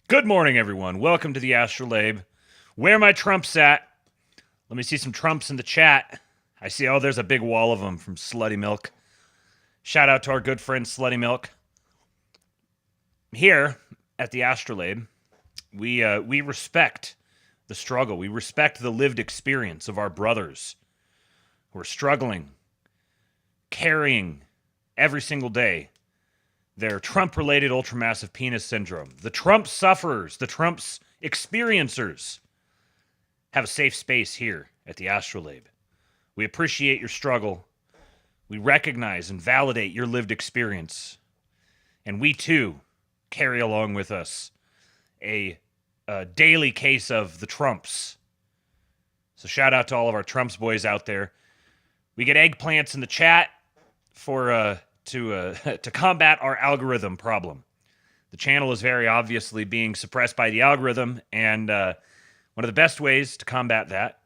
Good morning, everyone. Welcome to the Astrolabe. Where my Trumps at? Let me see some Trumps in the chat. I see, oh, there's a big wall of them from Slutty Milk. Shout out to our good friend Slutty Milk. Here at the Astrolabe, we respect the struggle. We respect the lived experience of our brothers who are struggling, carrying every single day their Trump-related ultramassive penis syndrome. The Trump sufferers, the Trump's experiencers have a safe space here at the Astrolabe. We appreciate your struggle. We recognize and validate your lived experience. And we, too, carry along with us a daily case of the Trumps. So shout out to all of our Trumps boys out there. We get eggplants in the chat for to combat our algorithm problem. The channel is very obviously being suppressed by the algorithm, and one of the best ways to combat that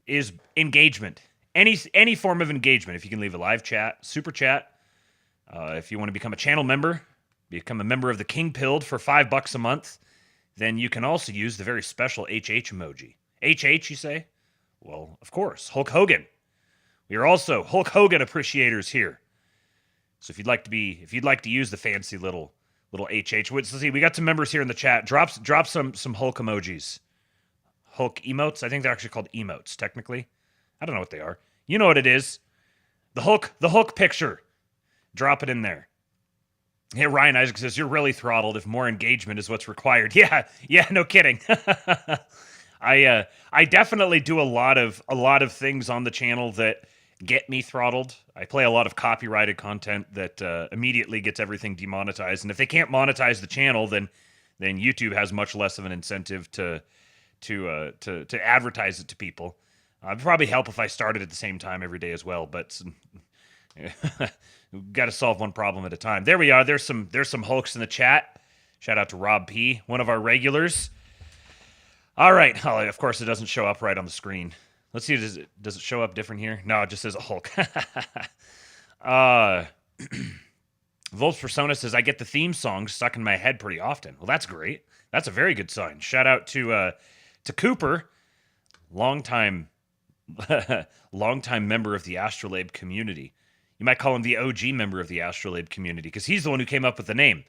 is engagement. Any form of engagement. If you can leave a live chat, super chat. If you want to become a channel member, become a member of the King Pilled for $5 a month, then you can also use the very special HH emoji. HH, you say? Well, of course, Hulk Hogan. We are also Hulk Hogan appreciators here. So if you'd like to use the fancy little HH, let's see, we got some members here in the chat. Drop some Hulk emojis. Hulk emotes. I think they're actually called emotes, technically. I don't know what they are. You know what it is. The Hulk picture. Drop it in there. Hey, Ryan Isaac says, you're really throttled if more engagement is what's required. Yeah, no kidding. I definitely do a lot of things on the channel that get me throttled. I play a lot of copyrighted content that immediately gets everything demonetized, and if they can't monetize the channel, then YouTube has much less of an incentive to advertise it to people. It'd probably help if I started at the same time every day as well, but we've got to solve one problem at a time. There we are. There's some Hulks in the chat. Shout out to Rob P, one of our regulars. All right. Oh, of course, it doesn't show up right on the screen. Let's see, does it show up different here? No, it just says a Hulk. Volts Persona says, I get the theme song stuck in my head pretty often. Well, that's great. That's a very good sign. Shout out to Cooper, longtime member of the Astrolabe community. You might call him the OG member of the Astrolabe community, because he's the one who came up with the name.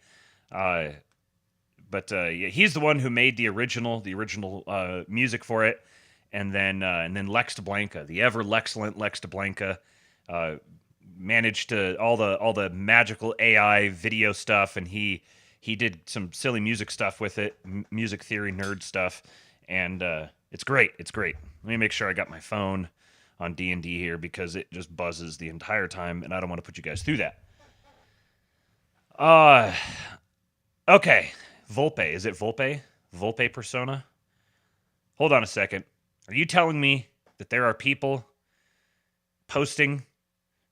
But he's the one who made the original music for it. And then Lex DeBlanca, the ever-lexcellent Lex DeBlanca, managed to all the magical AI video stuff, and he did some silly music stuff with it, music theory nerd stuff, and it's great. It's great. Let me make sure I got my phone on D&D here, because it just buzzes the entire time, and I don't want to put you guys through that. Okay, Volpe. Is it Volpe? Volpe Persona? Hold on a second. Are you telling me that there are people posting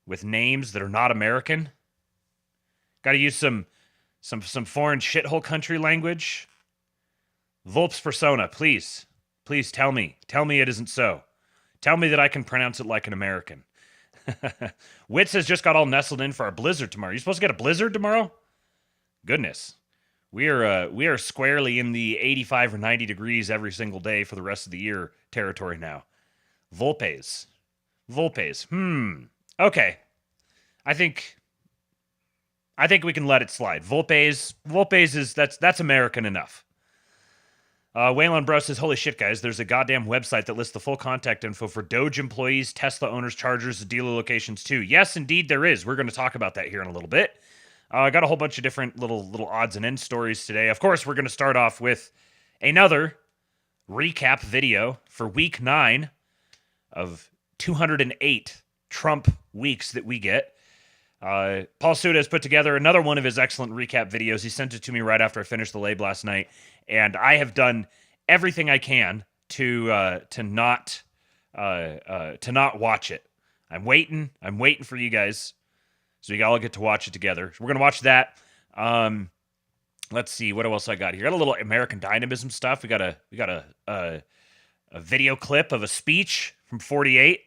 with names that are not American? Got to use some foreign shithole country language? Volps Persona, please tell me it isn't so. Tell me that I can pronounce it like an American. Wits has just got all nestled in for our blizzard tomorrow. You supposed to get a blizzard tomorrow? Goodness. We are squarely in the 85 or 90 degrees every single day for the rest of the year territory now. Volpes. Okay. I think we can let it slide. Volpes is that's American enough. Waylon Bro says, holy shit, guys, there's a goddamn website that lists the full contact info for Doge employees, Tesla owners, chargers, dealer locations too. Yes, indeed there is. We're going to talk about that here in a little bit. I got a whole bunch of different little odds and ends stories today. Of course, we're going to start off with another recap video for week 9 of 208 Trump weeks that we get. Paul Suda has put together another one of his excellent recap videos. He sent it to me right after I finished the lab last night, and I have done everything I can to not watch it. I'm waiting for you guys, so you all get to watch it together. So we're gonna watch that. Let's see what else I got here. Got a little American dynamism stuff. We got a video clip of a speech from 48.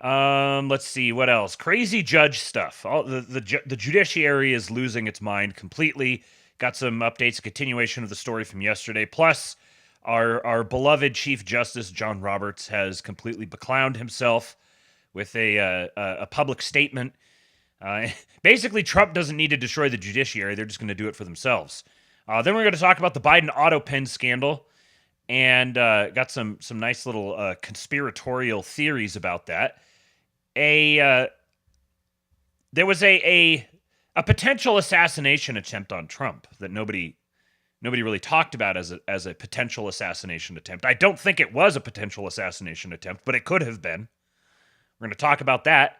Let's see what else. Crazy judge stuff. The judiciary is losing its mind completely. Got some updates, a continuation of the story from yesterday. Plus, our beloved Chief Justice John Roberts has completely beclowned himself with a public statement. Basically, Trump doesn't need to destroy the judiciary. They're just going to do it for themselves. Then we're going to talk about the Biden Autopen scandal, and got some nice little conspiratorial theories about that. There was a potential assassination attempt on Trump that nobody really talked about as a potential assassination attempt. I don't think it was a potential assassination attempt, but it could have been. We're going to talk about that.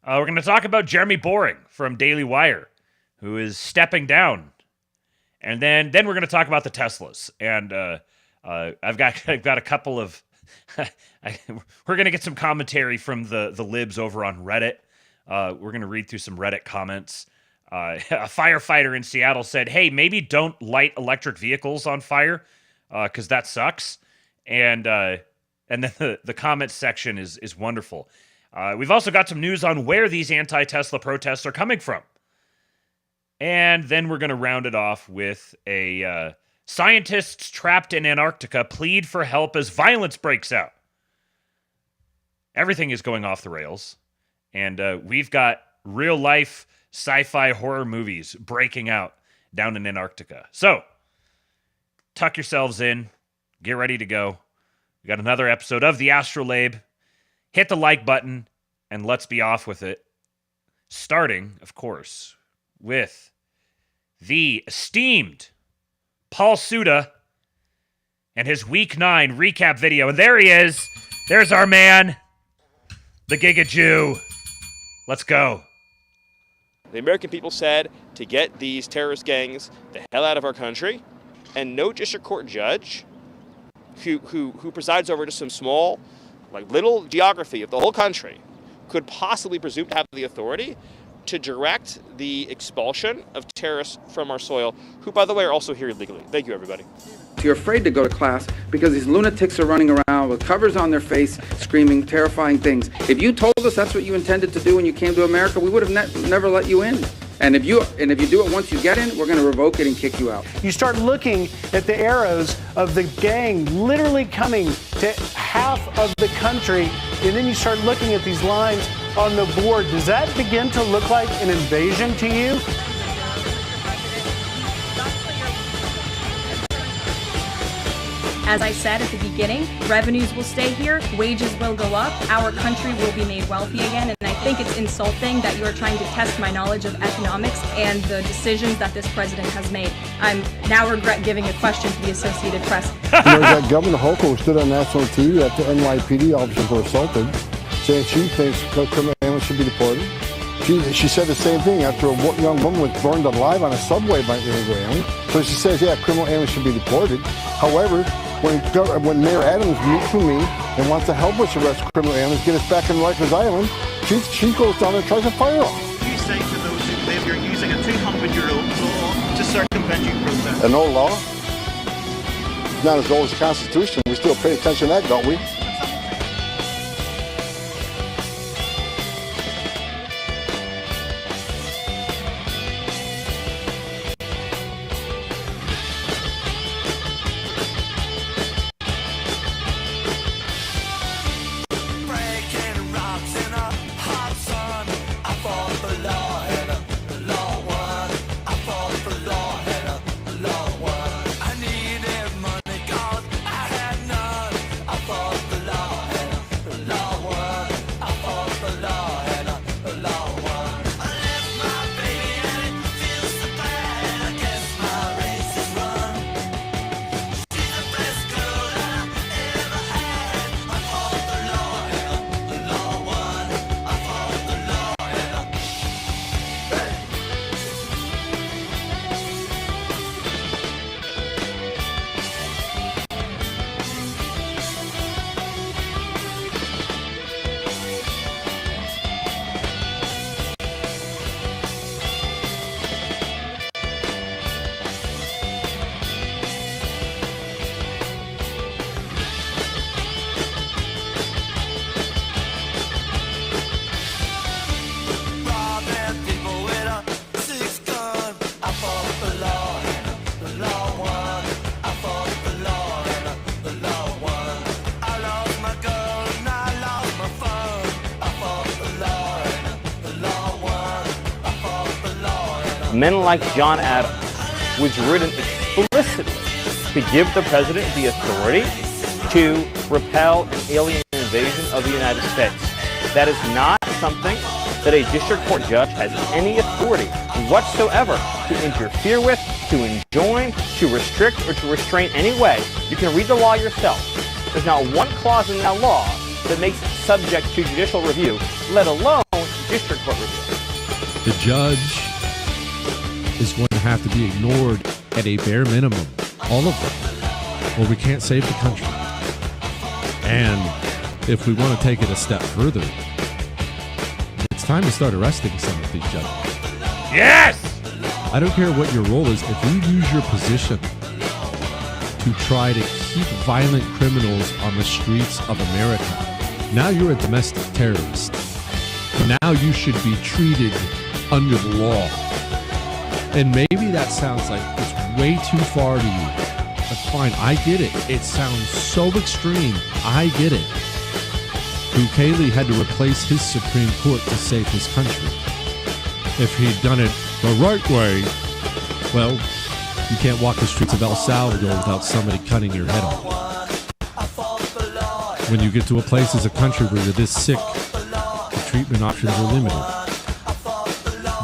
We're going to talk about Jeremy Boring from Daily Wire, who is stepping down. And then we're going to talk about the Teslas. And I've got a couple of we're going to get some commentary from the libs over on Reddit. We're going to read through some Reddit comments. A firefighter in Seattle said, "Hey, maybe don't light electric vehicles on fire, because that sucks." And then the comments section is wonderful. We've also got some news on where these anti-Tesla protests are coming from. And then we're going to round it off with a scientists trapped in Antarctica plead for help as violence breaks out. Everything is going off the rails. And we've got real-life sci-fi horror movies breaking out down in Antarctica. So, tuck yourselves in. Get ready to go. We got another episode of the Astrolabe. Hit the like button, and let's be off with it. Starting, of course, with the esteemed Paul Suda and his Week 9 recap video. And there he is. There's our man, the Giga Jew. Let's go. The American people said to get these terrorist gangs the hell out of our country, and no district court judge who presides over just some small, little geography of the whole country could possibly presume to have the authority to direct the expulsion of terrorists from our soil, who, by the way, are also here illegally. Thank you, everybody. You're afraid to go to class because these lunatics are running around with covers on their face, screaming terrifying things. If you told us that's what you intended to do when you came to America, we would have never let you in. And if you do it once you get in, we're going to revoke it and kick you out. You start looking at the arrows of the gang literally coming to half of the country, and then you start looking at these lines on the board. Does that begin to look like an invasion to you? As I said at the beginning, revenues will stay here, wages will go up, our country will be made wealthy again, and I think it's insulting that you are trying to test my knowledge of economics and the decisions that this president has made. I'm now regret giving a question to the Associated Press. There's that Governor Hochul who stood on national TV after NYPD officers were assaulted, saying she thinks criminal aliens should be deported. She said the same thing after a young woman was burned alive on a subway by illegal aliens. So she says, yeah, criminal aliens should be deported. However, when Mayor Adams meets with me and wants to help us arrest criminal aliens, get us back in Rikers Island, she goes down and tries to fire them. You say to those who live, you're using a 200-year-old law to circumvent due process. An old law? Not as old as the Constitution. We still pay attention to that, don't we? I needed money 'cause I had none. I fought the men like John Adams, was written explicitly to give the president the authority to repel an alien invasion of the United States. That is not something that a district court judge has any authority whatsoever to interfere with, to enjoin, to restrict, or to restrain any way. You can read the law yourself. There's not one clause in that law that makes it subject to judicial review, let alone district court review. The judge is going to have to be ignored at a bare minimum, all of them, or we can't save the country. And if we want to take it a step further, it's time to start arresting some of these judges. Yes! I don't care what your role is. If you use your position to try to keep violent criminals on the streets of America, now you're a domestic terrorist. Now you should be treated under the law. And maybe that sounds like it's way too far to you. That's fine. I get it. It sounds so extreme. I get it. Bukele had to replace his Supreme Court to save his country. If he'd done it the right way, well, you can't walk the streets of El Salvador without somebody cutting your head off. When you get to a place as a country where you're this sick, the treatment options are limited.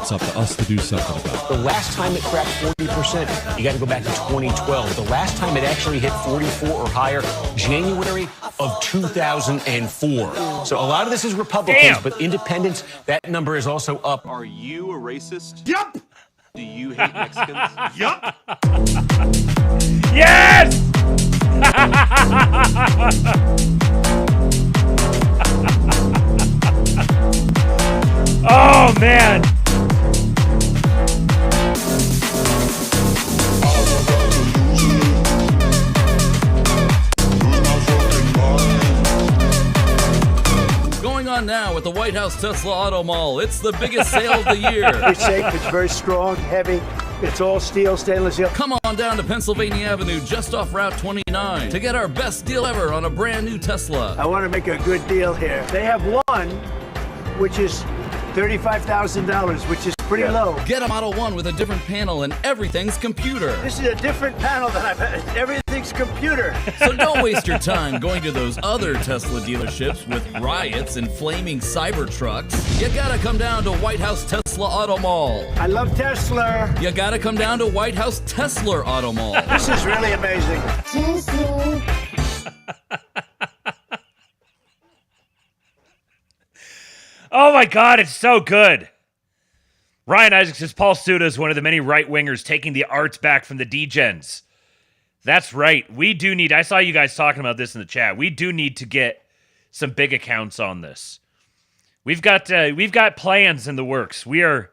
It's up to us to do something about it. The last time it cracked 40%, you got to go back to 2012. The last time it actually hit 44 or higher, January of 2004. So a lot of this is Republicans, but independents, that number is also up. Are you a racist? Yup! Do you hate Mexicans? Yup! Yes! Oh, man. Going on now at the White House Tesla Auto Mall. It's the biggest sale of the year. It's safe, it's very strong, heavy. It's all steel, stainless steel. Come on down to Pennsylvania Avenue, just off Route 29, to get our best deal ever on a brand new Tesla. I want to make a good deal here. They have one, which is $35,000, which is pretty low. Get a Model 1 with a different panel and everything's computer. This is a different panel than I've had. Everything's computer. So don't waste your time going to those other Tesla dealerships with riots and flaming cyber trucks. You gotta come down to White House Tesla Auto Mall. I love Tesla. You gotta come down to White House Tesla Auto Mall. This is really amazing. Oh my God, it's so good. Ryan Isaacs says Paul Suda is one of the many right-wingers taking the arts back from the degens. That's right. We do need, I saw you guys talking about this in the chat. We do need to get some big accounts on this. We've got plans in the works. We are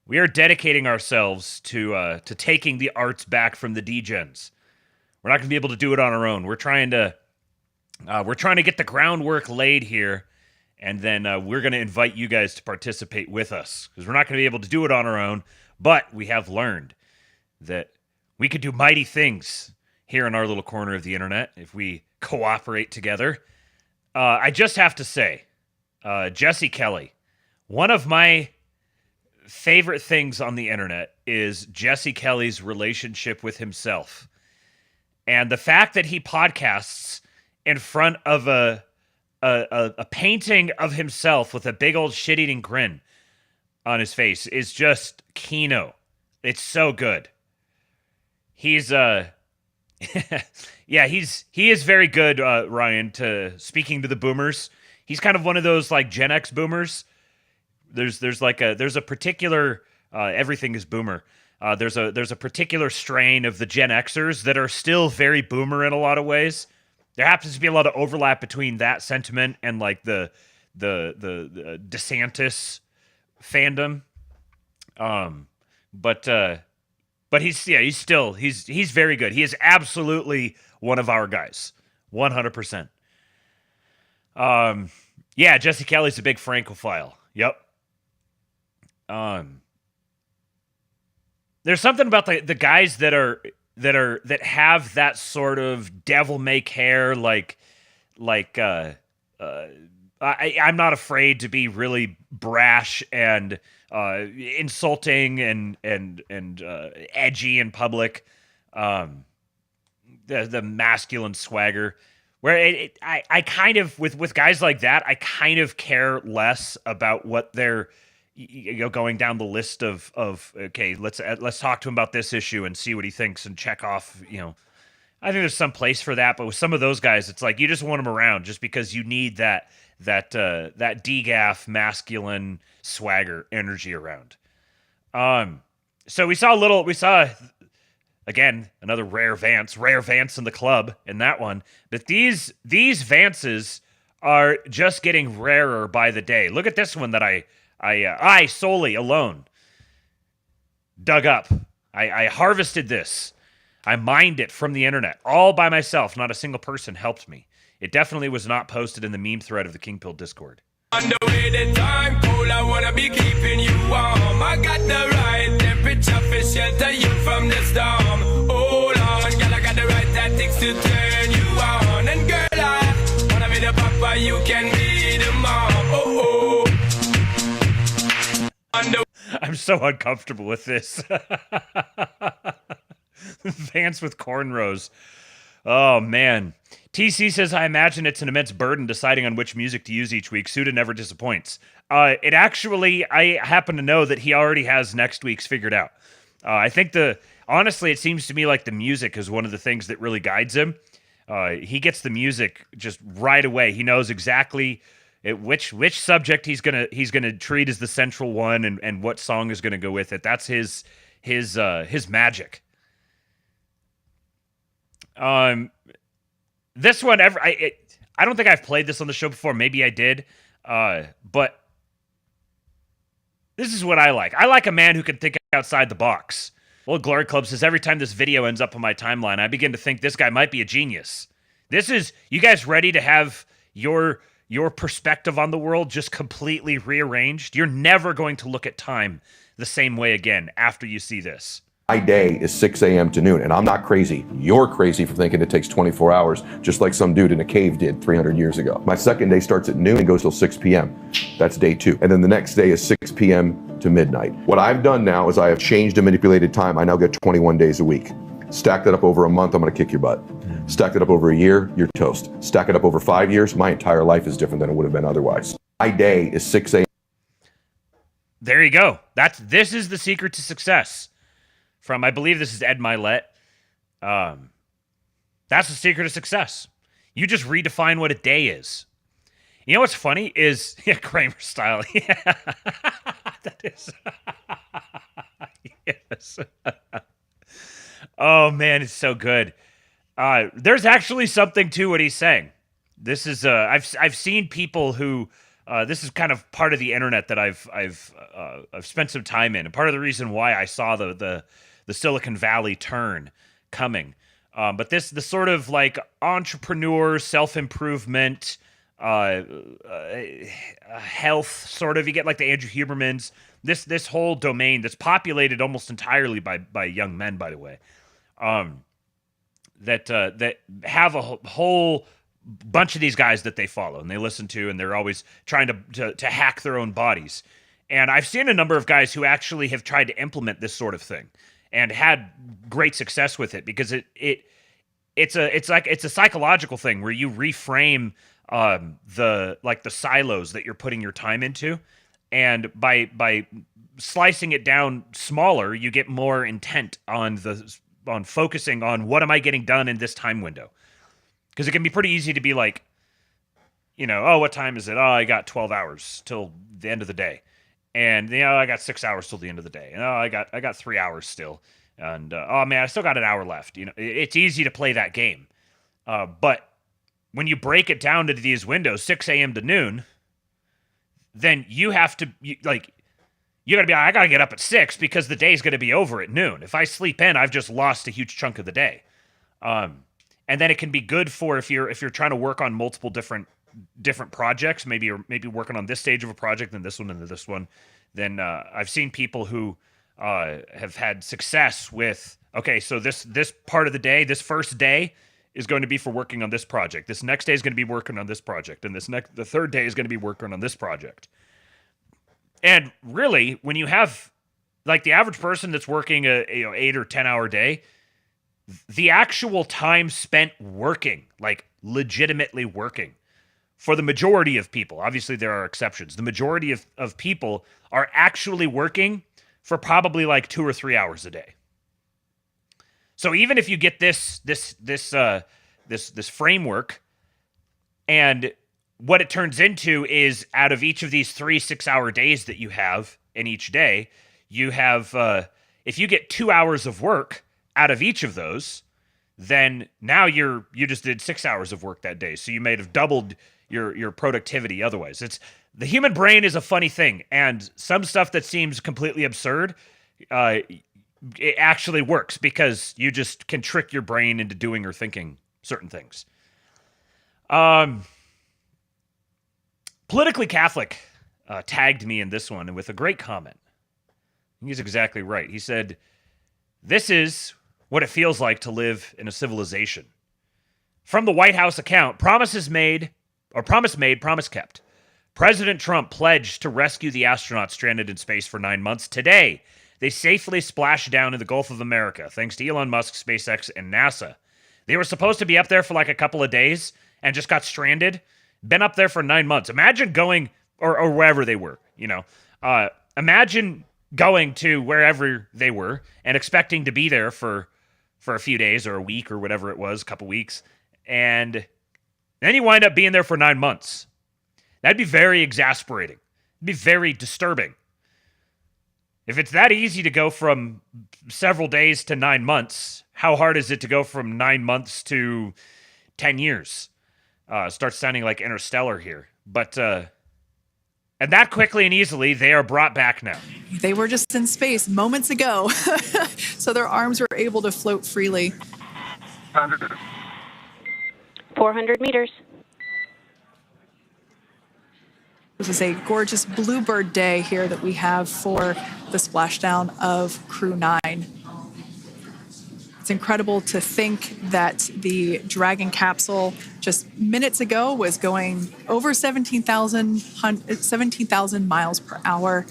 dedicating ourselves to taking the arts back from the degens. We're not going to be able to do it on our own. We're trying to get the groundwork laid here. And then we're going to invite you guys to participate with us because we're not going to be able to do it on our own. But we have learned that we could do mighty things here in our little corner of the internet if we cooperate together. I just have to say, Jesse Kelly, one of my favorite things on the internet is Jesse Kelly's relationship with himself. And the fact that he podcasts in front of a painting of himself with a big old shit-eating grin on his face is just kino. It's so good. He's yeah, he is very good, Ryan, to speaking to the boomers. He's kind of one of those like Gen X boomers. There's a particular everything is boomer. There's a particular strain of the Gen Xers that are still very boomer in a lot of ways. There happens to be a lot of overlap between that sentiment and like the DeSantis fandom. But he's very good. He is absolutely one of our guys. 100%. Yeah, Jesse Kelly's a big Francophile. Yep. There's something about the guys that have that sort of devil make hair, I'm not afraid to be really brash and insulting and edgy in public. The masculine swagger. Where I kind of with guys like that, I kind of care less about what they're going down the list of okay, let's talk to him about this issue and see what he thinks and check off. I think there's some place for that, but with some of those guys, it's like you just want them around just because you need that degaff masculine swagger energy around. So we saw again, another rare Vance in the club in that one. But these Vances are just getting rarer by the day. Look at this one that I solely alone dug up. I harvested this. I mined it from the internet all by myself. Not a single person helped me. It definitely was not posted in the meme thread of the King Pill Discord. On the way the time cold, I wanna be keeping you warm. I got the right temperature for shelter you from the storm. Hold on, girl, I got the right tactics to turn you on. And girl, I wanna be the papa, you can be the mom. Oh, oh. I'm so uncomfortable with this. Vance with cornrows. Oh, man. TC says, I imagine it's an immense burden deciding on which music to use each week. Suda never disappoints. It actually, I happen to know that he already has next week's figured out. I think honestly, it seems to me like the music is one of the things that really guides him. He gets the music just right away. He knows exactly which subject he's gonna treat as the central one and what song is gonna go with it. That's his magic. This one, I don't think I've played this on the show before. Maybe I did, but this is what I like. I like a man who can think outside the box. Well, Glory Club says, every time this video ends up on my timeline, I begin to think this guy might be a genius. You guys ready to have your perspective on the world just completely rearranged? You're never going to look at time the same way again after you see this. My day is 6 a.m. to noon, and I'm not crazy. You're crazy for thinking it takes 24 hours, just like some dude in a cave did 300 years ago. My second day starts at noon and goes till 6 p.m. That's day 2. And then the next day is 6 p.m. to midnight. What I've done now is I have changed and manipulated time. I now get 21 days a week. Stack that up over a month, I'm gonna kick your butt. Stack it up over a year, you're toast. Stack it up over 5 years, my entire life is different than it would have been otherwise. My day is 6 a.m. There you go. This is the secret to success. From, I believe this is Ed Milet. That's the secret of success. You just redefine what a day is. You know what's funny is, Kramer style. Yeah, that is. Yes. Oh, man, it's so good. There's actually something to what he's saying. This is, I've seen people who, this is kind of part of the internet that I've spent some time in. And part of the reason why I saw the Silicon Valley turn coming. But the sort of like entrepreneur, self-improvement, health sort of, you get like the Andrew Hubermans, this whole domain that's populated almost entirely by young men, by the way, that have a whole bunch of these guys that they follow and they listen to, and they're always trying to hack their own bodies. And I've seen a number of guys who actually have tried to implement this sort of thing and had great success with it, because it's a psychological thing where you reframe the silos that you're putting your time into, and by slicing it down smaller, you get more intent on focusing on what am I getting done in this time window. Because it can be pretty easy to be like, oh, what time is it? Oh, I got 12 hours till the end of the day. And, I got 6 hours till the end of the day. And, I got 3 hours still. And, oh, man, I still got an hour left. It's easy to play that game. But when you break it down to these windows, 6 a.m. to noon, then you have to, you got to be, I got to get up at 6 because the day's going to be over at noon. If I sleep in, I've just lost a huge chunk of the day. And then it can be good for if you're trying to work on multiple different projects, maybe working on this stage of a project, then this one, and this one. Then I've seen people who have had success with, okay, so this part of the day, this first day is going to be for working on this project. This next day is going to be working on this project, and the third day is going to be working on this project. And really, when you have like the average person that's working a 8 or 10 hour day, the actual time spent working, like legitimately working, for the majority of people, obviously there are exceptions, the majority of people are actually working for probably like 2 or 3 hours a day. So even if you get this framework, and what it turns into is out of each of these 3 6-hour days that you have in each day, you have if you get 2 hours of work out of each of those, then now you just did 6 hours of work that day. So you may have doubled your productivity otherwise. The human brain is a funny thing, and some stuff that seems completely absurd, it actually works because you just can trick your brain into doing or thinking certain things. Politically Catholic tagged me in this one with a great comment. He's exactly right. He said, "This is what it feels like to live in a civilization." From the White House account, promise made, promise kept. President Trump pledged to rescue the astronauts stranded in space for 9 months. Today, they safely splashed down in the Gulf of America, thanks to Elon Musk, SpaceX, and NASA. They were supposed to be up there for like a couple of days and just got stranded. Been up there for 9 months. Imagine going, or wherever they were, imagine going to wherever they were and expecting to be there for a few days or a week or whatever it was, a couple weeks, and then you wind up being there for 9 months. That'd be very exasperating. It'd be very disturbing. If it's that easy to go from several days to 9 months, how hard is it to go from 9 months to 10 years? Starts sounding like Interstellar here. But, and that quickly and easily, they are brought back now. They were just in space moments ago, so their arms were able to float freely. 400 meters. This is a gorgeous bluebird day here that we have for the splashdown of Crew 9. It's incredible to think that the Dragon capsule just minutes ago was going over 17,000 miles per hour,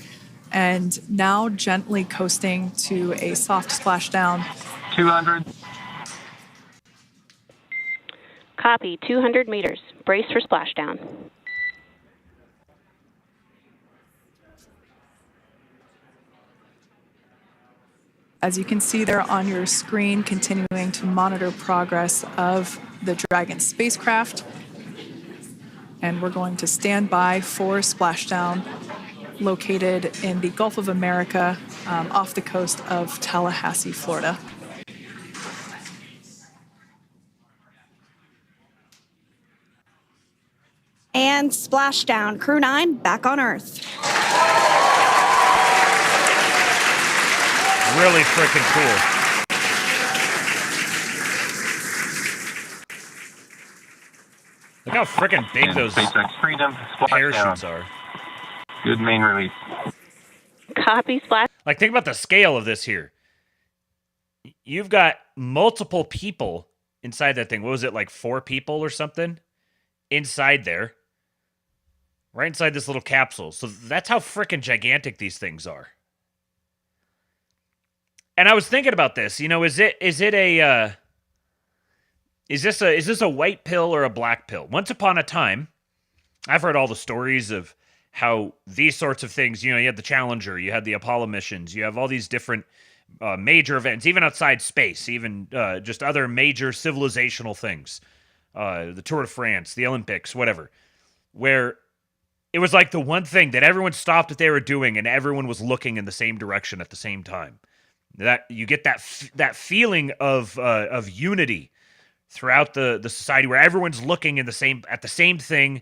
and now gently coasting to a soft splashdown. 200. Copy, 200 meters. Brace for splashdown. As you can see there on your screen, continuing to monitor progress of the Dragon spacecraft. And we're going to stand by for splashdown, located in the Gulf of America, off the coast of Tallahassee, Florida. And splashdown, Crew 9 back on Earth. Really freaking cool. Look how freaking big those SpaceX Freedom parachutes are. Good main release. Copy, splash. Like, think about the scale of this here. You've got multiple people inside that thing. What was it, like 4 people or something? Inside there. Right inside this little capsule. So that's how freaking gigantic these things are. And I was thinking about this, is this a white pill or a black pill? Once upon a time, I've heard all the stories of how these sorts of things, you had the Challenger, you had the Apollo missions, you have all these different major events, even outside space, even just other major civilizational things, the Tour de France, the Olympics, whatever, where it was like the one thing that everyone stopped what they were doing and everyone was looking in the same direction at the same time. That you get that feeling of unity throughout the society where everyone's looking at the same thing.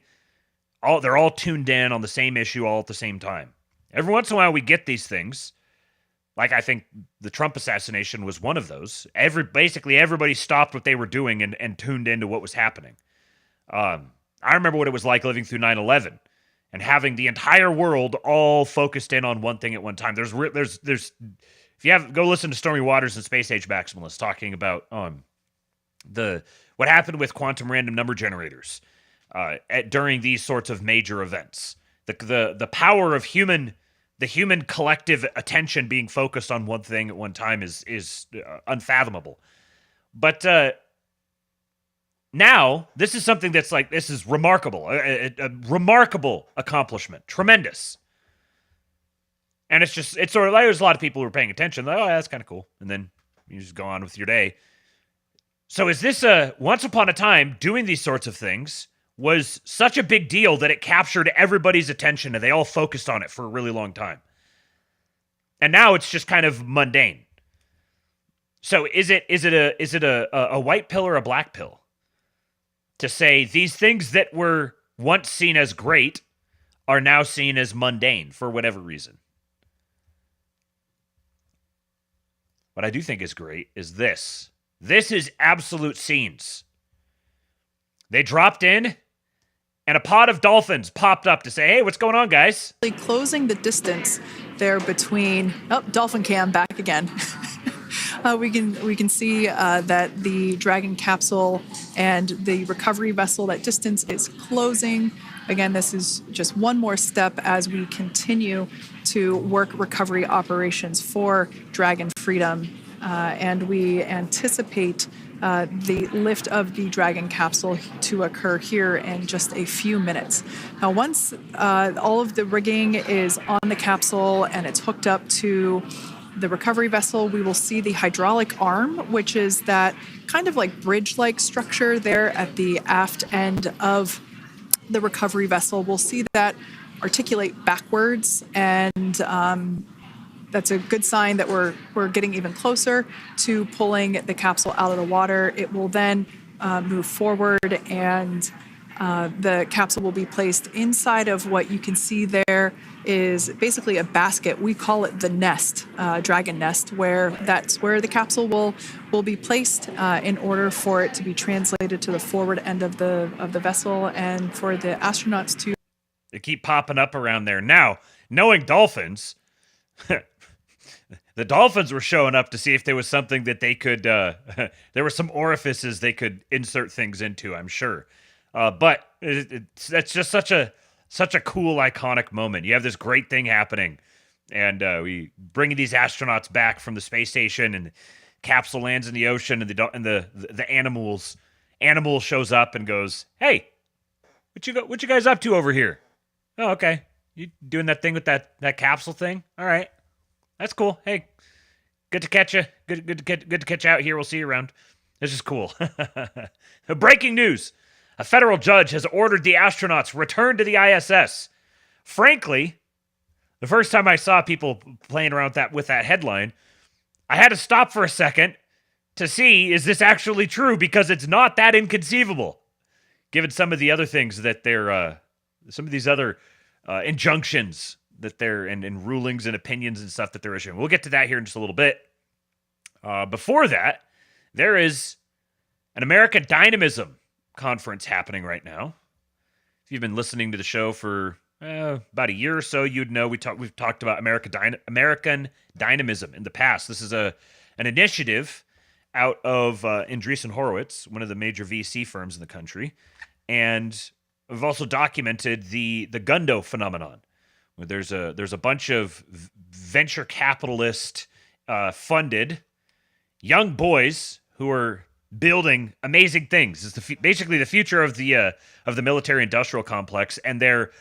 They're all tuned in on the same issue all at the same time. Every once in a while we get these things. Like I think the Trump assassination was one of those. Basically everybody stopped what they were doing and tuned into what was happening. I remember what it was like living through 9/11 and having the entire world all focused in on one thing at one time. There's if you go listen to Stormy Waters and Space Age Maximalists talking about what happened with quantum random number generators during these sorts of major events. The power of human the human collective attention being focused on one thing at one time is unfathomable. But now, this is something that's like, this is remarkable, a remarkable accomplishment, tremendous. And it's sort of like, there's a lot of people who are paying attention, like, oh, that's kind of cool. And then you just go on with your day. So is this once upon a time, doing these sorts of things was such a big deal that it captured everybody's attention and they all focused on it for a really long time. And now it's just kind of mundane. So is it a white pill or a black pill to say these things that were once seen as great are now seen as mundane for whatever reason? What I do think is great is this. This is absolute scenes. They dropped in, and a pod of dolphins popped up to say, hey, what's going on, guys? Closing the distance there between... Oh, dolphin cam back again. We can see that the Dragon capsule and the recovery vessel, that distance is closing. Again, this is just one more step as we continue to work recovery operations for Dragon Freedom. And we anticipate the lift of the Dragon capsule to occur here in just a few minutes. Now, once all of the rigging is on the capsule and it's hooked up to the recovery vessel, we will see the hydraulic arm, which is that kind of like bridge-like structure there at the aft end of the recovery vessel. We'll see that articulate backwards, and that's a good sign that we're getting even closer to pulling the capsule out of the water. It will then move forward, and the capsule will be placed inside of what you can see there is basically a basket. We call it the nest, Dragon nest, where that's where the capsule will be placed in order for it to be translated to the forward end of the vessel and for the astronauts to... They keep popping up around there. Now, knowing dolphins, the dolphins were showing up to see if there was something that they could... there were some orifices they could insert things into, I'm sure. But that's just such a cool, iconic moment. You have this great thing happening, and we bring these astronauts back from the space station, and the capsule lands in the ocean, and the animal shows up and goes, "Hey, what you guys up to over here?" "Oh, okay. You doing that thing with that capsule thing? All right, that's cool. Hey, good to catch you. Good to catch you out here. We'll see you around." This is cool. Breaking news. A federal judge has ordered the astronauts return to the ISS. Frankly, the first time I saw people playing around with that headline, I had to stop for a second to see, is this actually true? Because it's not that inconceivable, given some of the other things that some of these other injunctions that they're, and rulings and opinions and stuff that they're issuing. We'll get to that here in just a little bit. Before that, there is an American dynamism conference happening right now. If you've been listening to the show for about a year or so, you'd know we've talked about American dynamism in the past. This is an initiative out of Andreessen Horowitz, one of the major VC firms in the country, and we've also documented the Gundo phenomenon, where there's a bunch of venture capitalist funded young boys who are building amazing things. It's basically the future of the military-industrial complex, and they're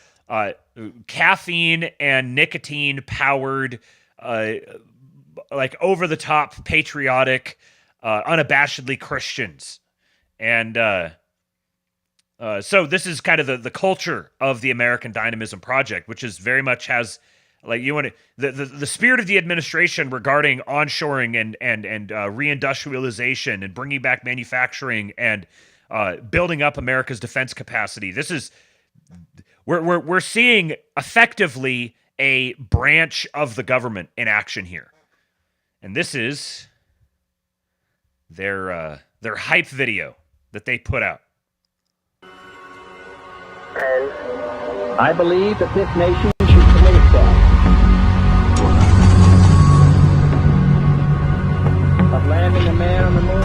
caffeine and nicotine-powered, like over-the-top, patriotic, unabashedly Christians. And so this is kind of the culture of the American Dynamism Project, which is very much has... Like you want to, the spirit of the administration regarding onshoring and reindustrialization and bringing back manufacturing and building up America's defense capacity. This is we're seeing effectively a branch of the government in action here, and this is their hype video that they put out. And I believe that this nation should commit itself of landing a man on the moon.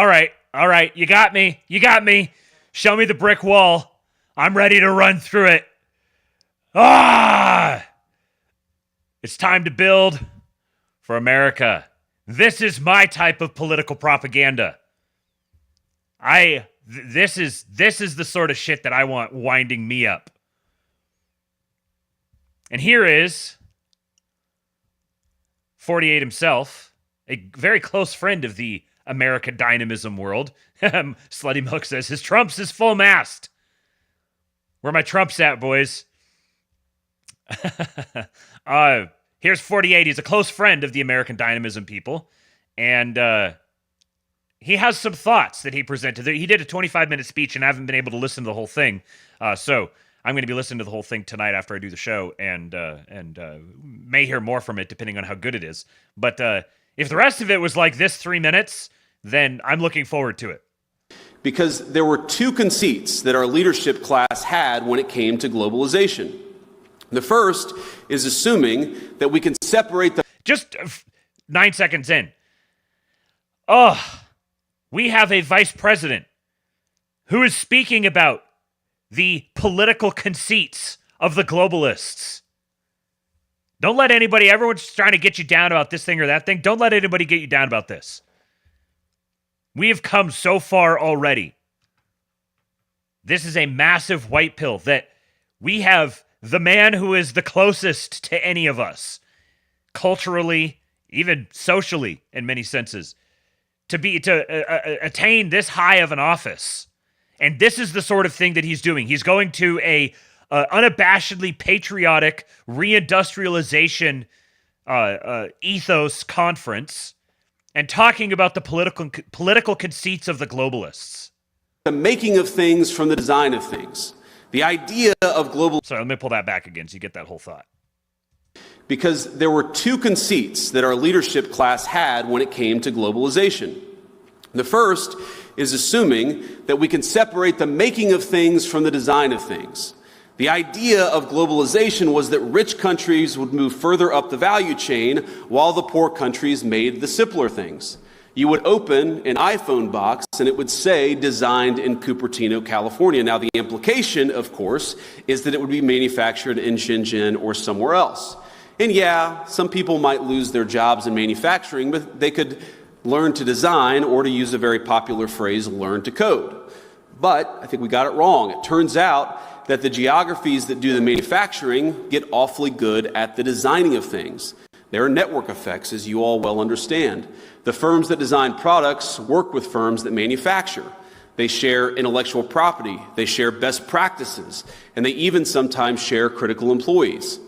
All right. You got me. Show me the brick wall. I'm ready to run through it. It's time to build for America. This is my type of political propaganda. This is the sort of shit that I want winding me up. And here is 48 himself, a very close friend of the American dynamism world. Slutty Milk says his Trump's is full mast. Where my Trump's at, boys? Here's 48. He's a close friend of the American dynamism people. And he has some thoughts that he presented. He did a 25-minute speech, and I haven't been able to listen to the whole thing. So I'm going to be listening to the whole thing tonight after I do the show, and may hear more from it depending on how good it is. But if the rest of it was like this 3 minutes, then I'm looking forward to it. Because there were two conceits that our leadership class had when it came to globalization. The first is assuming that we can separate the... Just 9 seconds in. We have a vice president who is speaking about the political conceits of the globalists. Don't let anybody, everyone's trying to get you down about this thing or that thing. Don't let anybody get you down about this. We have come so far already. This is a massive white pill that we have the man who is the closest to any of us, culturally, even socially in many senses, to attain this high of an office. And this is the sort of thing that he's doing. He's going to a unabashedly patriotic reindustrialization ethos conference and talking about the political conceits of the globalists. The making of things from the design of things. The idea of global... Sorry, let me pull that back again so you get that whole thought. Because there were two conceits that our leadership class had when it came to globalization. The first is assuming that we can separate the making of things from the design of things. The idea of globalization was that rich countries would move further up the value chain while the poor countries made the simpler things. You would open an iPhone box and it would say designed in Cupertino, California. Now the implication, of course, is that it would be manufactured in Shenzhen or somewhere else. And yeah, some people might lose their jobs in manufacturing, but they could learn to design, or to use a very popular phrase, learn to code. But I think we got it wrong. It turns out that the geographies that do the manufacturing get awfully good at the designing of things. There are network effects, as you all well understand. The firms that design products work with firms that manufacture. They share intellectual property, they share best practices, and they even sometimes share critical employees.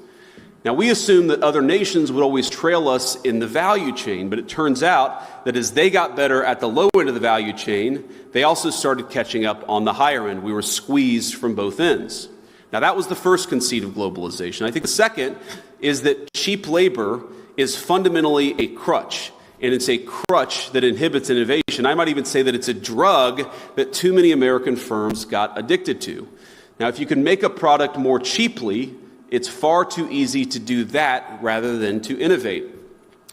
Now, we assume that other nations would always trail us in the value chain, but it turns out that as they got better at the low end of the value chain, they also started catching up on the higher end. We were squeezed from both ends. Now, that was the first conceit of globalization. I think the second is that cheap labor is fundamentally a crutch, and it's a crutch that inhibits innovation. I might even say that it's a drug that too many American firms got addicted to. Now, if you can make a product more cheaply, it's far too easy to do that rather than to innovate.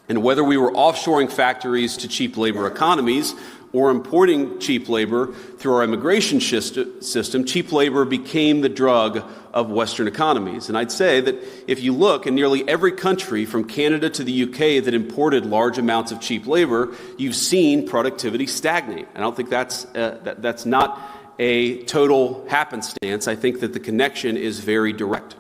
And whether we were offshoring factories to cheap labor economies or importing cheap labor through our immigration system, cheap labor became the drug of Western economies. And I'd say that if you look in nearly every country from Canada to the UK that imported large amounts of cheap labor, you've seen productivity stagnate. I don't think that's not a total happenstance. I think that the connection is very direct.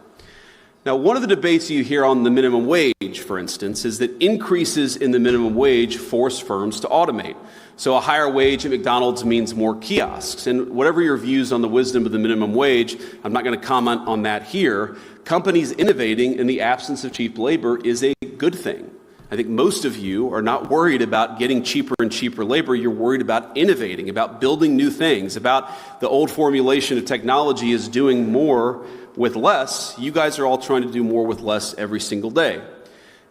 Now, one of the debates you hear on the minimum wage, for instance, is that increases in the minimum wage force firms to automate. So a higher wage at McDonald's means more kiosks. And whatever your views on the wisdom of the minimum wage, I'm not going to comment on that here. Companies innovating in the absence of cheap labor is a good thing. I think most of you are not worried about getting cheaper and cheaper labor. You're worried about innovating, about building new things, about the old formulation of technology is doing more with less. You guys are all trying to do more with less every single day.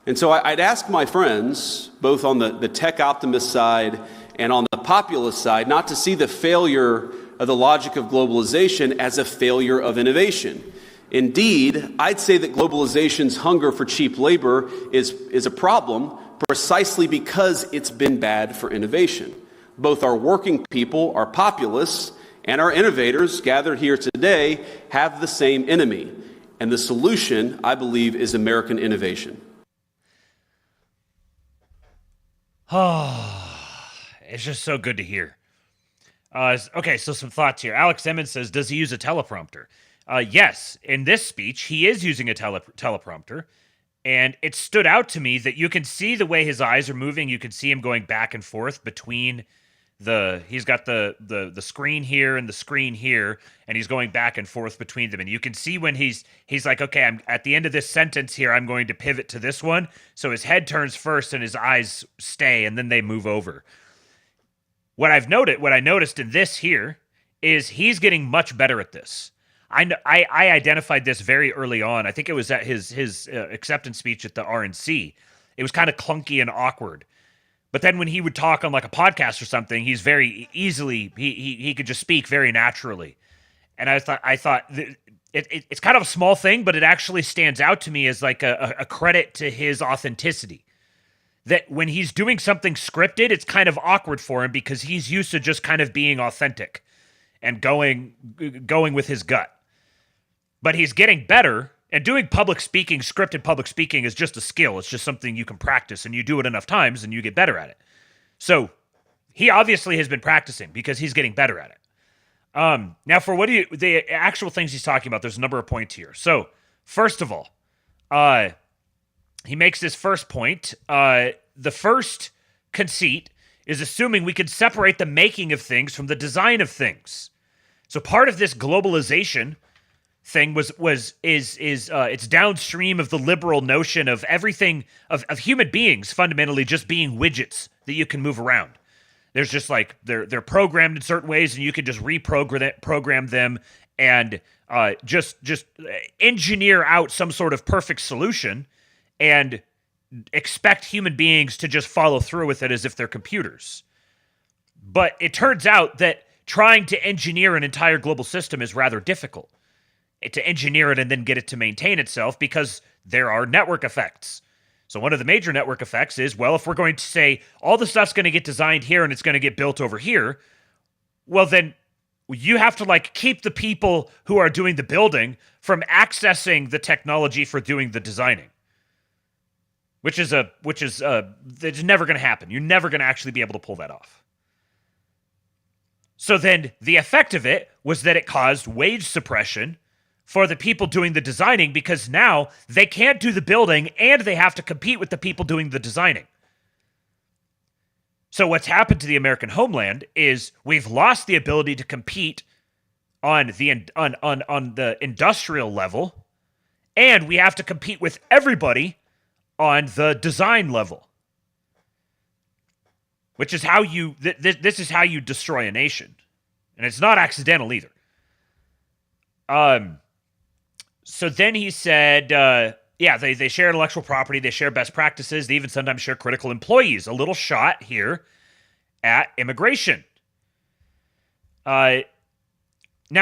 And so I'd ask my friends, both on the tech optimist side and on the populist side, not to see the failure of the logic of globalization as a failure of innovation. Indeed, I'd say that globalization's hunger for cheap labor is a problem precisely because it's been bad for innovation. Both our working people, our populists, and our innovators gathered here today have the same enemy. And the solution, I believe, is American innovation. Oh, it's just so good to hear. Okay, so some thoughts here. Alex Emmons says, does he use a teleprompter? Yes, in this speech, he is using a teleprompter. And it stood out to me that you can see the way his eyes are moving. You can see him going back and forth between he's got the screen here and the screen here, and he's going back and forth between them. And you can see when he's like, okay, I'm at the end of this sentence here, I'm going to pivot to this one. So his head turns first and his eyes stay, and then they move over. What I noticed in this here is he's getting much better at this. I identified this very early on. I think it was at his acceptance speech at the RNC. It was kind of clunky and awkward. But then when he would talk on like a podcast or something, he's very easily, he could just speak very naturally. And I thought it's kind of a small thing, but it actually stands out to me as like a credit to his authenticity. That when he's doing something scripted, it's kind of awkward for him because he's used to just kind of being authentic and going with his gut. But he's getting better, and doing public speaking, scripted public speaking, is just a skill. It's just something you can practice, and you do it enough times, and you get better at it. So he obviously has been practicing because he's getting better at it. Now, for the actual things he's talking about, there's a number of points here. So, first of all, he makes this first point. The first conceit is assuming we can separate the making of things from the design of things. So part of this globalization thing it's downstream of the liberal notion of everything of human beings fundamentally just being widgets that you can move around. There's just like they're programmed in certain ways, and you can just program them and just engineer out some sort of perfect solution and expect human beings to just follow through with it as if they're computers. But it turns out that trying to engineer an entire global system is rather difficult. To engineer it and then get it to maintain itself, because there are network effects. So one of the major network effects is, well, if we're going to say all the stuff's going to get designed here and it's going to get built over here, well, then you have to like keep the people who are doing the building from accessing the technology for doing the designing. Which is it's never going to happen. You're never going to actually be able to pull that off. So then the effect of it was that it caused wage suppression for the people doing the designing, because now they can't do the building and they have to compete with the people doing the designing. So what's happened to the American homeland is we've lost the ability to compete on the industrial level, and we have to compete with everybody on the design level. Which is how this is how you destroy a nation. And it's not accidental either. So then he said, they share intellectual property, they share best practices, they even sometimes share critical employees. A little shot here at immigration. Now,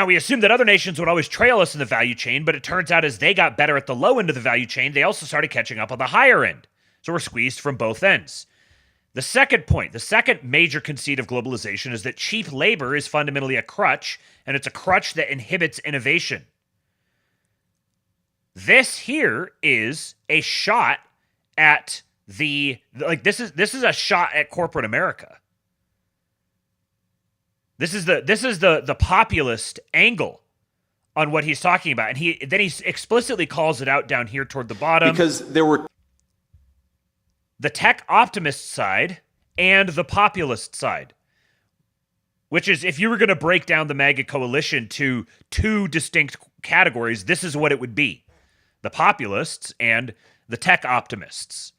we assume that other nations would always trail us in the value chain, but it turns out as they got better at the low end of the value chain, they also started catching up on the higher end. So we're squeezed from both ends. The second point, the second major conceit of globalization is that cheap labor is fundamentally a crutch, and it's a crutch that inhibits innovation. This here is a shot at this is a shot at corporate America. This is the populist angle on what he's talking about, and he explicitly calls it out down here toward the bottom, because there were the tech optimist side and the populist side, which is, if you were going to break down the MAGA coalition to two distinct categories, this is what it would be: the populists and the tech optimists.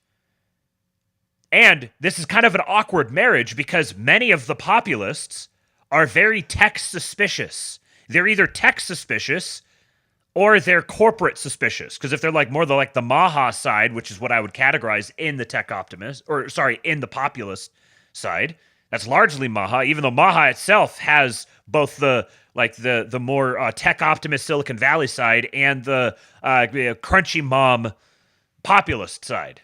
And this is kind of an awkward marriage because many of the populists are very tech suspicious. They're either tech suspicious or they're corporate suspicious. Because if they're the Maha side, which is what I would categorize in the tech optimist, in the populist side, that's largely Maha, even though Maha itself has both the more tech optimist Silicon Valley side and the crunchy mom populist side.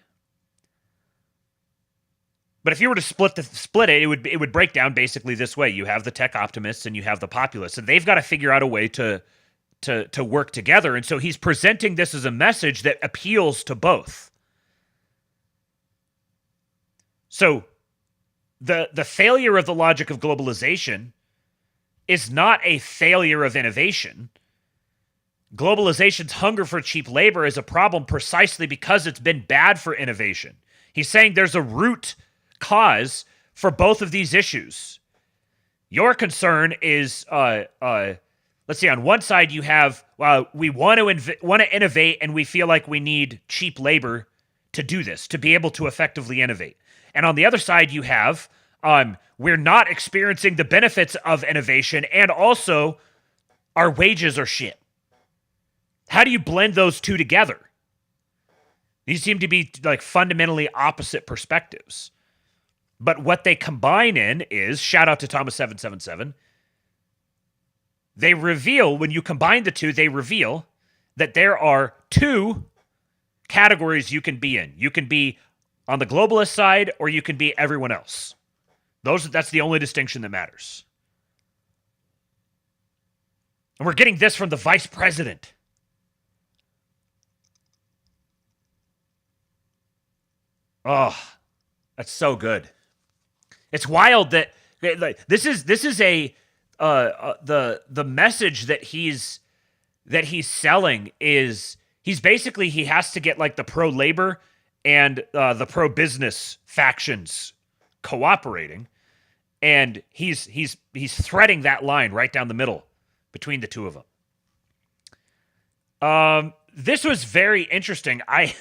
But if you were to split it, it would break down basically this way. You have the tech optimists and you have the populists, and they've got to figure out a way to work together. And so he's presenting this as a message that appeals to both. So the failure of the logic of globalization is not a failure of innovation. Globalization's hunger for cheap labor is a problem precisely because it's been bad for innovation. He's saying there's a root cause for both of these issues. Your concern is, let's see, on one side you have, we want to innovate and we feel like we need cheap labor to do this, to be able to effectively innovate. And on the other side you have, we're not experiencing the benefits of innovation, and also our wages are shit. How do you blend those two together? These seem to be like fundamentally opposite perspectives. But what they combine in is, shout out to Thomas777, they reveal, when you combine the two, they reveal that there are two categories you can be in. You can be on the globalist side, or you can be everyone else. That's the only distinction that matters. And we're getting this from the vice president. Oh, that's so good. It's wild that like this is the message that he's selling is he has to get like the pro-labor and the pro-business factions cooperating, and he's threading that line right down the middle between the two of them. This was very interesting. I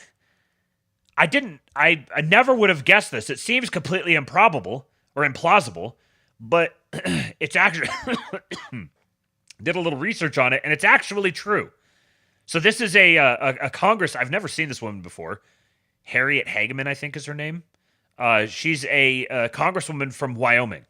never would have guessed this. It seems completely improbable or implausible, but it's actually did a little research on it, and it's actually true. So this is a Congress. I've never seen this woman before. Harriet Hageman, I think is her name. She's a congresswoman from Wyoming.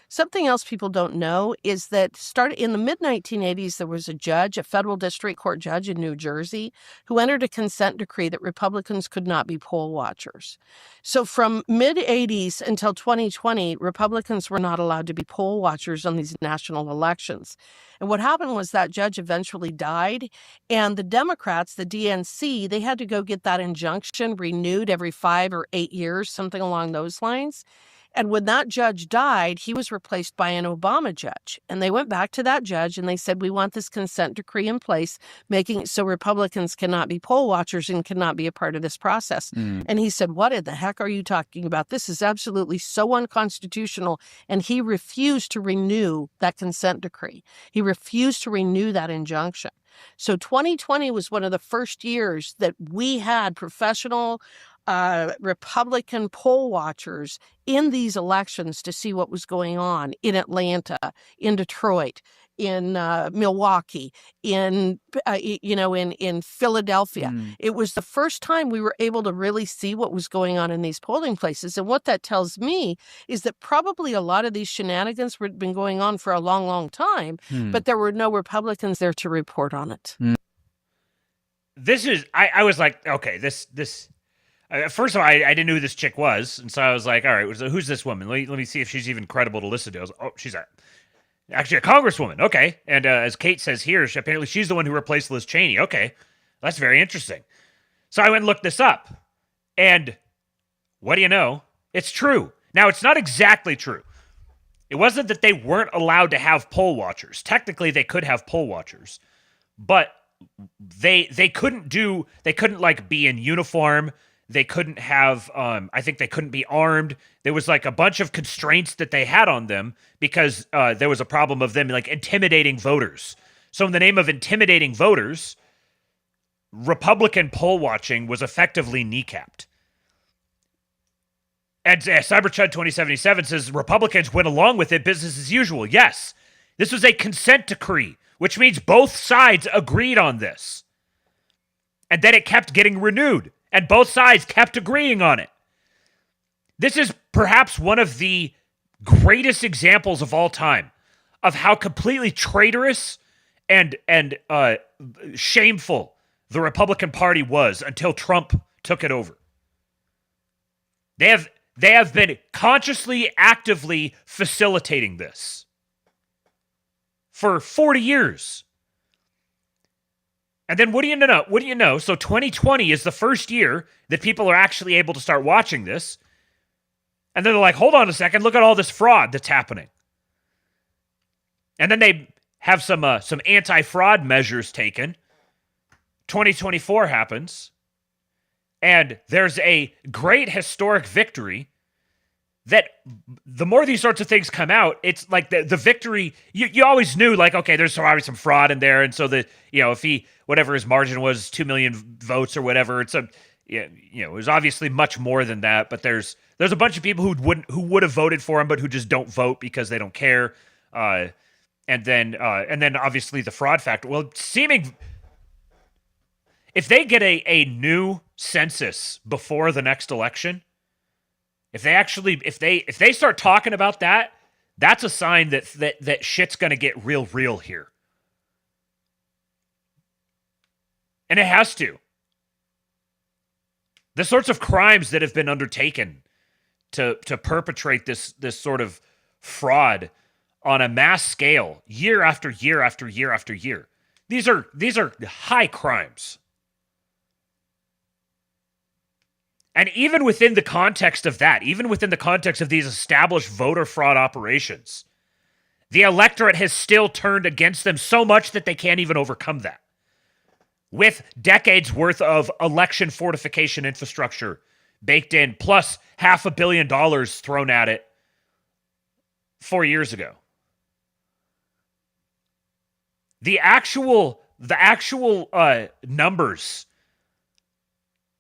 Something else people don't know is that started in the mid-1980s, there was a federal district court judge in New Jersey, who entered a consent decree that Republicans could not be poll watchers. So from mid-80s until 2020, Republicans were not allowed to be poll watchers on these national elections. And what happened was that judge eventually died, and the Democrats, the DNC, they had to go get that injunction renewed every 5 or 8 years, something along those lines. And when that judge died, he was replaced by an Obama judge. And they went back to that judge and they said, we want this consent decree in place, making it so Republicans cannot be poll watchers and cannot be a part of this process. And he said, what in the heck are you talking about? This is absolutely so unconstitutional. And he refused to renew that consent decree. He refused to renew that injunction. So 2020 was one of the first years that we had professional Republican poll watchers in these elections to see what was going on in Atlanta, in Detroit, in Milwaukee, in Philadelphia. It was the first time we were able to really see what was going on in these polling places. And what that tells me is that probably a lot of these shenanigans had been going on for a long, long time, but there were no Republicans there to report on it. This is, I was like, okay, this first of all, I didn't know who this chick was, and so I was like, all right, who's this woman? Let me see if she's even credible to listen to. I was like, oh, she's actually a congresswoman. Okay. And as Kate says here, apparently she's the one who replaced Liz Cheney. Okay. That's very interesting. So I went and looked this up, and what do you know? It's true. Now, it's not exactly true. It wasn't that they weren't allowed to have poll watchers. Technically, they could have poll watchers, but they couldn't like be in uniform. They couldn't have, I think they couldn't be armed. There was like a bunch of constraints that they had on them because there was a problem of them like intimidating voters. So in the name of intimidating voters, Republican poll watching was effectively kneecapped. And Cyberchud 2077 says Republicans went along with it, business as usual. Yes, this was a consent decree, which means both sides agreed on this. And then it kept getting renewed. And both sides kept agreeing on it. This is perhaps one of the greatest examples of all time of how completely traitorous and shameful the Republican Party was until Trump took it over. They have been consciously, actively facilitating this for 40 years. And then what do you know? What do you know? So 2020 is the first year that people are actually able to start watching this. And then they're like, hold on a second, look at all this fraud that's happening. And then they have some anti-fraud measures taken. 2024 happens. And there's a great historic victory that the more these sorts of things come out, it's like the victory, you always knew, like, okay, there's probably some fraud in there. And so if he, whatever his margin was, 2 million votes or whatever, it was obviously much more than that. But there's a bunch of people who would have voted for him, but who just don't vote because they don't care. And then obviously the fraud factor. Well, if they get a new census before the next election, if they start talking about that, that's a sign that shit's gonna get real here. And it has to. The sorts of crimes that have been undertaken to perpetrate this sort of fraud on a mass scale, year after year after year after year. These are high crimes. And even within the context of that, even within the context of these established voter fraud operations, the electorate has still turned against them so much that they can't even overcome that. With decades worth of election fortification infrastructure baked in, plus $500 million thrown at it 4 years ago. The actual numbers,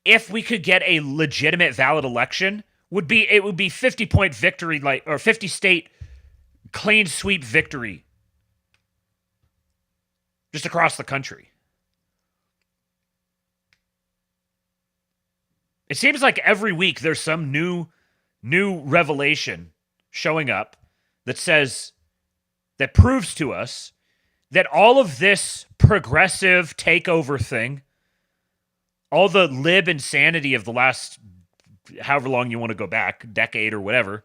if we could get a legitimate, valid election, would be 50-point victory, or 50-state clean sweep victory, just across the country. It seems like every week there's some new revelation showing up that proves to us that all of this progressive takeover thing, all the lib insanity of the last however long you want to go back, decade or whatever,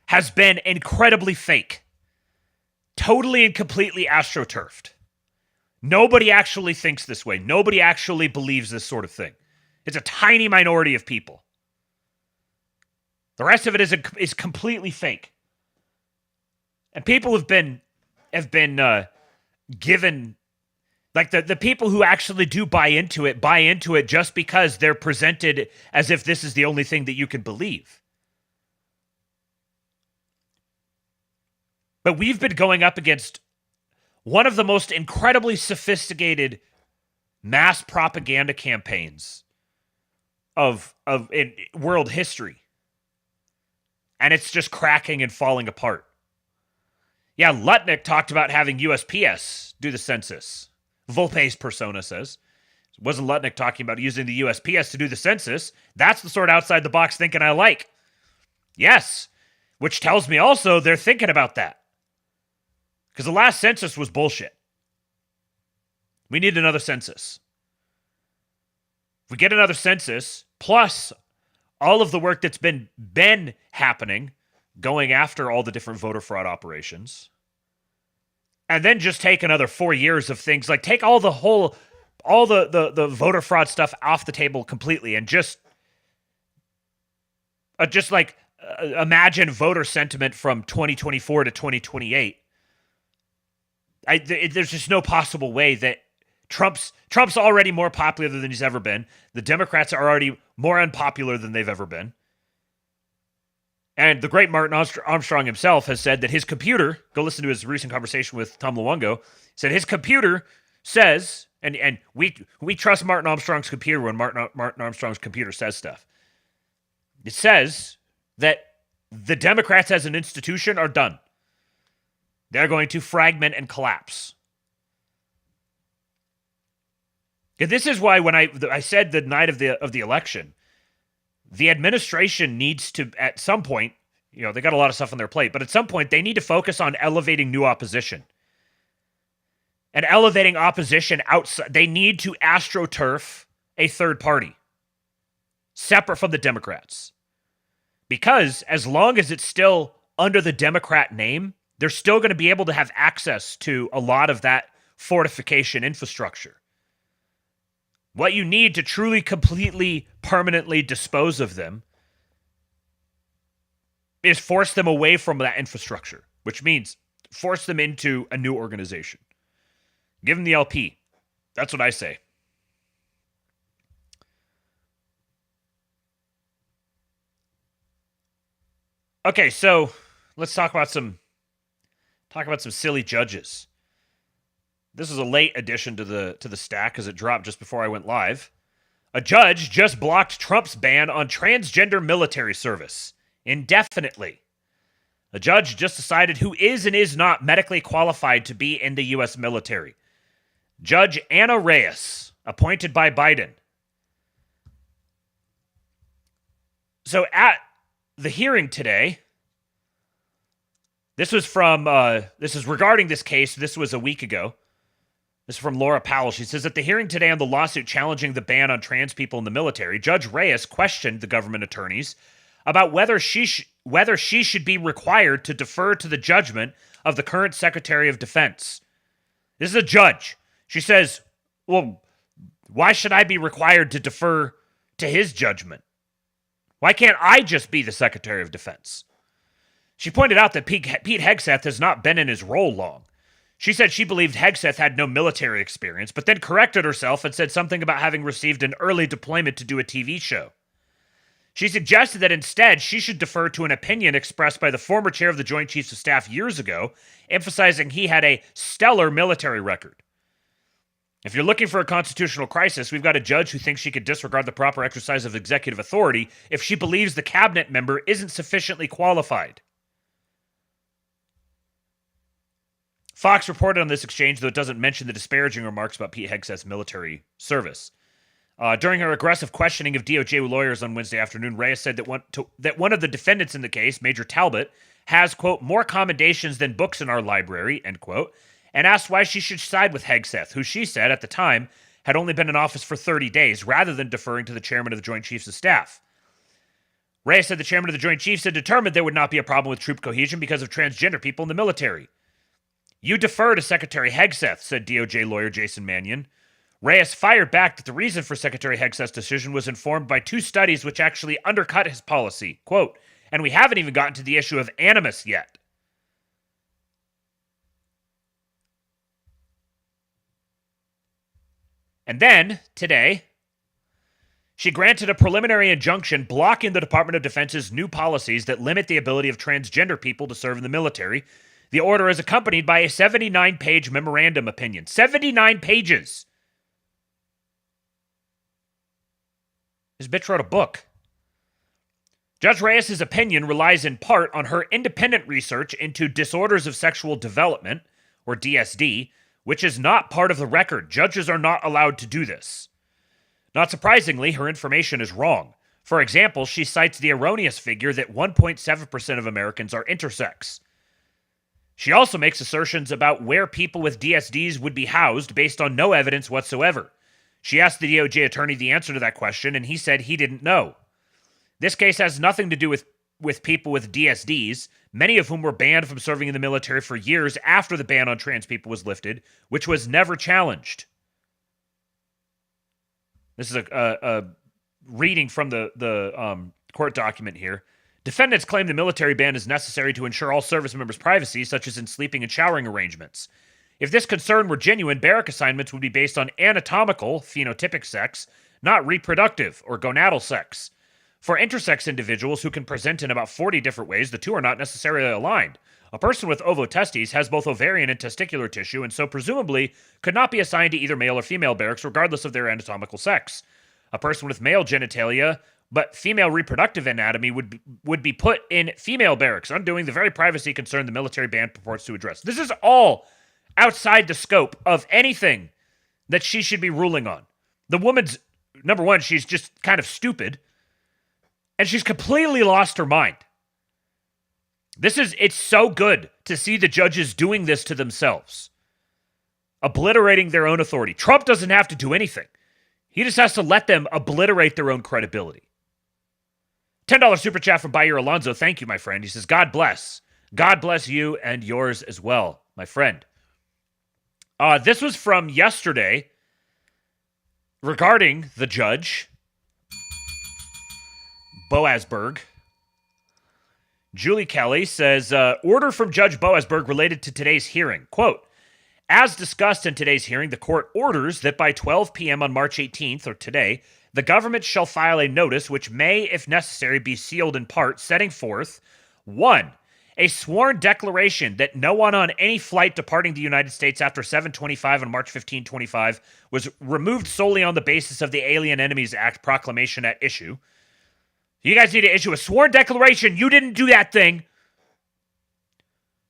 has been incredibly fake. Totally and completely astroturfed. Nobody actually thinks this way. Nobody actually believes this sort of thing. It's a tiny minority of people. The rest of it is completely fake. And people have been given, like, the people who actually do buy into it just because they're presented as if this is the only thing that you can believe. But we've been going up against one of the most incredibly sophisticated mass propaganda campaigns of in world history. And it's just cracking and falling apart. Yeah, Lutnick talked about having USPS do the census. Volpe's persona says. Wasn't Lutnick talking about using the USPS to do the census? That's the sort of outside the box thinking I like. Yes, which tells me also they're thinking about that. Because the last census was bullshit. We need another census. If we get another census, plus all of the work that's been happening, going after all the different voter fraud operations, and then just take another 4 years of things, like take all the voter fraud stuff off the table completely, and just imagine voter sentiment from 2024 to 2028. There's just no possible way that Trump's already more popular than he's ever been. The Democrats are already more unpopular than they've ever been. And the great Martin Armstrong himself has said that his computer, go listen to his recent conversation with Tom Luongo, said his computer says, and we trust Martin Armstrong's computer when Martin Armstrong's computer says stuff. It says that the Democrats as an institution are done. They're going to fragment and collapse. And this is why when I said the night of the election, the administration needs to, at some point, they got a lot of stuff on their plate, but at some point they need to focus on elevating new opposition. And elevating opposition outside, they need to astroturf a third party, separate from the Democrats. Because as long as it's still under the Democrat name, they're still going to be able to have access to a lot of that fortification infrastructure. What you need to truly, completely, permanently dispose of them is force them away from that infrastructure, which means force them into a new organization. Give them the LP. That's what I say. Okay, so let's talk about some silly judges. This is a late addition to the stack because it dropped just before I went live. A judge just blocked Trump's ban on transgender military service indefinitely. A judge just decided who is and is not medically qualified to be in the U.S. military. Judge Anna Reyes, appointed by Biden. So at the hearing today, this is regarding this case. This was a week ago. This is from Laura Powell. She says, at the hearing today on the lawsuit challenging the ban on trans people in the military, Judge Reyes questioned the government attorneys about whether she should be required to defer to the judgment of the current Secretary of Defense. This is a judge. She says, well, why should I be required to defer to his judgment? Why can't I just be the Secretary of Defense? She pointed out that Pete Hegseth has not been in his role long. She said she believed Hegseth had no military experience, but then corrected herself and said something about having received an early deployment to do a TV show. She suggested that instead she should defer to an opinion expressed by the former chair of the Joint Chiefs of Staff years ago, emphasizing he had a stellar military record. If you're looking for a constitutional crisis, we've got a judge who thinks she could disregard the proper exercise of executive authority if she believes the cabinet member isn't sufficiently qualified. Fox reported on this exchange, though it doesn't mention the disparaging remarks about Pete Hegseth's military service. During her aggressive questioning of DOJ lawyers on Wednesday afternoon, Reyes said that one of the defendants in the case, Major Talbot, has, quote, more commendations than books in our library, end quote, and asked why she should side with Hegseth, who she said at the time had only been in office for 30 days, rather than deferring to the chairman of the Joint Chiefs of Staff. Reyes said the chairman of the Joint Chiefs had determined there would not be a problem with troop cohesion because of transgender people in the military. You defer to Secretary Hegseth, said DOJ lawyer Jason Mannion. Reyes fired back that the reason for Secretary Hegseth's decision was informed by 2 studies which actually undercut his policy. Quote, and we haven't even gotten to the issue of animus yet. And then, today, she granted a preliminary injunction blocking the Department of Defense's new policies that limit the ability of transgender people to serve in the military. The order is accompanied by a 79-page memorandum opinion. 79 pages! This bitch wrote a book. Judge Reyes' opinion relies in part on her independent research into disorders of sexual development, or DSD, which is not part of the record. Judges are not allowed to do this. Not surprisingly, her information is wrong. For example, she cites the erroneous figure that 1.7% of Americans are intersex. She also makes assertions about where people with DSDs would be housed based on no evidence whatsoever. She asked the DOJ attorney the answer to that question, and he said he didn't know. This case has nothing to do with people with DSDs, many of whom were banned from serving in the military for years after the ban on trans people was lifted, which was never challenged. This is a reading from the court document here. Defendants claim the military ban is necessary to ensure all service members' privacy, such as in sleeping and showering arrangements. If this concern were genuine, barrack assignments would be based on anatomical, phenotypic sex, not reproductive or gonadal sex. For intersex individuals who can present in about 40 different ways, the two are not necessarily aligned. A person with ovotestes has both ovarian and testicular tissue, and so presumably could not be assigned to either male or female barracks regardless of their anatomical sex. A person with male genitalia but female reproductive anatomy would be put in female barracks, undoing the very privacy concern the military ban purports to address. This is all outside the scope of anything that she should be ruling on. The woman's, number one, she's just kind of stupid, and she's completely lost her mind. It's so good to see the judges doing this to themselves, obliterating their own authority. Trump doesn't have to do anything. He just has to let them obliterate their own credibility. $10 super chat from Bayer Alonzo. Thank you, my friend. He says, God bless. God bless you and yours as well, my friend. This was from yesterday regarding the judge, Boasberg. Julie Kelly says, order from Judge Boasberg related to today's hearing. Quote, as discussed in today's hearing, the court orders that by 12 p.m. on March 18th, or today, the government shall file a notice which may, if necessary, be sealed in part, setting forth, 1, a sworn declaration that no one on any flight departing the United States after 7/25 on March 15, 25 was removed solely on the basis of the Alien Enemies Act proclamation at issue. You guys need to issue a sworn declaration. You didn't do that thing.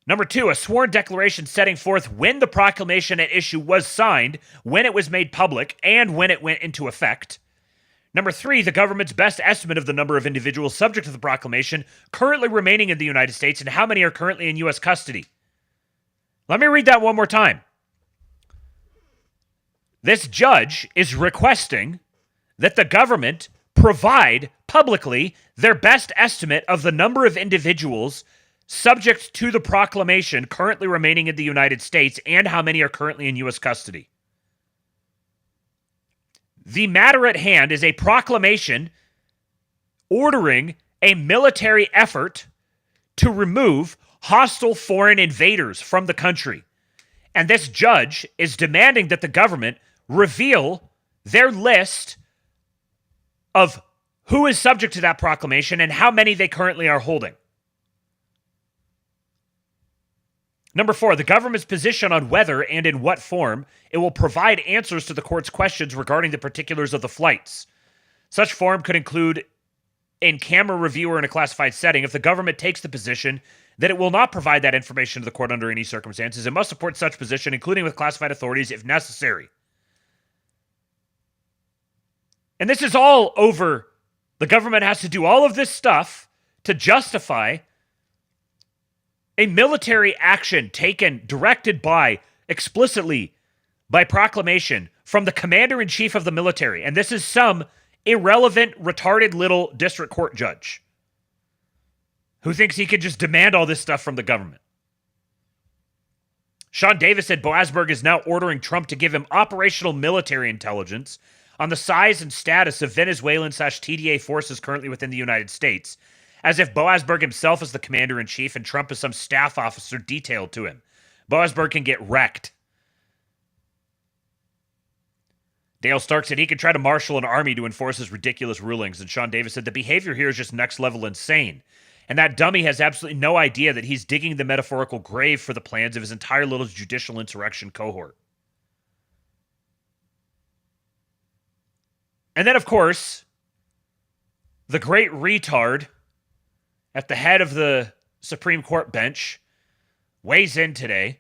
Number 2, a sworn declaration setting forth when the proclamation at issue was signed, when it was made public, and when it went into effect. Number 3, the government's best estimate of the number of individuals subject to the proclamation currently remaining in the United States and how many are currently in U.S. custody. Let me read that one more time. This judge is requesting that the government provide publicly their best estimate of the number of individuals subject to the proclamation currently remaining in the United States and how many are currently in U.S. custody. The matter at hand is a proclamation ordering a military effort to remove hostile foreign invaders from the country. And this judge is demanding that the government reveal their list of who is subject to that proclamation and how many they currently are holding. Number 4, the government's position on whether and in what form it will provide answers to the court's questions regarding the particulars of the flights. Such form could include in-camera review or in a classified setting. If the government takes the position that it will not provide that information to the court under any circumstances, it must support such position, including with classified authorities if necessary. And this is all over. The government has to do all of this stuff to justify a military action taken, directed by, explicitly, by proclamation from the commander-in-chief of the military. And this is some irrelevant, retarded little district court judge who thinks he could just demand all this stuff from the government. Sean Davis said Boasberg is now ordering Trump to give him operational military intelligence on the size and status of Venezuelan/TDA forces currently within the United States, as if Boasberg himself is the commander-in-chief and Trump is some staff officer detailed to him. Boasberg can get wrecked. Dale Stark said he could try to marshal an army to enforce his ridiculous rulings, and Sean Davis said the behavior here is just next-level insane, and that dummy has absolutely no idea that he's digging the metaphorical grave for the plans of his entire little judicial insurrection cohort. And then, of course, the great retard at the head of the Supreme Court bench weighs in today.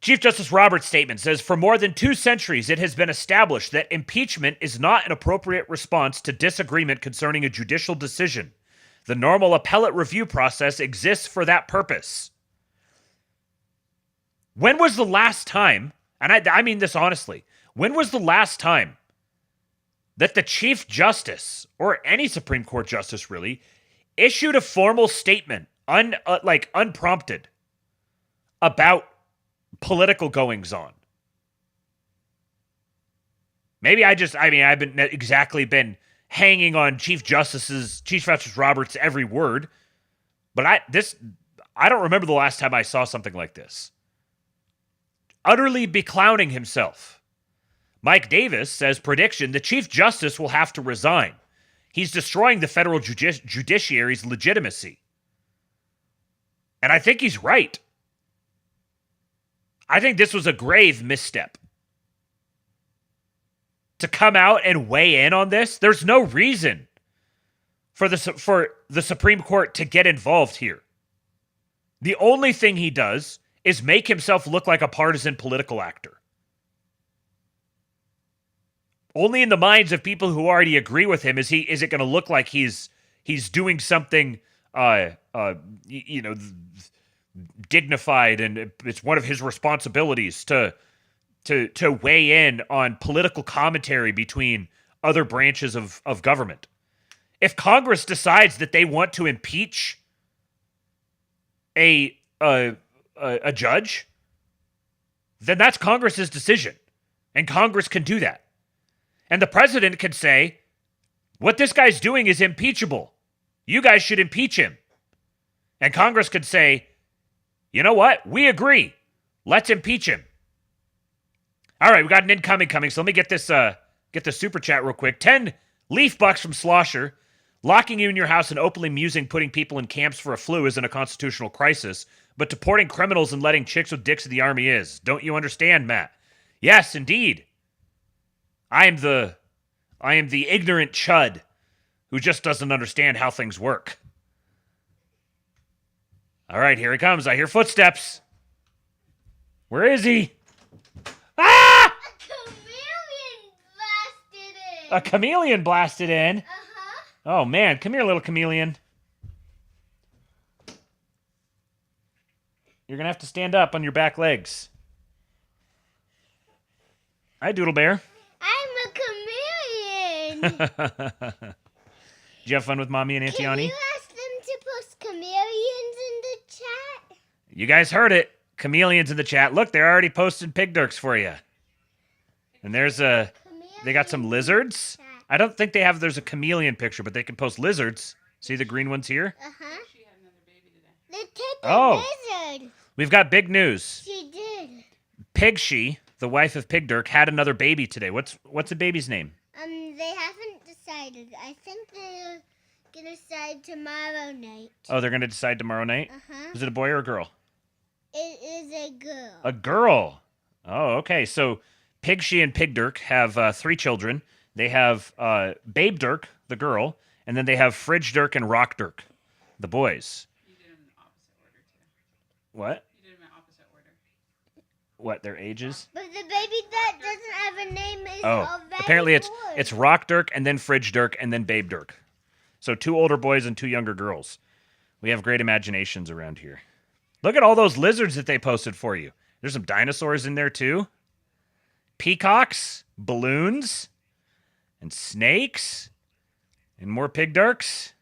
Chief Justice Roberts' statement says, for more than 2 centuries, it has been established that impeachment is not an appropriate response to disagreement concerning a judicial decision. The normal appellate review process exists for that purpose. When was the last time, and I mean this honestly, when was the last time that the Chief Justice, or any Supreme Court Justice really, issued a formal statement, unprompted, about political goings-on? Maybe I've been exactly been hanging on Chief Justice Roberts' every word, but I don't remember the last time I saw something like this. Utterly beclowning himself. Mike Davis says, prediction, the Chief Justice will have to resign. He's destroying the federal judiciary's legitimacy. And I think he's right. I think this was a grave misstep. To come out and weigh in on this, there's no reason for the Supreme Court to get involved here. The only thing he does is make himself look like a partisan political actor. Only in the minds of people who already agree with him is it going to look like he's doing something dignified, and it's one of his responsibilities to weigh in on political commentary between other branches of government. If Congress decides that they want to impeach a judge, then that's Congress's decision. And Congress can do that. And the president can say, what this guy's doing is impeachable. You guys should impeach him. And Congress could say, you know what? We agree. Let's impeach him. All right, we got an incoming coming. So let me get this super chat real quick. 10 leaf bucks from Slosher. Locking you in your house and openly musing putting people in camps for a flu isn't a constitutional crisis, but deporting criminals and letting chicks with dicks in the army is. Don't you understand, Matt? Yes, indeed. I am the ignorant chud who just doesn't understand how things work. All right, here he comes. I hear footsteps. Where is he? Ah! A chameleon blasted in. Uh-huh. Oh, man. Come here, little chameleon. You're going to have to stand up on your back legs. Hi, Doodle Bear. I'm a chameleon. Did you have fun with Mommy and Auntie Annie? Can you ask them to post chameleons in the chat? You guys heard it. Chameleons in the chat. Look, they're already posting pig dirks for you. And they got some lizards. I don't think there's a chameleon picture, but they can post lizards. See the green ones here? Uh-huh. The type of lizard. We've got big news. She did. Pigshi, the wife of Pig Dirk, had another baby today. What's the baby's name? They haven't decided. I think they're gonna decide tomorrow night. Oh, they're gonna decide tomorrow night? Uh-huh. Is it a boy or a girl? It is a girl. A girl. Oh, okay. So Pigshi and Pig Dirk have 3 children. They have Babe Dirk, the girl, and then they have Fridge Dirk and Rock Dirk, the boys. You did them in opposite order, too. What? You did them in opposite order. What, their ages? But the baby that doesn't have a name is Apparently it's Rock Dirk and then Fridge Dirk and then Babe Dirk. So 2 older boys and 2 younger girls. We have great imaginations around here. Look at all those lizards that they posted for you. There's some dinosaurs in there too. Peacocks, balloons, and snakes, and more Pig Dirks.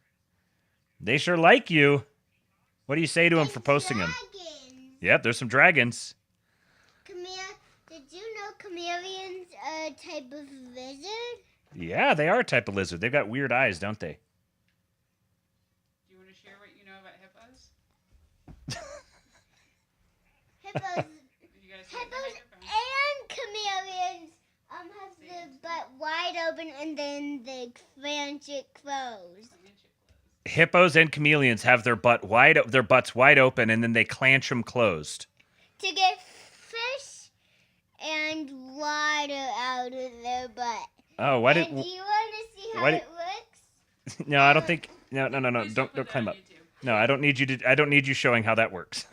They sure like you. What do you say to them for posting them? Yep, there's some dragons. Did you know chameleons are a type of lizard? Yeah, they are a type of lizard. They've got weird eyes, don't they? Do you want to share what you know about hippos? Hippos and chameleons have the butt wide open and then they clench it closed. Hippos and chameleons have their butts wide open and then they clench them closed. To get fish and water out of their butt. Oh, why did? Do you want to see how it works? No, I don't think. No. Don't climb up. No, I don't need you to. I don't need you showing how that works.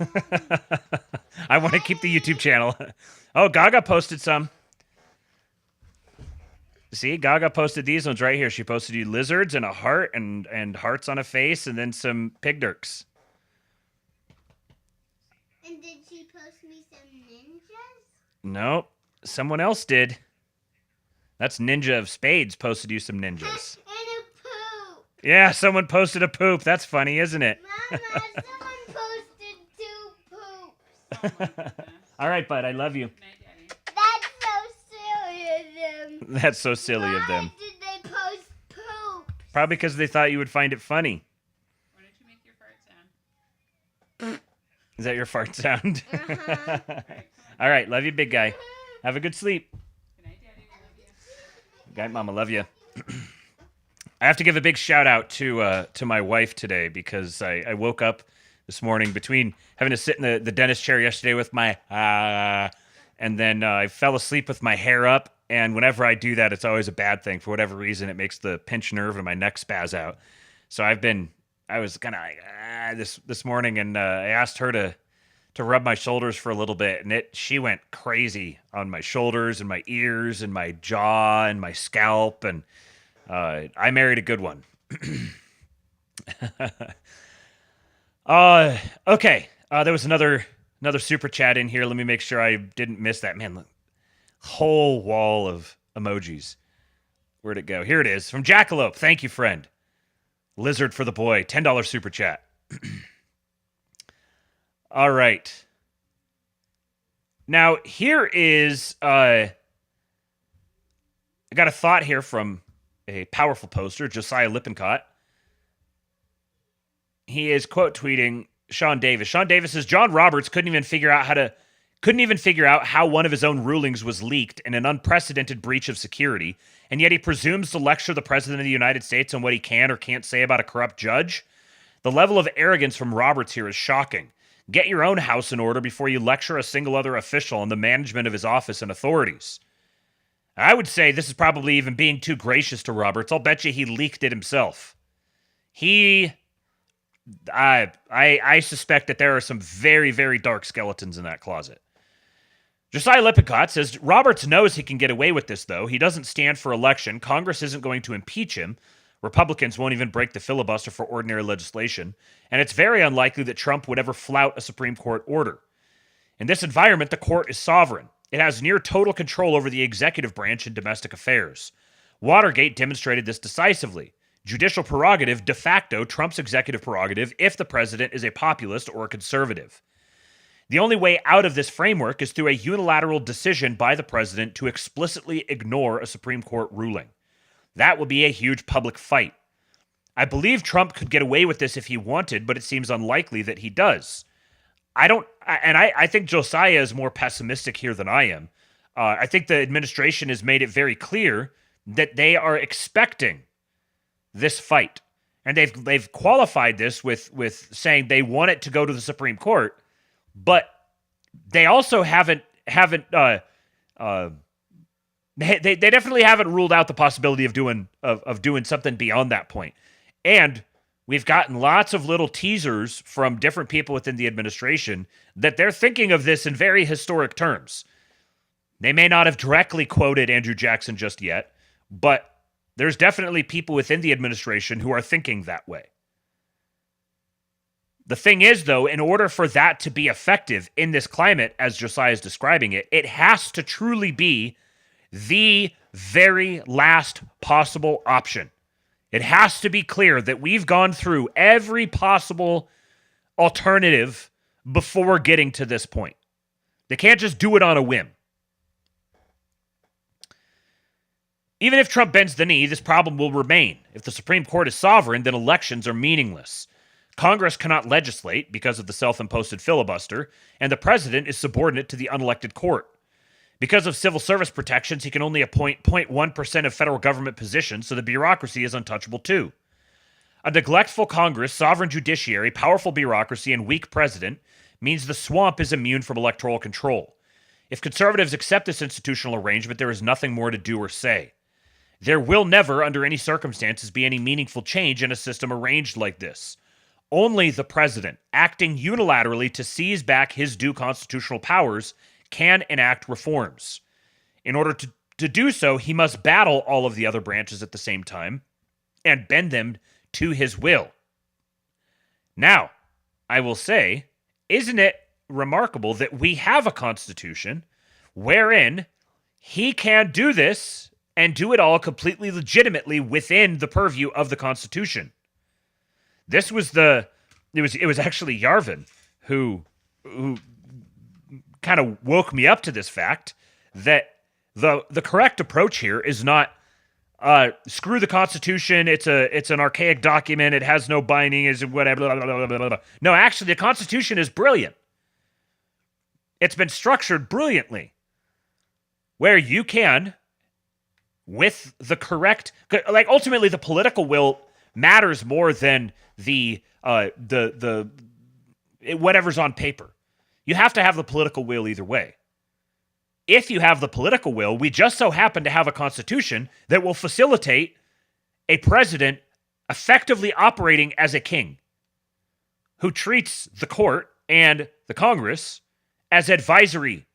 I want to keep the YouTube channel. Oh, Gaga posted some. See, Gaga posted these ones right here. She posted you lizards and a heart and hearts on a face and then some pig dirks. And did she post me some ninjas? No, someone else did. That's Ninja of Spades posted you some ninjas. And a poop. Yeah, someone posted a poop. That's funny, isn't it? Mama, someone posted 2 poops. All right, bud, I love you. That's so silly of them. That's so silly of them. Why did they post poop? Probably because they thought you would find it funny. Why don't you make your fart sound? Is that your fart sound? Uh-huh. All right, love you, big guy. Have a good sleep. Good night, Daddy. Love you. Good night, Mama. Love you. I have to give a big shout out to my wife today because I woke up this morning between having to sit in the dentist chair yesterday with my and then I fell asleep with my hair up. And whenever I do that, it's always a bad thing. For whatever reason, it makes the pinched nerve in my neck spaz out. So I was kind of like, this morning, and I asked her to rub my shoulders for a little bit, and she went crazy on my shoulders and my ears and my jaw and my scalp, and I married a good one. Okay. There was another super chat in here. Let me make sure I didn't miss that. Man, look, whole wall of emojis. Where'd it go? Here it is. From Jackalope. Thank you, friend. Lizard for the boy, $10 super chat. All right. Now, here is, I got a thought here from a powerful poster, Josiah Lippincott. He is quote tweeting Sean Davis. Sean Davis says, John Roberts couldn't even figure out how one of his own rulings was leaked in an unprecedented breach of security, and yet he presumes to lecture the President of the United States on what he can or can't say about a corrupt judge. The level of arrogance from Roberts here is shocking. Get your own house in order before you lecture a single other official on the management of his office and authorities. I would say this is probably even being too gracious to Roberts. I'll bet you he leaked it himself. I suspect that there are some very, very dark skeletons in that closet. Josiah Lippincott says, Roberts knows he can get away with this, though. He doesn't stand for election. Congress isn't going to impeach him. Republicans won't even break the filibuster for ordinary legislation. And it's very unlikely that Trump would ever flout a Supreme Court order. In this environment, the court is sovereign. It has near total control over the executive branch in domestic affairs. Watergate demonstrated this decisively. Judicial prerogative de facto trumps executive prerogative if the president is a populist or a conservative. The only way out of this framework is through a unilateral decision by the president to explicitly ignore a Supreme Court ruling. That would be a huge public fight. I believe Trump could get away with this if he wanted, but it seems unlikely that he does. I think Josiah is more pessimistic here than I am. I think the administration has made it very clear that they are expecting this fight. And they've qualified this with saying they want it to go to the Supreme Court, but they also haven't they definitely haven't ruled out the possibility of doing something beyond that point. And we've gotten lots of little teasers from different people within the administration that they're thinking of this in very historic terms. They may not have directly quoted Andrew Jackson just yet, but there's definitely people within the administration who are thinking that way. The thing is, though, in order for that to be effective in this climate, as Josiah is describing it, it has to truly be the very last possible option. It has to be clear that we've gone through every possible alternative before getting to this point. They can't just do it on a whim. Even if Trump bends the knee, this problem will remain. If the Supreme Court is sovereign, then elections are meaningless. Congress cannot legislate because of the self-imposed filibuster, and the president is subordinate to the unelected court. Because of civil service protections, he can only appoint 0.1% of federal government positions, so the bureaucracy is untouchable too. A neglectful Congress, sovereign judiciary, powerful bureaucracy, and weak president means the swamp is immune from electoral control. If conservatives accept this institutional arrangement, there is nothing more to do or say. There will never, under any circumstances, be any meaningful change in a system arranged like this. Only the president, acting unilaterally to seize back his due constitutional powers, can enact reforms. In order to do so, he must battle all of the other branches at the same time and bend them to his will. Now, I will say, isn't it remarkable that we have a constitution wherein he can do this and do it all completely legitimately within the purview of the Constitution? This was it was actually Yarvin who kind of woke me up to this fact that the correct approach here is not screw the Constitution, it's an archaic document, it has no binding, is whatever, blah, blah, blah, blah, blah. No, actually the Constitution is brilliant. It's been structured brilliantly where you can, with the correct, like ultimately the political will matters more than the whatever's on paper. You have to have the political will either way. If you have the political will, we just so happen to have a constitution that will facilitate a president effectively operating as a king who treats the court and the Congress as advisory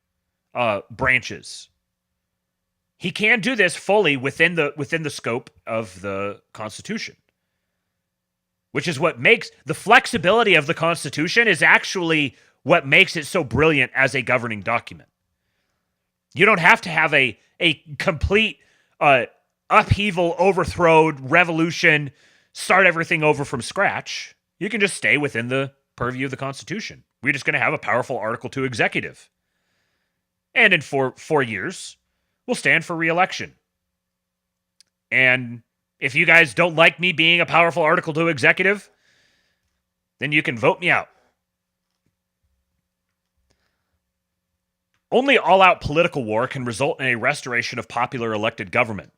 branches. He can do this fully within the scope of the Constitution, which is what makes the flexibility of the Constitution is actually what makes it so brilliant as a governing document. You don't have to have a complete upheaval, overthrow, revolution, start everything over from scratch. You can just stay within the purview of the Constitution. We're just going to have a powerful Article 2 executive. And in four years, we'll stand for re-election. And if you guys don't like me being a powerful Article 2 executive, then you can vote me out. Only all-out political war can result in a restoration of popular elected government.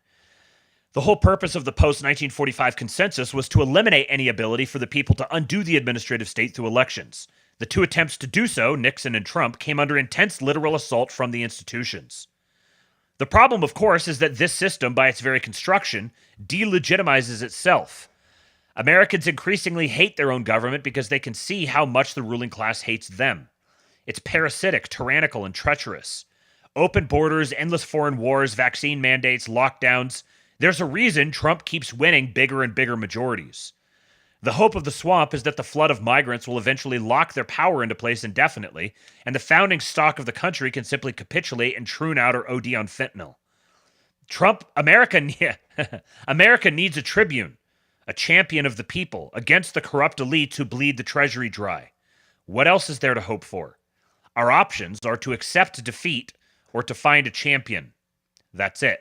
The whole purpose of the post-1945 consensus was to eliminate any ability for the people to undo the administrative state through elections. The two attempts to do so, Nixon and Trump, came under intense literal assault from the institutions. The problem, of course, is that this system, by its very construction, delegitimizes itself. Americans increasingly hate their own government because they can see how much the ruling class hates them. It's parasitic, tyrannical, and treacherous. Open borders, endless foreign wars, vaccine mandates, lockdowns. There's a reason Trump keeps winning bigger and bigger majorities. The hope of the swamp is that the flood of migrants will eventually lock their power into place indefinitely, and the founding stock of the country can simply capitulate and troon out or OD on fentanyl. America needs a tribune, a champion of the people, against the corrupt elites who bleed the treasury dry. What else is there to hope for? Our options are to accept defeat or to find a champion. That's it.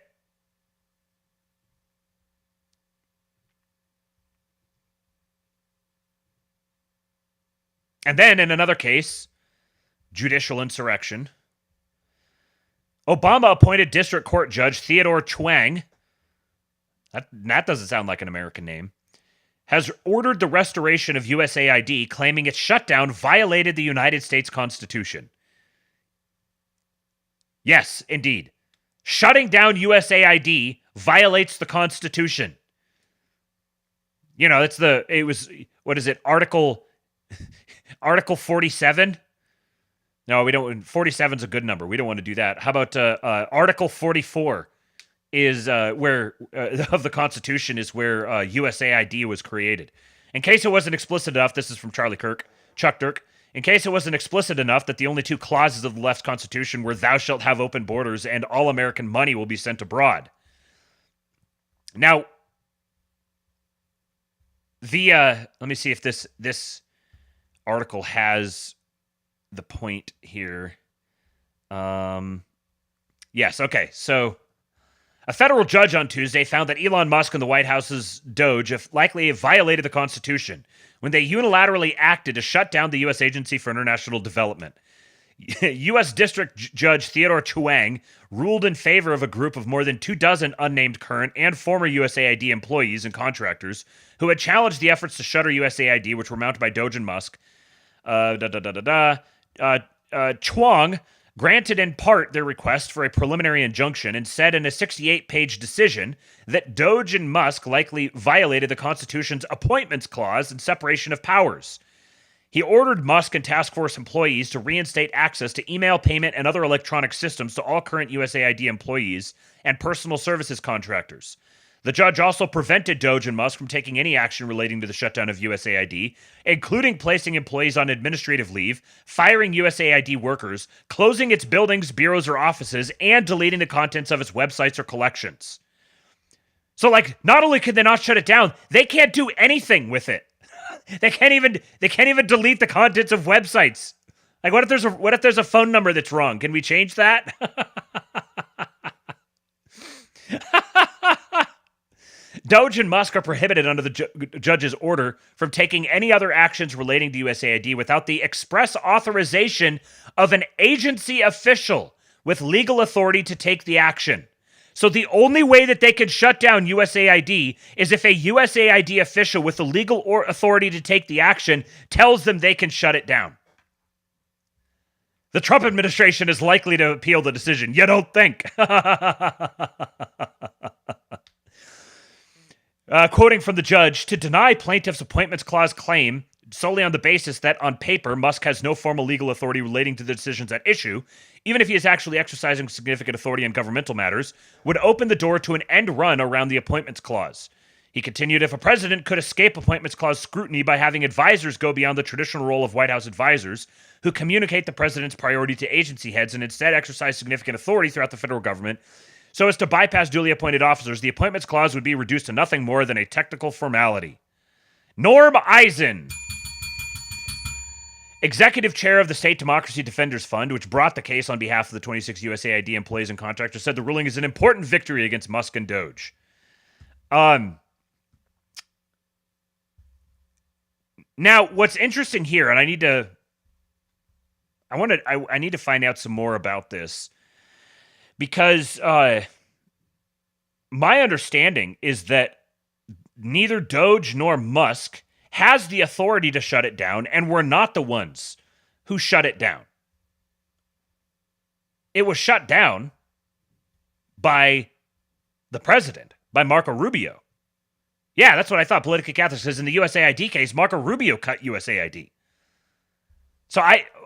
And then, in another case, judicial insurrection, Obama appointed District Court Judge Theodore Chuang, that doesn't sound like an American name, has ordered the restoration of USAID, claiming its shutdown violated the United States Constitution. Yes, indeed. Shutting down USAID violates the Constitution. You know, Article 47? No, we don't. 47 is a good number. We don't want to do that. How about Article 44 is where of the Constitution is where USAID was created. In case it wasn't explicit enough, this is from Chuck Dirk. In case it wasn't explicit enough that the only two clauses of the left's Constitution were "Thou shalt have open borders" and "All American money will be sent abroad." Now, let me see if this article has the point here. Yes, okay. So, a federal judge on Tuesday found that Elon Musk and the White House's Doge have likely violated the Constitution when they unilaterally acted to shut down the U.S. Agency for International Development. U.S. District Judge Theodore Chuang ruled in favor of a group of more than 24 unnamed current and former USAID employees and contractors who had challenged the efforts to shutter USAID, which were mounted by Doge and Musk. Chuang granted in part their request for a preliminary injunction and said in a 68-page decision that Doge and Musk likely violated the Constitution's appointments clause and separation of powers. He ordered Musk and task force employees to reinstate access to email, payment, and other electronic systems to all current USAID employees and personal services contractors. The judge also prevented Doge and Musk from taking any action relating to the shutdown of USAID, including placing employees on administrative leave, firing USAID workers, closing its buildings, bureaus, or offices, and deleting the contents of its websites or collections. So, not only can they not shut it down, they can't do anything with it. They can't even delete the contents of websites. What if there's a phone number that's wrong? Can we change that? Doge and Musk are prohibited under the judge's order from taking any other actions relating to USAID without the express authorization of an agency official with legal authority to take the action. So the only way that they can shut down USAID is if a USAID official with the legal authority to take the action tells them they can shut it down. The Trump administration is likely to appeal the decision. You don't think? Quoting from the judge, to deny plaintiff's appointments clause claim solely on the basis that, on paper, Musk has no formal legal authority relating to the decisions at issue, even if he is actually exercising significant authority in governmental matters, would open the door to an end run around the appointments clause. He continued, if a president could escape appointments clause scrutiny by having advisors go beyond the traditional role of White House advisors, who communicate the president's priority to agency heads and instead exercise significant authority throughout the federal government, so as to bypass duly appointed officers, the appointments clause would be reduced to nothing more than a technical formality. Norm Eisen, executive chair of the State Democracy Defenders Fund, which brought the case on behalf of the 26 USAID employees and contractors, said the ruling is an important victory against Musk and Doge. Now, what's interesting here, and I need to find out some more about this, because my understanding is that neither Doge nor Musk has the authority to shut it down, and we're not the ones who shut it down. It was shut down by the president, by Marco Rubio. Yeah, that's what I thought. Politically Catholic says in the USAID case, Marco Rubio cut USAID. So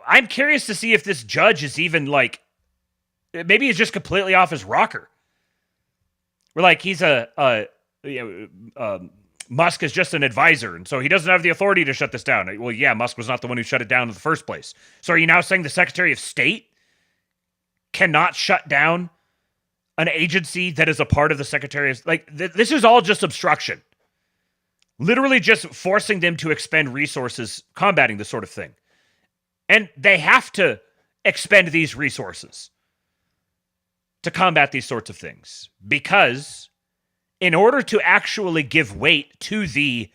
I'm curious to see if this judge is even like, maybe he's just completely off his rocker. We're like, he's Musk is just an advisor, and so he doesn't have the authority to shut this down. Well, yeah, Musk was not the one who shut it down in the first place. So are you now saying the Secretary of State cannot shut down an agency that is a part of the Secretary of... this is all just obstruction. Literally just forcing them to expend resources combating this sort of thing. And they have to expend these resources to combat these sorts of things. Because in order to actually give weight to the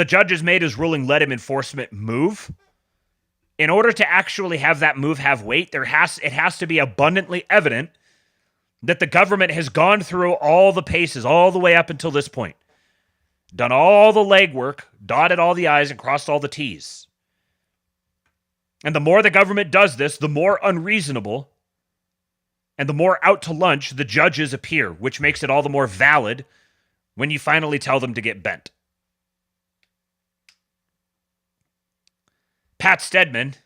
judges made his ruling, let him enforcement move, in order to actually have that move have weight, it has to be abundantly evident that the government has gone through all the paces, all the way up until this point. Done all the legwork, dotted all the I's, and crossed all the T's. And the more the government does this, the more unreasonable and the more out to lunch the judges appear, which makes it all the more valid when you finally tell them to get bent. Pat Stedman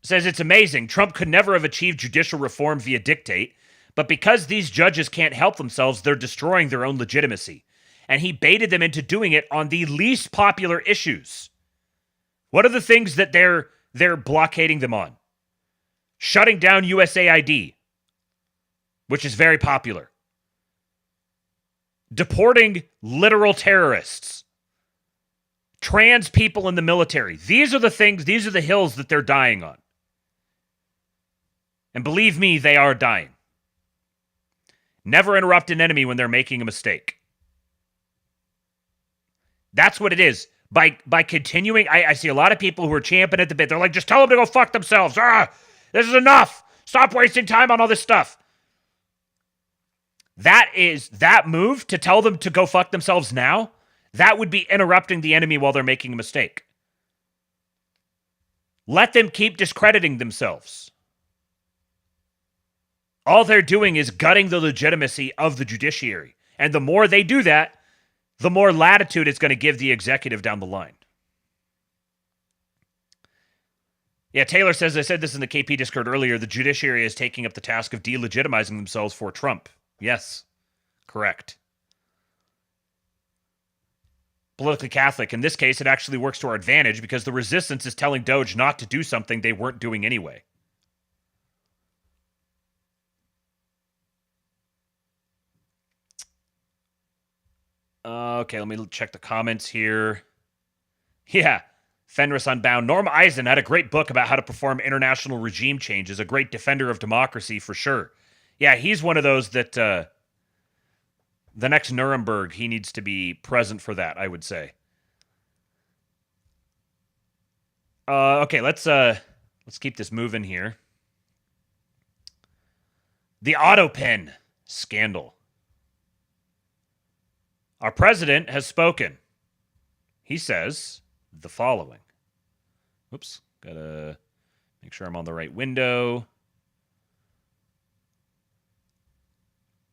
says it's amazing. Trump could never have achieved judicial reform via dictate, but because these judges can't help themselves, they're destroying their own legitimacy. And he baited them into doing it on the least popular issues. What are the things that they're blockading them on? Shutting down USAID, which is very popular. Deporting literal terrorists. Trans people in the military. These are the hills that they're dying on. And believe me, they are dying. Never interrupt an enemy when they're making a mistake. That's what it is. By continuing, I see a lot of people who are champing at the bit. They're like, just tell them to go fuck themselves. This is enough. Stop wasting time on all this stuff. That move to tell them to go fuck themselves now, that would be interrupting the enemy while they're making a mistake. Let them keep discrediting themselves. All they're doing is gutting the legitimacy of the judiciary. And the more they do that, the more latitude it's going to give the executive down the line. Yeah, Taylor says, I said this in the KP Discord earlier, the judiciary is taking up the task of delegitimizing themselves for Trump. Yes, correct. Politically Catholic, in this case, it actually works to our advantage because the resistance is telling Doge not to do something they weren't doing anyway. Okay, let me check the comments here. Yeah, Fenris Unbound. Norm Eisen had a great book about how to perform international regime changes. A great defender of democracy for sure. Yeah, he's one of those that the next Nuremberg, he needs to be present for that, I would say. Okay, let's keep this moving here. The Autopen scandal. Our president has spoken. He says the following. Oops, gotta make sure I'm on the right window.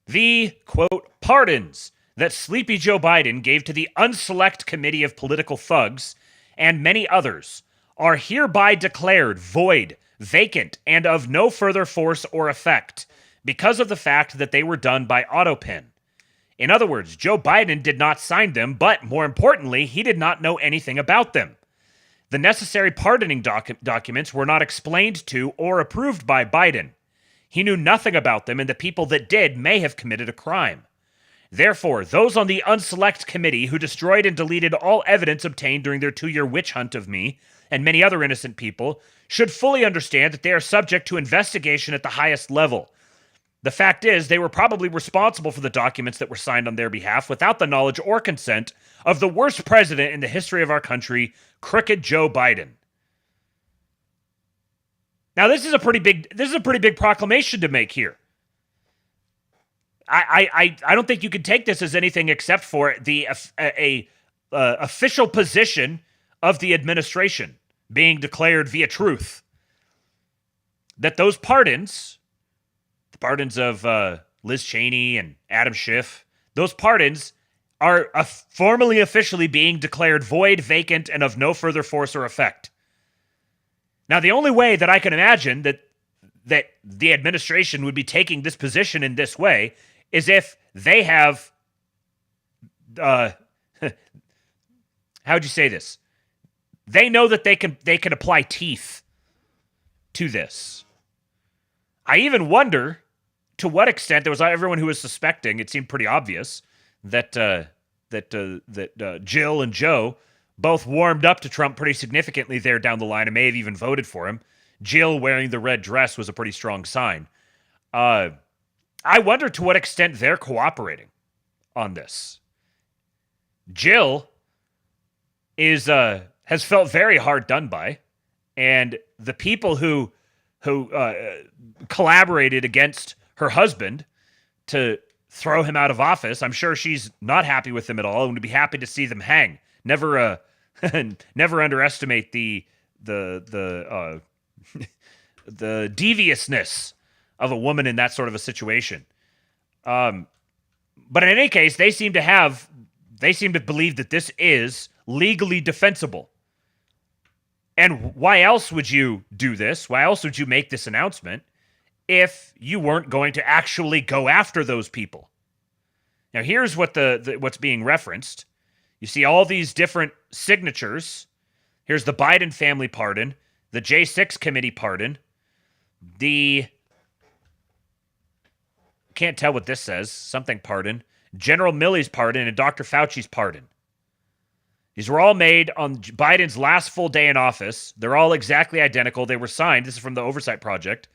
The, quote, pardons that Sleepy Joe Biden gave to the unselect committee of political thugs and many others are hereby declared void, vacant, and of no further force or effect because of the fact that they were done by Autopen. In other words, Joe Biden did not sign them, but more importantly, he did not know anything about them. The necessary pardoning documents were not explained to or approved by Biden. He knew nothing about them, and the people that did may have committed a crime. Therefore, those on the unselect committee who destroyed and deleted all evidence obtained during their 2-year witch hunt of me and many other innocent people should fully understand that they are subject to investigation at the highest level. The fact is, they were probably responsible for the documents that were signed on their behalf without the knowledge or consent of the worst president in the history of our country, Crooked Joe Biden. Now, this is a pretty big proclamation to make here. I don't think you can take this as anything except for the official position of the administration being declared via truth. That those pardons, the pardons of Liz Cheney and Adam Schiff, those pardons are formally, officially being declared void, vacant, and of no further force or effect. Now, the only way that I can imagine that the administration would be taking this position in this way is if they have, how would you say this? They know that they can apply teeth to this. I even wonder to what extent there was everyone who was suspecting. It seemed pretty obvious that Jill and Joe both warmed up to Trump pretty significantly there down the line and may have even voted for him. Jill wearing the red dress was a pretty strong sign. I wonder to what extent they're cooperating on this. Jill has felt very hard done by, and the people who collaborated against her husband to throw him out of office, I'm sure she's not happy with them at all and would be happy to see them hang. Never underestimate the deviousness of a woman in that sort of a situation. But in any case, they seem to believe that this is legally defensible. And why else would you do this? Why else would you make this announcement if you weren't going to actually go after those people? Now, here's what's being referenced. You see all these different signatures. Here's the Biden family pardon, the J6 committee pardon, can't tell what this says, something pardon, General Milley's pardon, and Dr. Fauci's pardon. These were all made on Biden's last full day in office. They're all exactly identical. They were signed. This is from the Oversight Project.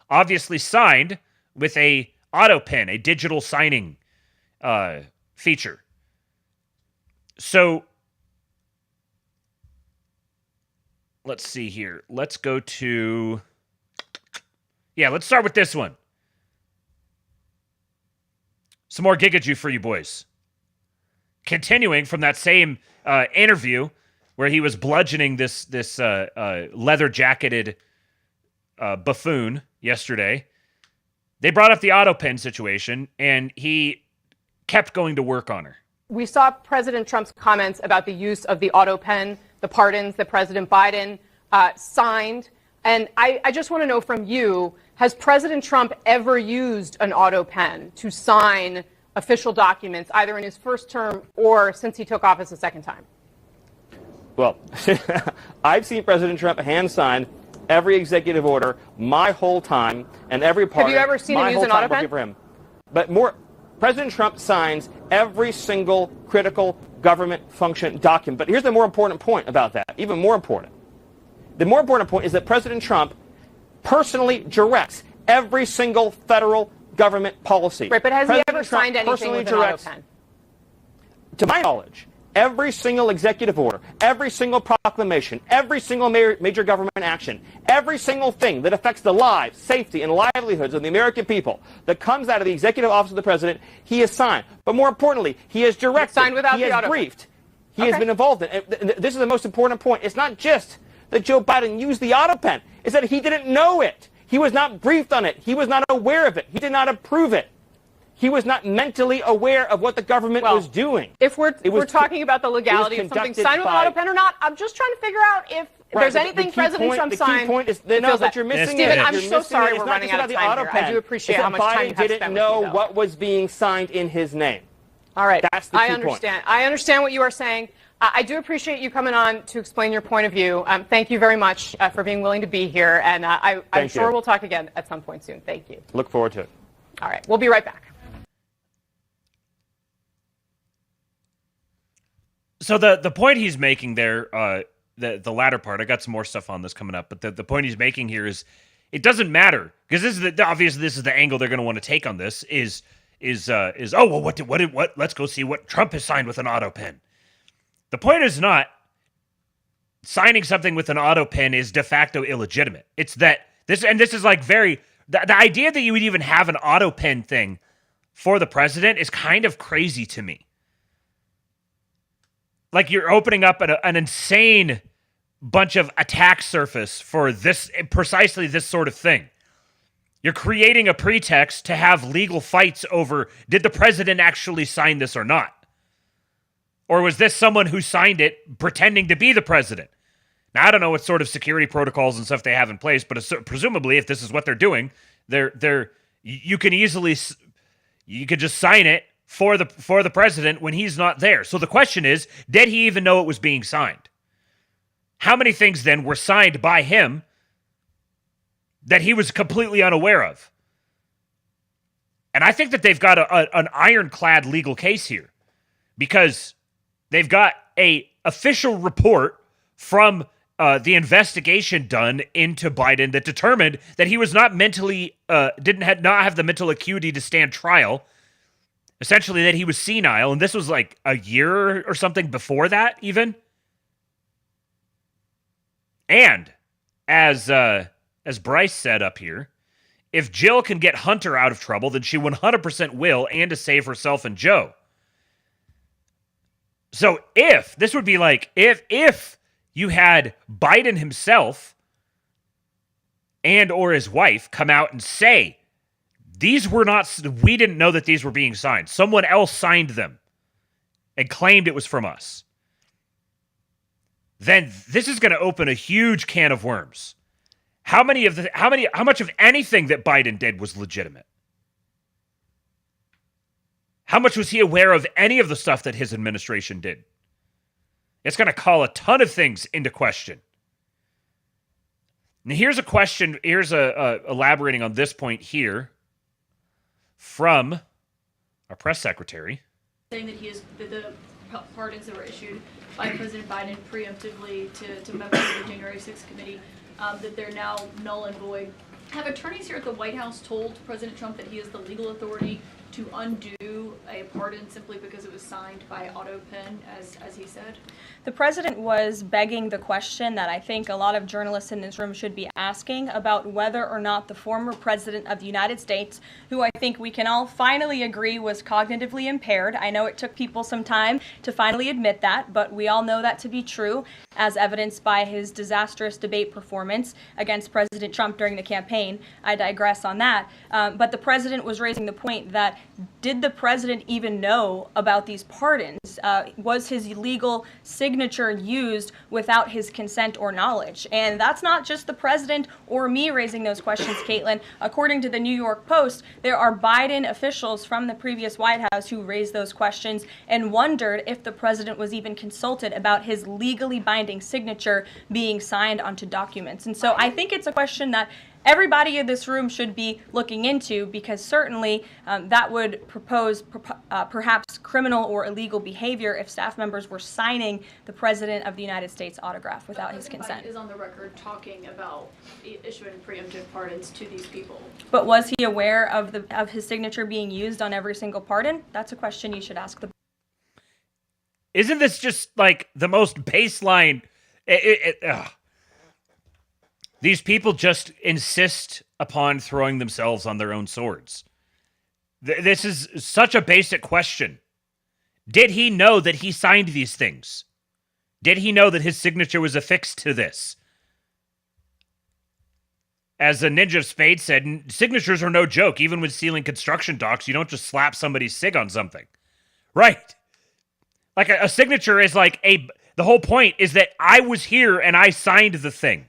Obviously signed with a Autopen, a digital signing feature. So, let's see here. Let's go to... Yeah, let's start with this one. Some more Gigajew for you boys. Continuing from that same interview where he was bludgeoning this leather-jacketed buffoon yesterday, they brought up the Autopen situation, and he kept going to work on her. We saw President Trump's comments about the use of the Autopen, the pardons that President Biden signed. And I just want to know from you, has President Trump ever used an Autopen to sign official documents, either in his first term or since he took office a second time? Well, I've seen President Trump hand sign every executive order my whole time and every part. Have you ever seen him use an Autopen? For him. But President Trump signs every single critical government function document. But here's the more important point about that, even more important. The more important point is that President Trump personally directs every single federal government policy. Right, but has he ever signed anything with an Autopen? To my knowledge, every single executive order, every single proclamation, every single major government action, every single thing that affects the lives, safety, and livelihoods of the American people that comes out of the executive office of the president, he has signed. But more importantly, he has directed, signed without he the has Autopen. briefed, he has been involved in. And this is the most important point. It's not just that Joe Biden used the Autopen. It's that he didn't know it. He was not briefed on it. He was not aware of it. He did not approve it. He was not mentally aware of what the government was doing. If we're talking about the legality of something signed with an Autopen or not, I'm just trying to figure out if there's anything President Trump signed. The key point is that you're missing Stephen, it. I'm so sorry we're running out of time here. I do appreciate how much time you have spent with me, Biden didn't know what was being signed in his name. All right. That's the key point. I understand what you are saying. I do appreciate you coming on to explain your point of view. Thank you very much for being willing to be here. And I'm sure we'll talk again at some point soon. Thank you. Look forward to it. All right. We'll be right back. So the point he's making there, the latter part, I got some more stuff on this coming up, but the point he's making here is it doesn't matter, because this is obviously this is the angle they're going to want to take on this is oh well what let's go see what Trump has signed with an Autopen. The point is not signing something with an Autopen is de facto illegitimate. It's that this is like the idea that you would even have an Autopen thing for the president is kind of crazy to me. Like you're opening up an insane bunch of attack surface for precisely this sort of thing. You're creating a pretext to have legal fights over, did the president actually sign this or not? Or was this someone who signed it pretending to be the president? Now, I don't know what sort of security protocols and stuff they have in place, but presumably if this is what they're doing, you could just sign it for the president when he's not there. So the question is, did he even know it was being signed? How many things then were signed by him that he was completely unaware of? And I think that they've got an ironclad legal case here, because they've got a official report from the investigation done into Biden that determined that he was not mentally, not have the mental acuity to stand trial. Essentially, that he was senile, and this was like a year or something before that, even. And as Bryce said up here, if Jill can get Hunter out of trouble, then she 100% will, and to save herself and Joe. So if you had Biden himself and or his wife come out and say, we didn't know that these were being signed. Someone else signed them and claimed it was from us. Then this is going to open a huge can of worms. How much of anything that Biden did was legitimate? How much was he aware of any of the stuff that his administration did? It's going to call a ton of things into question. Now, here's a question. Elaborating on this point here from our press secretary. Saying that the pardons that were issued by President Biden preemptively to members of the January 6th committee, that they're now null and void. Have attorneys here at the White House told President Trump that he has the legal authority to undo a pardon simply because it was signed by Autopen, as he said? The president was begging the question that I think a lot of journalists in this room should be asking about whether or not the former president of the United States, who I think we can all finally agree was cognitively impaired. I know it took people some time to finally admit that, but we all know that to be true, as evidenced by his disastrous debate performance against President Trump during the campaign. I digress on that. But the president was raising the point that did the president even know about these pardons? Was his legal signature used without his consent or knowledge? And that's not just the president or me raising those questions, Caitlin. According to the New York Post, there are Biden officials from the previous White House who raised those questions and wondered if the president was even consulted about his legally binding signature being signed onto documents. And so I think it's a question that everybody in this room should be looking into, because certainly that would propose perhaps criminal or illegal behavior if staff members were signing the President of the United States autograph without his consent. Biden is on the record talking about issuing preemptive pardons to these people. But was he aware of his signature being used on every single pardon? That's a question you should ask the. Isn't this just like the most baseline? These people just insist upon throwing themselves on their own swords. This is such a basic question. Did he know that he signed these things? Did he know that his signature was affixed to this? As the Ninja of Spades said, signatures are no joke. Even when sealing construction docks, you don't just slap somebody's sig on something. Right. Like a signature is like the whole point is that I was here and I signed the thing.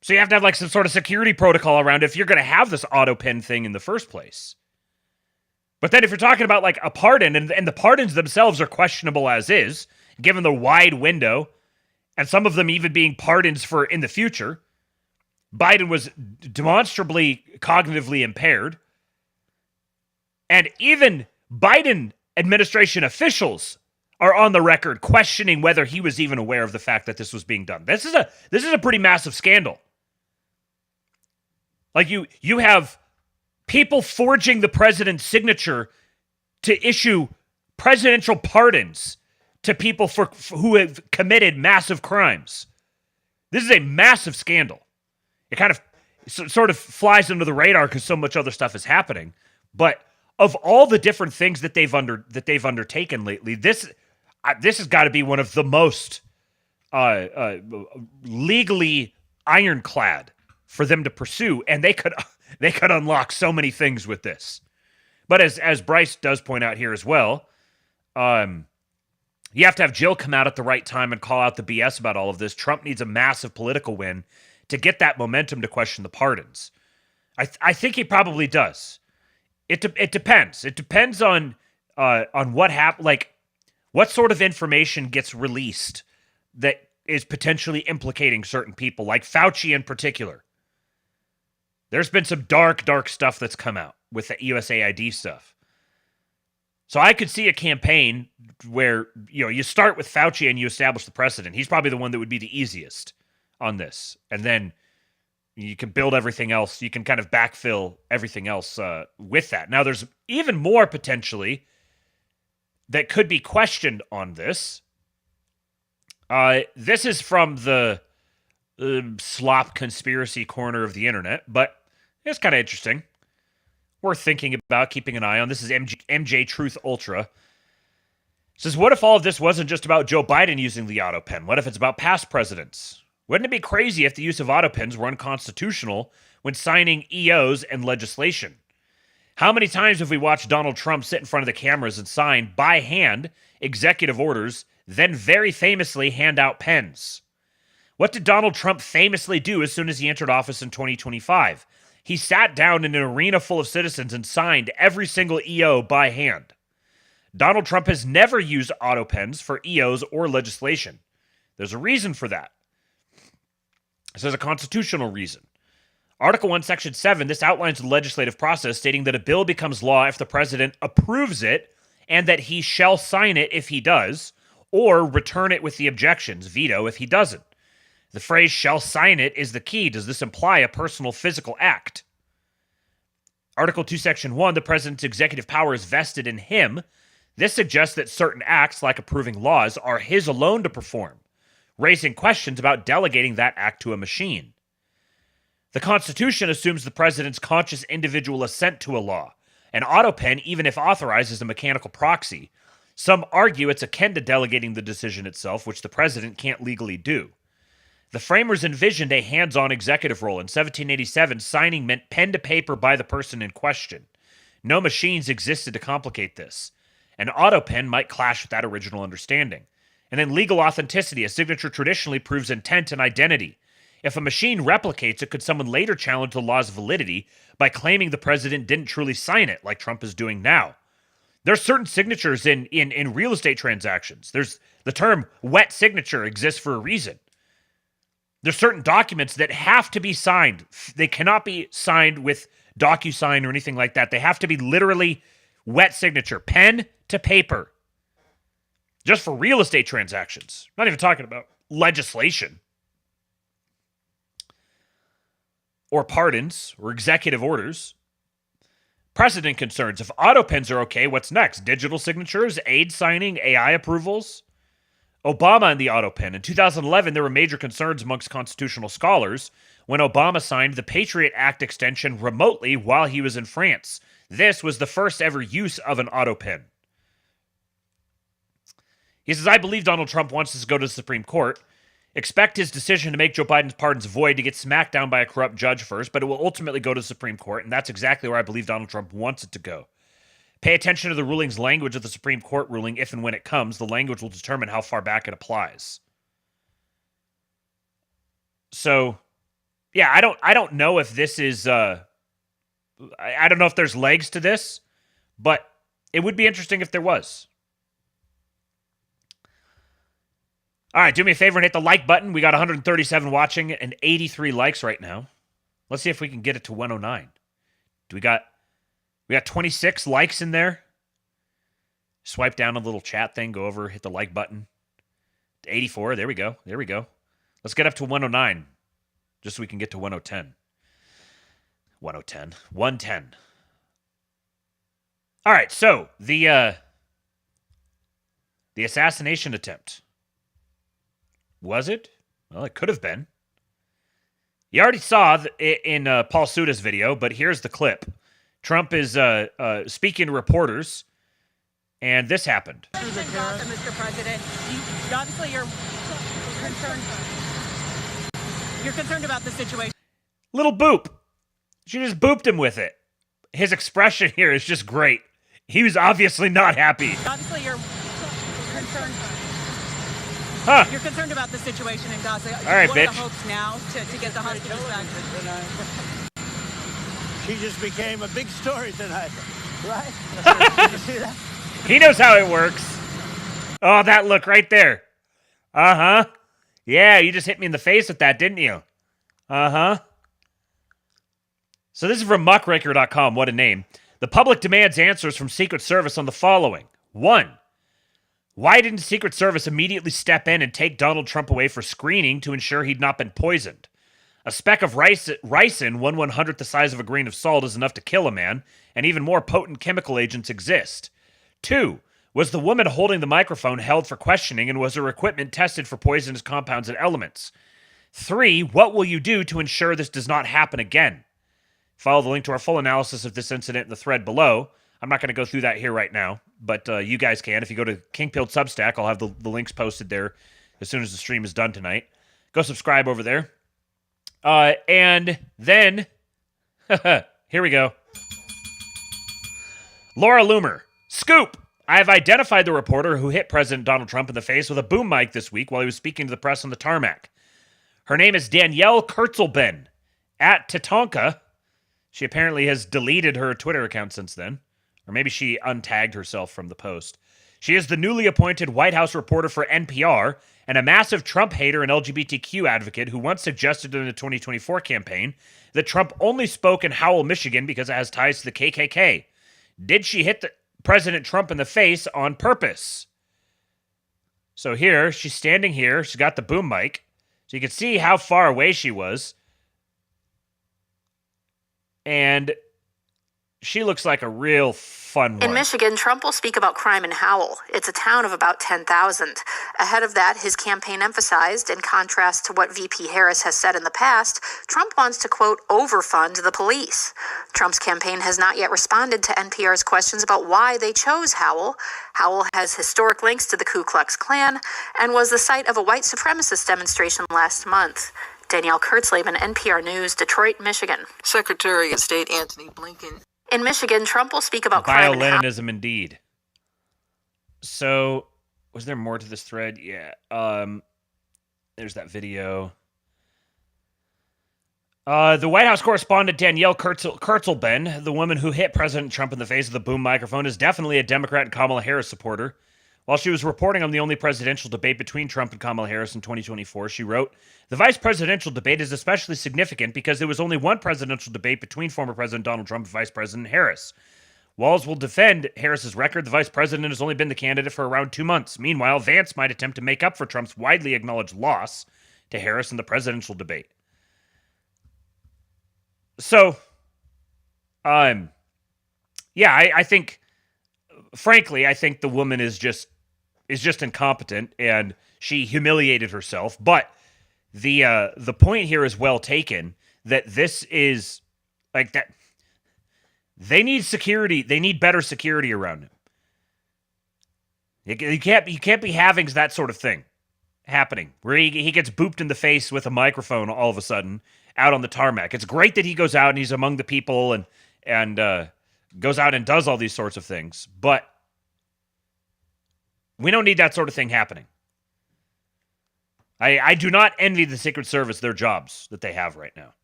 So you have to have like some sort of security protocol around it if you're going to have this Autopen thing in the first place. But then if you're talking about like a pardon, and the pardons themselves are questionable as is, given the wide window, and some of them even being pardons for in the future, Biden was demonstrably cognitively impaired. And even Biden administration officials are on the record questioning whether he was even aware of the fact that this was being done. This is a pretty massive scandal. Like you have people forging the president's signature to issue presidential pardons to people who have committed massive crimes. This is a massive scandal. It kind of sort of flies under the radar because so much other stuff is happening. But of all the different things that they've undertaken lately, this has got to be one of the most legally ironclad for them to pursue, and they could unlock so many things with this. But as Bryce does point out here as well, you have to have Jill come out at the right time and call out the BS about all of this. Trump needs a massive political win to get that momentum to question the pardons. I think he probably does. It depends. It depends on what like what sort of information gets released that is potentially implicating certain people, like Fauci in particular. There's been some dark stuff that's come out with the USAID stuff. So I could see a campaign where, you start with Fauci and you establish the precedent. He's probably the one that would be the easiest on this. And then you can build everything else. You can kind of backfill everything else with that. Now, there's even more potentially that could be questioned on this. This is from the slop conspiracy corner of the internet, but it's kind of interesting. Worth thinking about, keeping an eye on. This is MJ Truth Ultra. It says, what if all of this wasn't just about Joe Biden using the Autopen? What if it's about past presidents? Wouldn't it be crazy if the use of Autopens were unconstitutional when signing EOs and legislation? How many times have we watched Donald Trump sit in front of the cameras and sign by hand executive orders, then very famously hand out pens? What did Donald Trump famously do as soon as he entered office in 2025? He sat down in an arena full of citizens and signed every single EO by hand. Donald Trump has never used Autopens for EOs or legislation. There's a reason for that. This is a constitutional reason. Article 1, Section 7, this outlines the legislative process, stating that a bill becomes law if the president approves it and that he shall sign it if he does, or return it with the objections, veto if he doesn't. The phrase shall sign it is the key. Does this imply a personal physical act? Article 2, Section 1, the president's executive power is vested in him. This suggests that certain acts, like approving laws, are his alone to perform, raising questions about delegating that act to a machine. The Constitution assumes the president's conscious individual assent to a law. An Autopen, even if authorized, is a mechanical proxy. Some argue it's akin to delegating the decision itself, which the president can't legally do. The framers envisioned a hands-on executive role. In 1787, signing meant pen to paper by the person in question. No machines existed to complicate this. An Autopen might clash with that original understanding. And then legal authenticity. A signature traditionally proves intent and identity. If a machine replicates it, could someone later challenge the law's validity by claiming the president didn't truly sign it, like Trump is doing now? There's certain signatures in real estate transactions. There's the term wet signature exists for a reason. There's certain documents that have to be signed. They cannot be signed with DocuSign or anything like that. They have to be literally wet signature, pen to paper. Just for real estate transactions. Not even talking about legislation. Or pardons, or executive orders. Precedent concerns. If Autopens are okay, what's next? Digital signatures, aid signing, AI approvals? Obama and the Autopen. In 2011, there were major concerns amongst constitutional scholars when Obama signed the Patriot Act extension remotely while he was in France. This was the first ever use of an Autopen. He says, I believe Donald Trump wants this to go to the Supreme Court. Expect his decision to make Joe Biden's pardons void to get smacked down by a corrupt judge first, but it will ultimately go to the Supreme Court, and that's exactly where I believe Donald Trump wants it to go. Pay attention to the ruling's language of the Supreme Court ruling. If and when it comes, the language will determine how far back it applies. So, yeah, I don't know if this is I don't know if there's legs to this, but it would be interesting if there was. All right, do me a favor and hit the like button. We got 137 watching and 83 likes right now. Let's see if we can get it to 109. We got 26 likes in there. Swipe down a little chat thing, go over, hit the like button. 84, there we go. There we go. Let's get up to 109, just so we can get to 110. 110. All right, so the assassination attempt. Was it? Well, it could have been. You already saw in Paul Suda's video, but here's the clip. Trump is speaking to reporters, and this happened. Mr. President, obviously you're concerned. You're concerned about the situation. Little boop. She just booped him with it. His expression here is just great. He was obviously not happy. Obviously you're concerned. Huh. You're concerned about the situation in Gaza. All right, what bitch. What are the hopes now to get the hostages back? She just became a big story tonight, right? Did you see that? He knows how it works. Oh, that look right there. Uh-huh. Yeah, you just hit me in the face with that, didn't you? Uh-huh. So this is from muckraker.com. What a name. The public demands answers from Secret Service on the following. 1. Why didn't Secret Service immediately step in and take Donald Trump away for screening to ensure he'd not been poisoned? A speck of ricin, 1/100th the size of a grain of salt, is enough to kill a man, and even more potent chemical agents exist. 2. Was the woman holding the microphone held for questioning, and was her equipment tested for poisonous compounds and elements? 3. What will you do to ensure this does not happen again? Follow the link to our full analysis of this incident in the thread below. I'm not going to go through that here right now, but you guys can. If you go to King Pilled Substack, I'll have the links posted there as soon as the stream is done tonight. Go subscribe over there. And then, here we go. Laura Loomer. Scoop! I have identified the reporter who hit President Donald Trump in the face with a boom mic this week while he was speaking to the press on the tarmac. Her name is Danielle Kurtzelben. At Tatanka. She apparently has deleted her Twitter account since then. Or maybe she untagged herself from the post. She is the newly appointed White House reporter for NPR and a massive Trump hater and LGBTQ advocate who once suggested in the 2024 campaign that Trump only spoke in Howell, Michigan because it has ties to the KKK. Did she hit President Trump in the face on purpose? So here, she's standing here. She's got the boom mic. So you can see how far away she was. And she looks like a real fun one. In Michigan, Trump will speak about crime in Howell. It's a town of about 10,000. Ahead of that, his campaign emphasized, in contrast to what VP Harris has said in the past, Trump wants to, quote, overfund the police. Trump's campaign has not yet responded to NPR's questions about why they chose Howell. Howell has historic links to the Ku Klux Klan and was the site of a white supremacist demonstration last month. Danielle Kurtzleben, NPR News, Detroit, Michigan. Secretary of State Antony Blinken. In Michigan, Trump will speak about crime in Howell. Bio-Leninism indeed. So, was there more to this thread? Yeah. There's that video. The White House correspondent Danielle Kurtzelben, the woman who hit President Trump in the face with a boom microphone, is definitely a Democrat and Kamala Harris supporter. While she was reporting on the only presidential debate between Trump and Kamala Harris in 2024, she wrote, "The vice presidential debate is especially significant because there was only one presidential debate between former President Donald Trump and Vice President Harris. Walz will defend Harris's record. The vice president has only been the candidate for around 2 months. Meanwhile, Vance might attempt to make up for Trump's widely acknowledged loss to Harris in the presidential debate." So, yeah, I think, frankly, I think the woman is just incompetent, and she humiliated herself. But the point here is well taken, that this is like that. They need security. They need better security around him. You can't be having that sort of thing happening where he gets booped in the face with a microphone all of a sudden out on the tarmac. It's great that he goes out and he's among the people and goes out and does all these sorts of things, but we don't need that sort of thing happening. I do not envy the Secret Service their jobs that they have right now.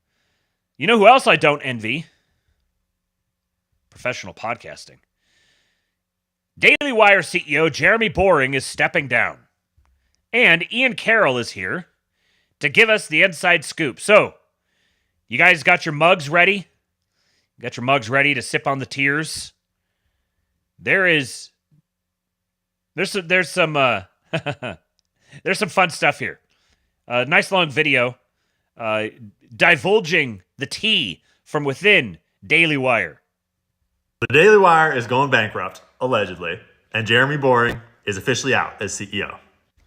You know who else I don't envy? Professional podcasting. Daily Wire CEO Jeremy Boring is stepping down. And Ian Carroll is here to give us the inside scoop. So, you guys got your mugs ready? Got your mugs ready to sip on the tears? There is There's some there's some fun stuff here. Nice long video divulging the tea from within Daily Wire. The Daily Wire is going bankrupt, allegedly, and Jeremy Boring is officially out as CEO.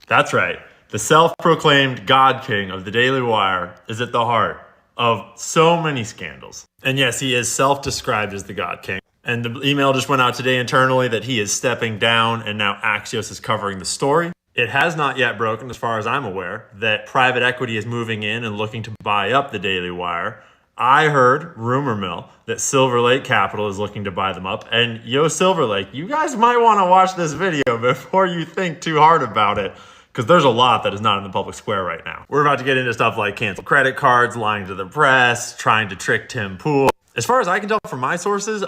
That's right. The self-proclaimed God King of the Daily Wire is at the heart of so many scandals. And yes, he is self-described as the God King. And the email just went out today internally that he is stepping down and now Axios is covering the story. It has not yet broken, as far as I'm aware, that private equity is moving in and looking to buy up the Daily Wire. I heard, rumor mill, that Silver Lake Capital is looking to buy them up. And yo, Silver Lake, you guys might want to watch this video before you think too hard about it, because there's a lot that is not in the public square right now. We're about to get into stuff like canceled credit cards, lying to the press, trying to trick Tim Pool. As far as I can tell from my sources,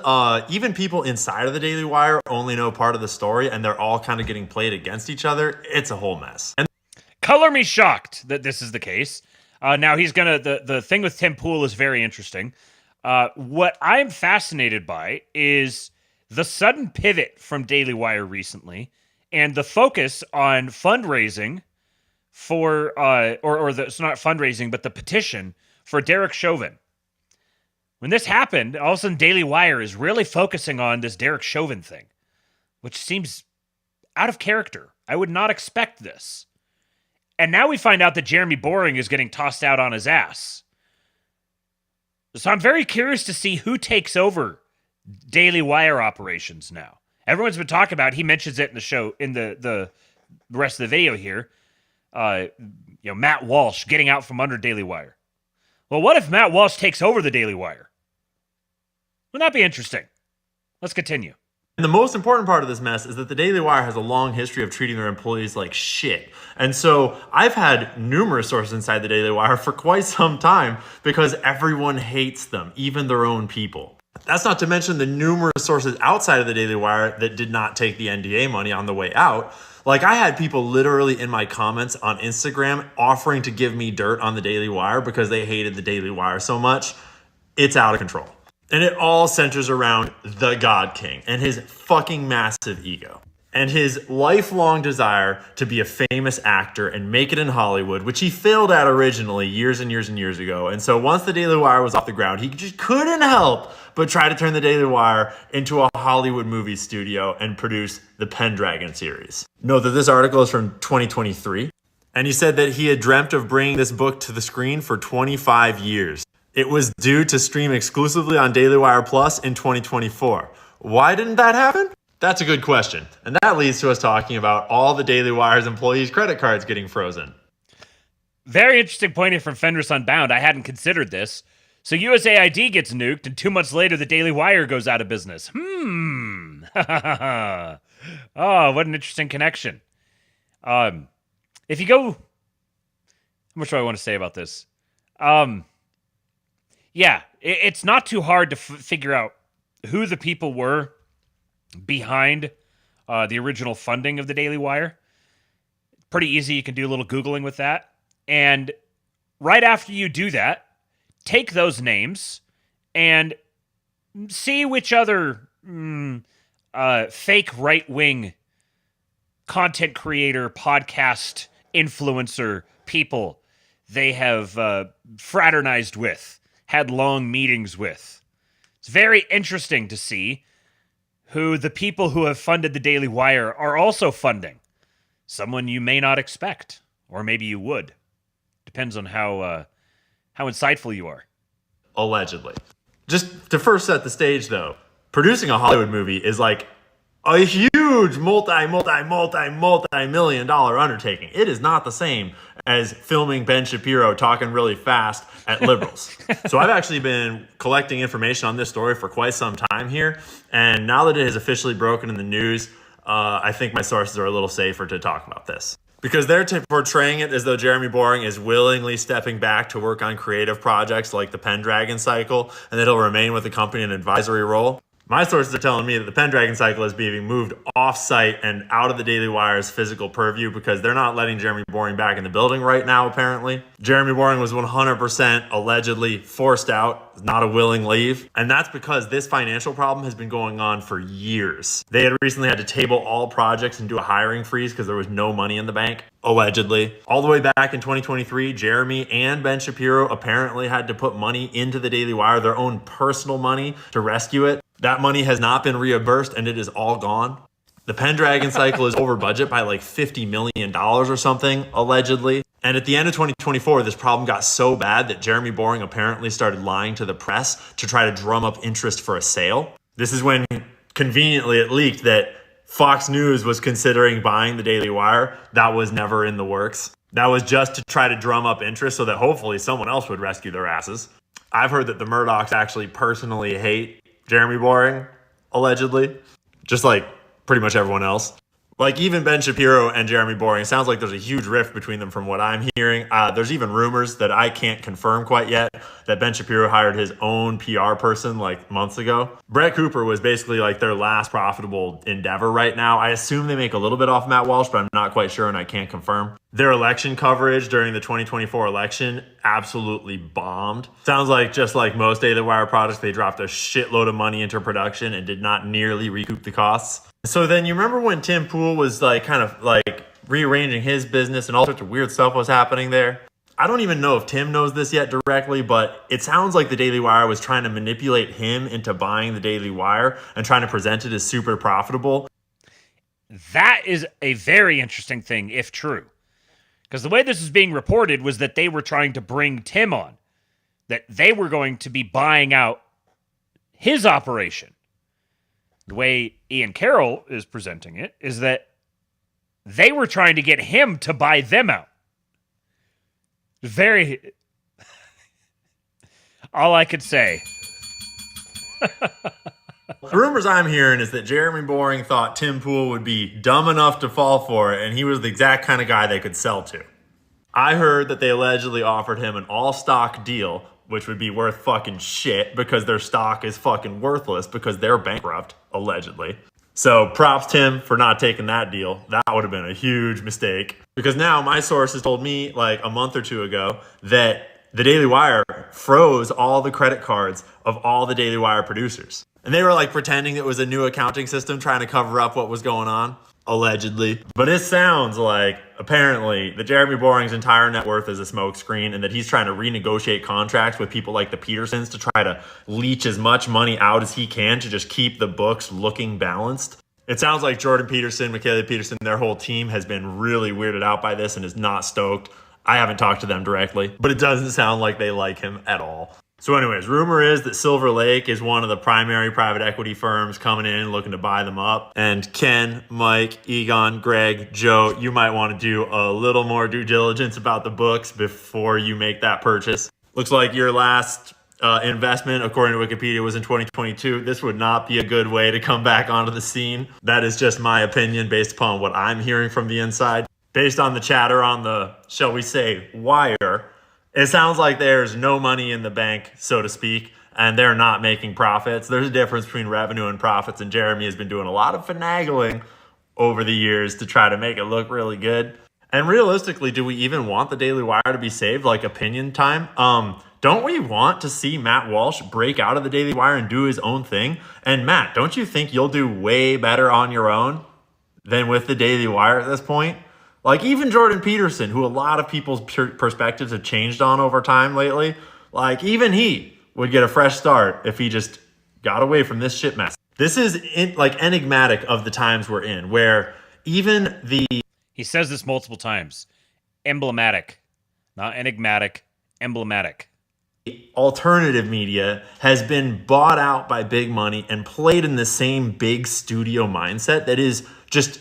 even people inside of the Daily Wire only know part of the story, and they're all kind of getting played against each other. It's a whole mess. And color me shocked that this is the case. Now he's gonna the thing with Tim Pool is very interesting. What I'm fascinated by is the sudden pivot from Daily Wire recently and the focus on fundraising for it's not fundraising, but the petition for Derek Chauvin. When this happened, all of a sudden Daily Wire is really focusing on this Derek Chauvin thing, which seems out of character. I would not expect this. And now we find out that Jeremy Boring is getting tossed out on his ass. So I'm very curious to see who takes over Daily Wire operations now. Everyone's been talking about, he mentions it in the show, in the rest of the video here, Matt Walsh getting out from under Daily Wire. Well, what if Matt Walsh takes over the Daily Wire? Wouldn't that be interesting? Let's continue. And the most important part of this mess is that the Daily Wire has a long history of treating their employees like shit. And so I've had numerous sources inside the Daily Wire for quite some time because everyone hates them, even their own people. That's not to mention the numerous sources outside of the Daily Wire that did not take the NDA money on the way out. Like, I had people literally in my comments on Instagram offering to give me dirt on the Daily Wire because they hated the Daily Wire so much. It's out of control. And it all centers around the God King and his fucking massive ego and his lifelong desire to be a famous actor and make it in Hollywood, which he failed at originally years and years and years ago. And so once the Daily Wire was off the ground, he just couldn't help but try to turn the Daily Wire into a Hollywood movie studio and produce the Pendragon series. Note that this article is from 2023. And he said that he had dreamt of bringing this book to the screen for 25 years. It was due to stream exclusively on Daily Wire Plus in 2024. Why didn't that happen? That's a good question. And that leads to us talking about all the Daily Wire's employees' credit cards getting frozen. Very interesting point here from Fenris Unbound. I hadn't considered this. So USAID gets nuked, and 2 months later, the Daily Wire goes out of business. Oh, what an interesting connection. If you go... How much do I want to say about this? Yeah, it's not too hard to figure out who the people were behind the original funding of the Daily Wire. Pretty easy. You can do a little Googling with that. And right after you do that, take those names and see which other fake right-wing content creator, podcast, influencer people they have fraternized with. Had long meetings with. It's very interesting to see who the people who have funded the Daily Wire are also funding. Someone you may not expect, or maybe you would. Depends on how insightful you are. Allegedly. Just to first set the stage, though, producing a Hollywood movie is like a huge multi-million dollar undertaking. It is not the same as filming Ben Shapiro talking really fast at liberals. So I've actually been collecting information on this story for quite some time here. And now that it has officially broken in the news, I think my sources are a little safer to talk about this. Because they're portraying it as though Jeremy Boring is willingly stepping back to work on creative projects like the Pendragon cycle, and that he'll remain with the company in an advisory role. My sources are telling me that the Pendragon cycle is being moved off-site and out of the Daily Wire's physical purview because they're not letting Jeremy Boring back in the building right now, apparently. Jeremy Boring was 100% allegedly forced out, not a willing leave. And that's because this financial problem has been going on for years. They had recently had to table all projects and do a hiring freeze because there was no money in the bank, allegedly. All the way back in 2023, Jeremy and Ben Shapiro apparently had to put money into the Daily Wire, their own personal money, to rescue it. That money has not been reimbursed and it is all gone. The Pendragon cycle is over budget by like $50 million or something, allegedly. And at the end of 2024, this problem got so bad that Jeremy Boring apparently started lying to the press to try to drum up interest for a sale. This is when conveniently it leaked that Fox News was considering buying the Daily Wire. That was never in the works. That was just to try to drum up interest so that hopefully someone else would rescue their asses. I've heard that the Murdochs actually personally hate Jeremy Boring, allegedly, just like pretty much everyone else. Like even Ben Shapiro and Jeremy Boring, it sounds like there's a huge rift between them from what I'm hearing. There's even rumors that I can't confirm quite yet that Ben Shapiro hired his own PR person like months ago. Brett Cooper was basically like their last profitable endeavor right now. I assume they make a little bit off Matt Walsh, but I'm not quite sure and I can't confirm. Their election coverage during the 2024 election absolutely bombed. Sounds like just like most Daily Wire products, they dropped a shitload of money into production and did not nearly recoup the costs. So then you remember when Tim Pool was like kind of like rearranging his business and all sorts of weird stuff was happening there? I don't even know if Tim knows this yet directly, but it sounds like the Daily Wire was trying to manipulate him into buying the Daily Wire and trying to present it as super profitable. That is a very interesting thing, if true. Because the way this is being reported was that they were trying to bring Tim on, that they were going to be buying out his operation. The way Ian Carroll is presenting it is that they were trying to get him to buy them out. Very... all I could say. The rumors I'm hearing is that Jeremy Boring thought Tim Pool would be dumb enough to fall for it, and he was the exact kind of guy they could sell to. I heard that they allegedly offered him an all-stock deal, which would be worth fucking shit because their stock is fucking worthless because they're bankrupt, allegedly. So props Tim for not taking that deal. That would have been a huge mistake. Because now my sources told me like a month or two ago that the Daily Wire froze all the credit cards of all the Daily Wire producers. And they were like pretending it was a new accounting system trying to cover up what was going on, allegedly. But it sounds like apparently that Jeremy Boring's entire net worth is a smokescreen and that he's trying to renegotiate contracts with people like the Petersons to try to leech as much money out as he can to just keep the books looking balanced. It sounds like Jordan Peterson, Michaela Peterson, their whole team has been really weirded out by this and is not stoked. I haven't talked to them directly, but it doesn't sound like they like him at all. So anyways, rumor is that Silver Lake is one of the primary private equity firms coming in looking to buy them up. And Ken, Mike, Egon, Greg, Joe, you might want to do a little more due diligence about the books before you make that purchase. Looks like your last investment, according to Wikipedia, was in 2022. This would not be a good way to come back onto the scene. That is just my opinion based upon what I'm hearing from the inside. Based on the chatter on the, shall we say, wire, it sounds like there's no money in the bank, so to speak, and they're not making profits. There's a difference between revenue and profits, and Jeremy has been doing a lot of finagling over the years to try to make it look really good. And realistically, do we even want the Daily Wire to be saved, like opinion time? Don't we want to see Matt Walsh break out of the Daily Wire and do his own thing? And Matt, don't you think you'll do way better on your own than with the Daily Wire at this point? Like even Jordan Peterson, who a lot of people's perspectives have changed on over time lately, like even he would get a fresh start if he just got away from this shit mess. This is like enigmatic of the times we're in, where even the... He says this multiple times. Emblematic. Not enigmatic. Emblematic. Alternative media has been bought out by big money and played in the same big studio mindset that is just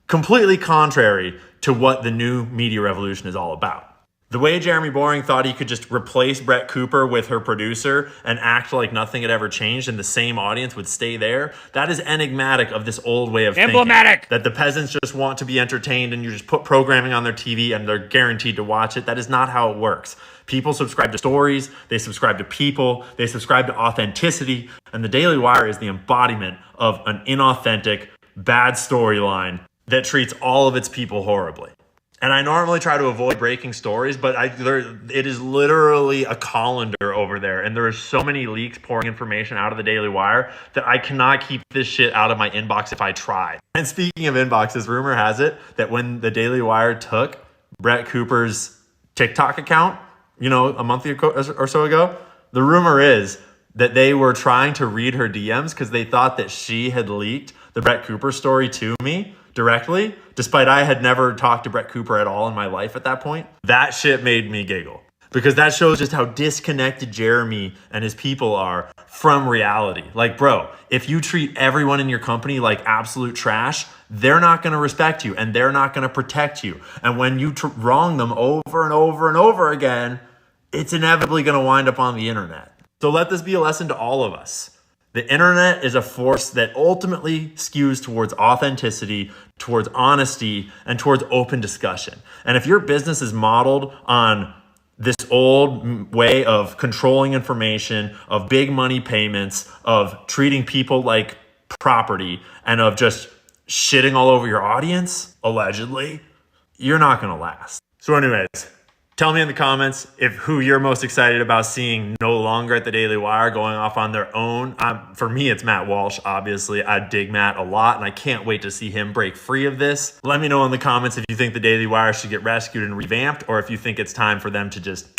completely contrary to what the new media revolution is all about. The way Jeremy Boring thought he could just replace Brett Cooper with her producer and act like nothing had ever changed and the same audience would stay there, that is enigmatic of this old way of Emblematic. thinking. That the peasants just want to be entertained and you just put programming on their TV and they're guaranteed to watch it. That is not how it works. People subscribe to stories, they subscribe to people, they subscribe to authenticity, and the Daily Wire is the embodiment of an inauthentic, bad storyline that treats all of its people horribly. And I normally try to avoid breaking stories, but it is literally a colander over there. And there are so many leaks pouring information out of the Daily Wire that I cannot keep this shit out of my inbox if I try. And speaking of inboxes, rumor has it that when the Daily Wire took Brett Cooper's TikTok account, a month or so ago, the rumor is that they were trying to read her DMs because they thought that she had leaked the Brett Cooper story to me directly, despite I had never talked to Brett Cooper at all in my life at that point. That shit made me giggle because that shows just how disconnected Jeremy and his people are from reality. Like, bro, if you treat everyone in your company like absolute trash, they're not going to respect you and they're not going to protect you. And when you wrong them over and over and over again, it's inevitably going to wind up on the internet. So let this be a lesson to all of us. The internet is a force that ultimately skews towards authenticity, towards honesty, and towards open discussion. And if your business is modeled on this old way of controlling information, of big money payments, of treating people like property, and of just shitting all over your audience, allegedly, you're not going to last. So anyways, tell me in the comments who you're most excited about seeing no longer at the Daily Wire, going off on their own. For me, it's Matt Walsh, obviously. I dig Matt a lot, and I can't wait to see him break free of this. Let me know in the comments if you think the Daily Wire should get rescued and revamped, or if you think it's time for them to just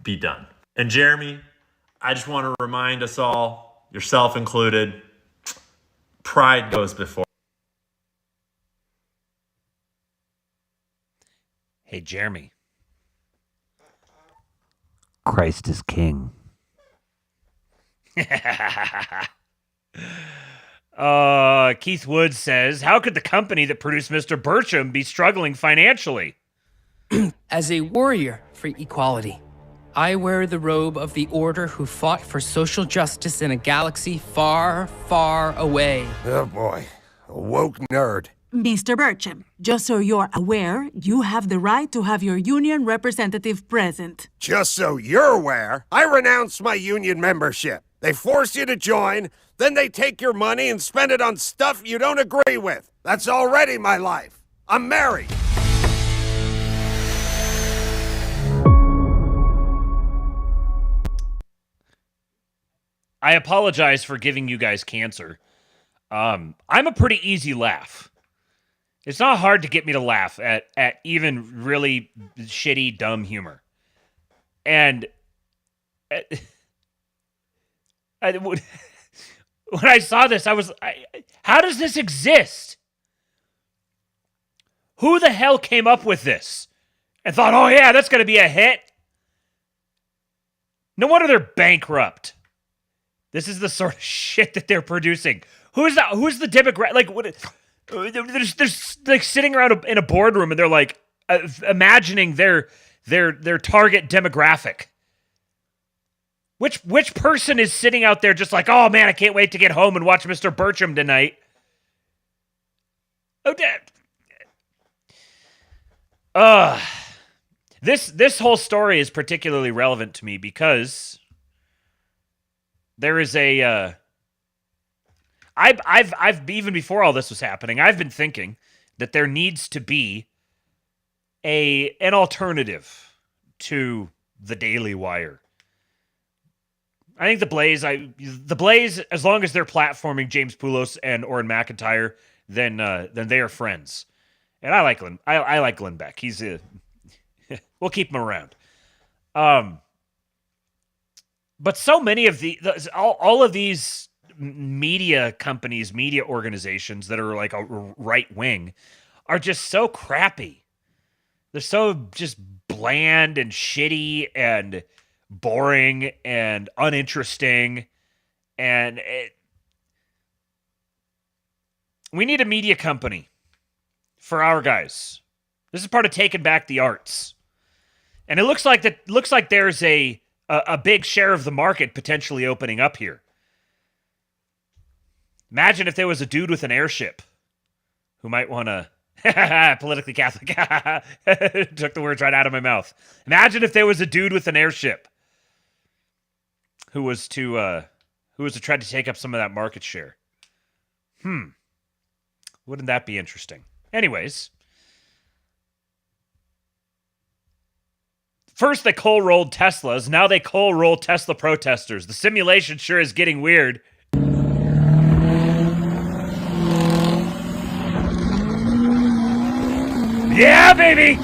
be done. And Jeremy, I just want to remind us all, yourself included, pride goes before. Hey, Jeremy. Christ is king. Keith Woods says, how could the company that produced Mr. Burcham be struggling financially? As a warrior for equality, I wear the robe of the order who fought for social justice in a galaxy far, far away. Oh boy, a woke nerd. Mr. Burcham, just so you're aware, you have the right to have your union representative present. Just so you're aware, I renounce my union membership. They force you to join, then they take your money and spend it on stuff you don't agree with. That's already my life. I'm married. I apologize for giving you guys cancer. I'm a pretty easy laugh. It's not hard to get me to laugh at even really shitty, dumb humor. And when I saw this, I was, how does this exist? Who the hell came up with this and thought, oh yeah, that's going to be a hit? No wonder they're bankrupt. This is the sort of shit that they're producing. Who's the demographic? Like, what? They're like sitting around in a boardroom and they're like imagining their target demographic. Which person is sitting out there just like, oh man, I can't wait to get home and watch Mr. Burcham tonight? This whole story is particularly relevant to me because there is a I've even before all this was happening, I've been thinking that there needs to be an alternative to the Daily Wire. I think the Blaze, as long as they're platforming James Poulos and Oren McIntyre, then they are friends. And I like Glenn. I like Glenn Beck. He's we'll keep him around. But so many of all of these media companies, media organizations that are like a right wing are just so crappy. They're so just bland and shitty and boring and uninteresting. And we need a media company for our guys. This is part of taking back the arts. And it looks like there's a big share of the market potentially opening up here. Imagine if there was a dude with an airship who might want to politically Catholic. Took the words right out of my mouth. Imagine if there was a dude with an airship who was to try to take up some of that market share. Wouldn't that be interesting? Anyways, first they coal-rolled Teslas, now they coal-roll Tesla protesters. The simulation sure is getting weird. Yeah, baby!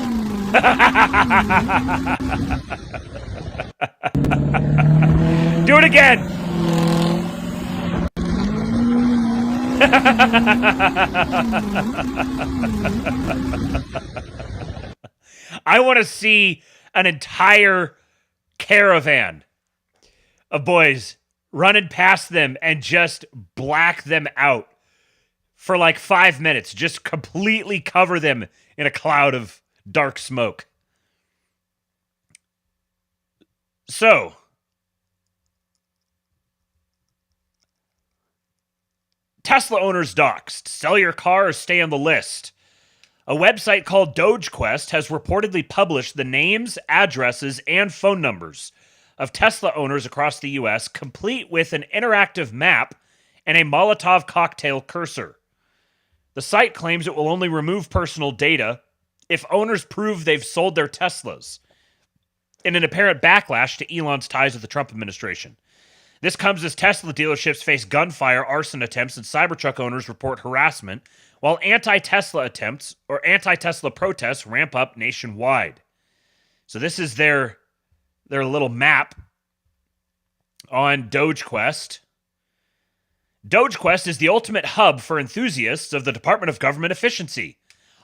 Do it again! I want to see an entire caravan of boys running past them and just black them out for like 5 minutes. Just completely cover them in a cloud of dark smoke. So, Tesla owners doxxed. Sell your car or stay on the list. A website called DogeQuest has reportedly published the names, addresses, and phone numbers of Tesla owners across the U.S., complete with an interactive map and a Molotov cocktail cursor. The site claims it will only remove personal data if owners prove they've sold their Teslas, in an apparent backlash to Elon's ties with the Trump administration. This comes as Tesla dealerships face gunfire, arson attempts, and Cybertruck owners report harassment, while anti-Tesla attempts or anti-Tesla protests ramp up nationwide. So this is their little map on DogeQuest. DogeQuest is the ultimate hub for enthusiasts of the Department of Government Efficiency.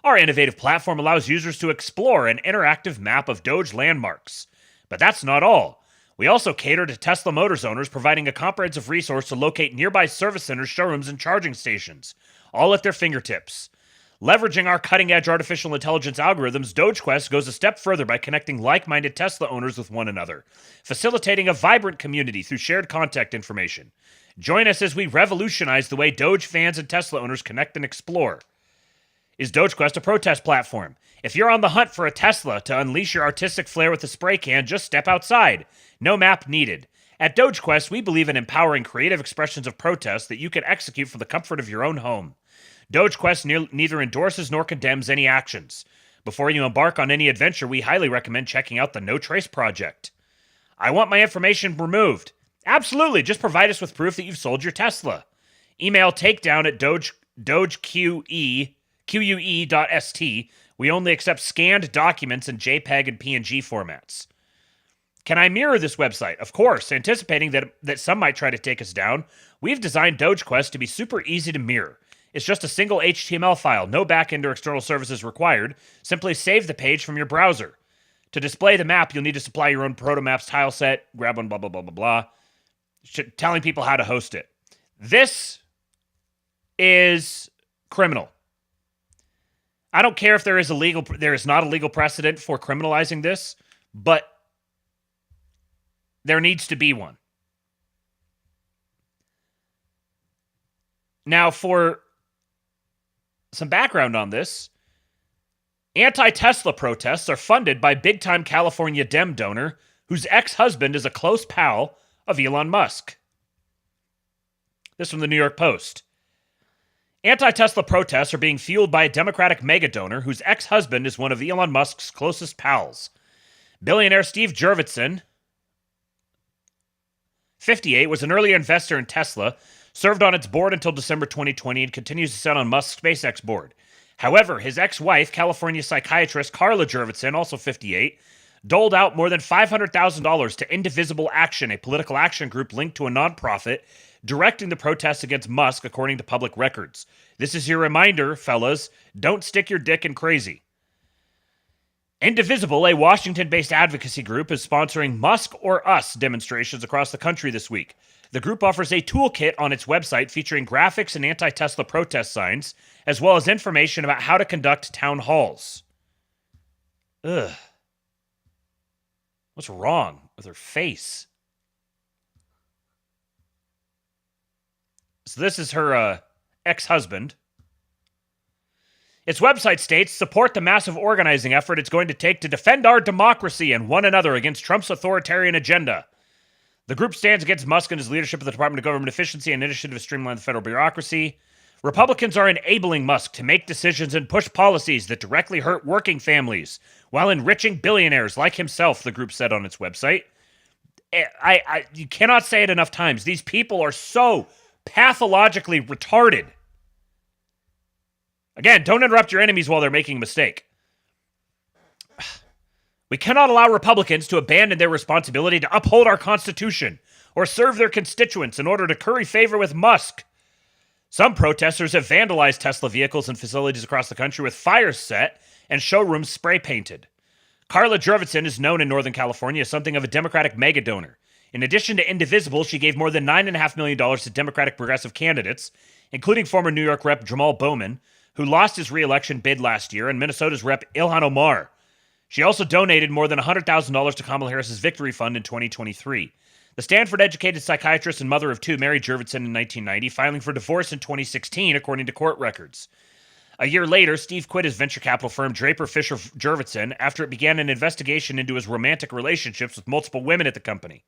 Our innovative platform allows users to explore an interactive map of Doge landmarks. But that's not all. We also cater to Tesla Motors owners, providing a comprehensive resource to locate nearby service centers, showrooms, and charging stations, all at their fingertips. Leveraging our cutting-edge artificial intelligence algorithms, DogeQuest goes a step further by connecting like-minded Tesla owners with one another, facilitating a vibrant community through shared contact information. Join us as we revolutionize the way Doge fans and Tesla owners connect and explore. Is DogeQuest a protest platform? If you're on the hunt for a Tesla to unleash your artistic flair with a spray can, just step outside. No map needed. At DogeQuest, we believe in empowering creative expressions of protest that you can execute from the comfort of your own home. DogeQuest neither endorses nor condemns any actions. Before you embark on any adventure, we highly recommend checking out the No Trace Project. I want my information removed. Absolutely, just provide us with proof that you've sold your Tesla. Email takedown at dogeque.st. We only accept scanned documents in JPEG and PNG formats. Can I mirror this website? Of course, anticipating that some might try to take us down, we've designed DogeQuest to be super easy to mirror. It's just a single HTML file, no backend or external services required. Simply save the page from your browser. To display the map, you'll need to supply your own ProtoMaps tile set, grab one, blah, blah, blah, blah, blah. Telling people how to host it. This is criminal. I don't care if there is not a legal precedent for criminalizing this, but there needs to be one. Now, for some background on this, anti-Tesla protests are funded by big-time California Dem donor whose ex-husband is a close pal of Elon Musk. This from the New York Post. Anti-Tesla protests are being fueled by a Democratic mega donor whose ex-husband is one of Elon Musk's closest pals. Billionaire Steve Jurvetson, 58, was an early investor in Tesla, served on its board until December 2020, and continues to sit on Musk's SpaceX board. However, his ex-wife, California psychiatrist Carla Jurvetson, also 58, doled out more than $500,000 to Indivisible Action, a political action group linked to a nonprofit directing the protests against Musk, according to public records. This is your reminder, fellas, don't stick your dick in crazy. Indivisible, a Washington-based advocacy group, is sponsoring Musk or Us demonstrations across the country this week. The group offers a toolkit on its website featuring graphics and anti-Tesla protest signs, as well as information about how to conduct town halls. Ugh. What's wrong with her face? So this is her ex-husband. Its website states, support the massive organizing effort it's going to take to defend our democracy and one another against Trump's authoritarian agenda. The group stands against Musk and his leadership of the Department of Government Efficiency and initiative to streamline the federal bureaucracy. Republicans are enabling Musk to make decisions and push policies that directly hurt working families while enriching billionaires like himself, the group said on its website. You cannot say it enough times. These people are so pathologically retarded. Again, don't interrupt your enemies while they're making a mistake. We cannot allow Republicans to abandon their responsibility to uphold our Constitution or serve their constituents in order to curry favor with Musk. Some protesters have vandalized Tesla vehicles and facilities across the country with fires set and showrooms spray painted. Carla Jurvetson is known in Northern California as something of a Democratic mega donor. In addition to Indivisible, she gave more than $9.5 million to Democratic progressive candidates, including former New York Rep. Jamal Bowman, who lost his re-election bid last year, and Minnesota's Rep. Ilhan Omar. She also donated more than $100,000 to Kamala Harris's Victory Fund in 2023. The Stanford-educated psychiatrist and mother of two married Jurvetson in 1990, filing for divorce in 2016, according to court records. A year later, Steve quit his venture capital firm Draper Fisher Jurvetson after it began an investigation into his romantic relationships with multiple women at the company.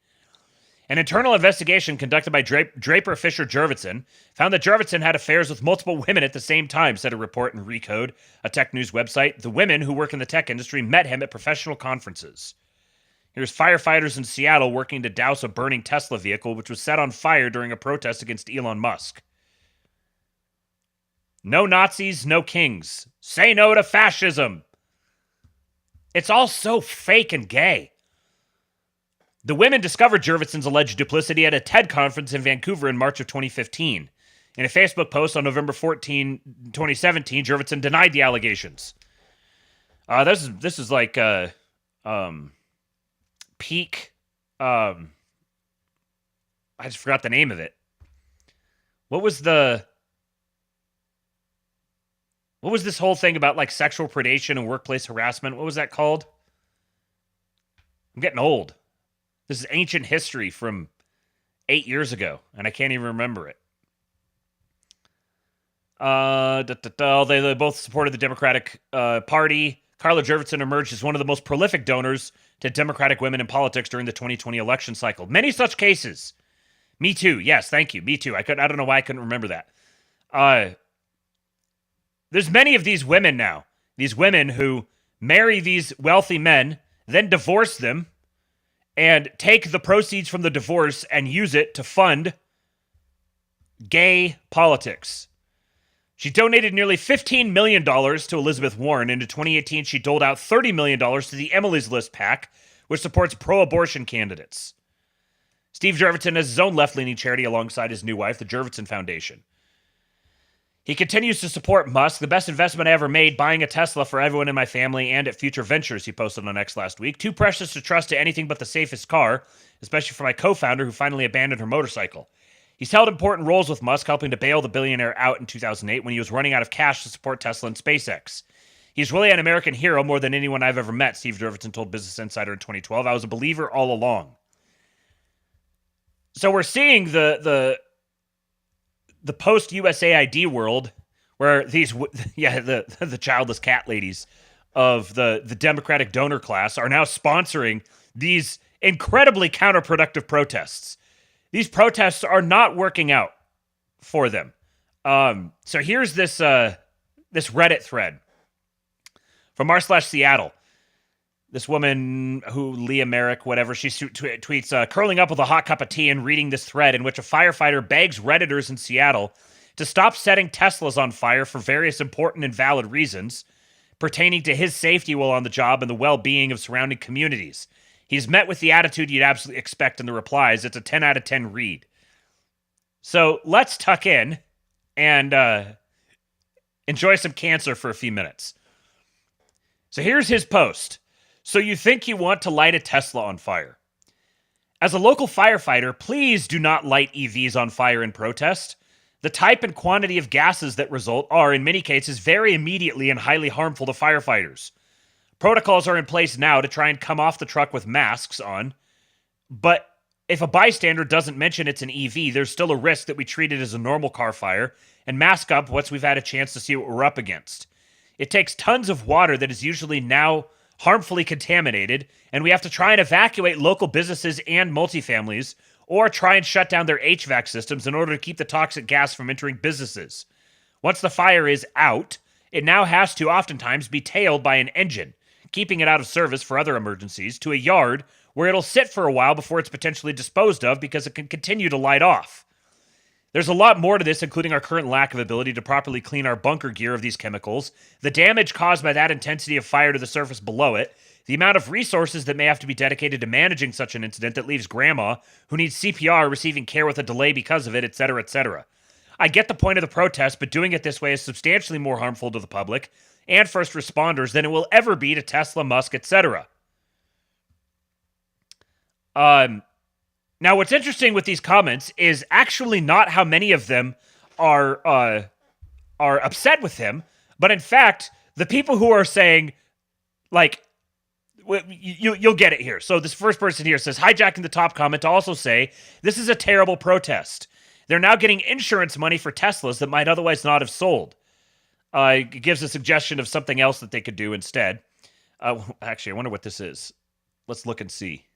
An internal investigation conducted by Draper Fisher Jurvetson found that Jurvetson had affairs with multiple women at the same time, said a report in Recode, a tech news website. The women who work in the tech industry met him at professional conferences. Here's firefighters in Seattle working to douse a burning Tesla vehicle, which was set on fire during a protest against Elon Musk. No Nazis, no kings. Say no to fascism. It's all so fake and gay. The women discovered Jurvetson's alleged duplicity at a TED conference in Vancouver in March of 2015. In a Facebook post on November 14, 2017, Jurvetson denied the allegations. This is like peak. I just forgot the name of it. What was this whole thing about like sexual predation and workplace harassment? What was that called? I'm getting old. This is ancient history from 8 years ago, and I can't even remember it. They both supported the Democratic Party. Carla Jurvetson emerged as one of the most prolific donors to Democratic women in politics during the 2020 election cycle. Many such cases. Me too. Yes, thank you. Me too. I don't know why I couldn't remember that. There's many of these women now. These women who marry these wealthy men, then divorce them, and take the proceeds from the divorce and use it to fund gay politics. She donated nearly $15 million to Elizabeth Warren. Into 2018, she doled out $30 million to the Emily's List PAC, which supports pro-abortion candidates. Steve Jurvetson has his own left-leaning charity alongside his new wife, the Jurvetson Foundation. He continues to support Musk, the best investment I ever made, buying a Tesla for everyone in my family and at Future Ventures, he posted on X last week. Too precious to trust to anything but the safest car, especially for my co-founder who finally abandoned her motorcycle. He's held important roles with Musk, helping to bail the billionaire out in 2008 when he was running out of cash to support Tesla and SpaceX. He's really an American hero more than anyone I've ever met, Steve Jurvetson told Business Insider in 2012. I was a believer all along. So we're seeing the post-USAID world where these, the childless cat ladies of the Democratic donor class are now sponsoring these incredibly counterproductive protests. These protests are not working out for them. So here's this Reddit thread from r/Seattle. This woman who, Leah Merrick, whatever, she tweets, curling up with a hot cup of tea and reading this thread in which a firefighter begs Redditors in Seattle to stop setting Teslas on fire for various important and valid reasons pertaining to his safety while on the job and the well-being of surrounding communities. He's met with the attitude you'd absolutely expect in the replies. It's a 10 out of 10 read. So let's tuck in and enjoy some cancer for a few minutes. So here's his post. So you think you want to light a Tesla on fire? As a local firefighter, please do not light EVs on fire in protest. The type and quantity of gases that result are, in many cases, very immediately and highly harmful to firefighters. Protocols are in place now to try and come off the truck with masks on, but if a bystander doesn't mention it's an EV, there's still a risk that we treat it as a normal car fire and mask up once we've had a chance to see what we're up against. It takes tons of water that is usually now harmfully contaminated, and we have to try and evacuate local businesses and multifamilies, or try and shut down their HVAC systems in order to keep the toxic gas from entering businesses. Once the fire is out, it now has to oftentimes be tailed by an engine, keeping it out of service for other emergencies, to a yard where it'll sit for a while before it's potentially disposed of because it can continue to light off. There's a lot more to this, including our current lack of ability to properly clean our bunker gear of these chemicals, the damage caused by that intensity of fire to the surface below it, the amount of resources that may have to be dedicated to managing such an incident that leaves grandma, who needs CPR, receiving care with a delay because of it, etc., etc. I get the point of the protest, but doing it this way is substantially more harmful to the public and first responders than it will ever be to Tesla, Musk, etc. Now, what's interesting with these comments is actually not how many of them are upset with him, but in fact, the people who are saying, like, you'll get it here. So this first person here says, hijacking the top comment to also say, this is a terrible protest. They're now getting insurance money for Teslas that might otherwise not have sold. It gives a suggestion of something else that they could do instead. Actually, I wonder what this is. Let's look and see.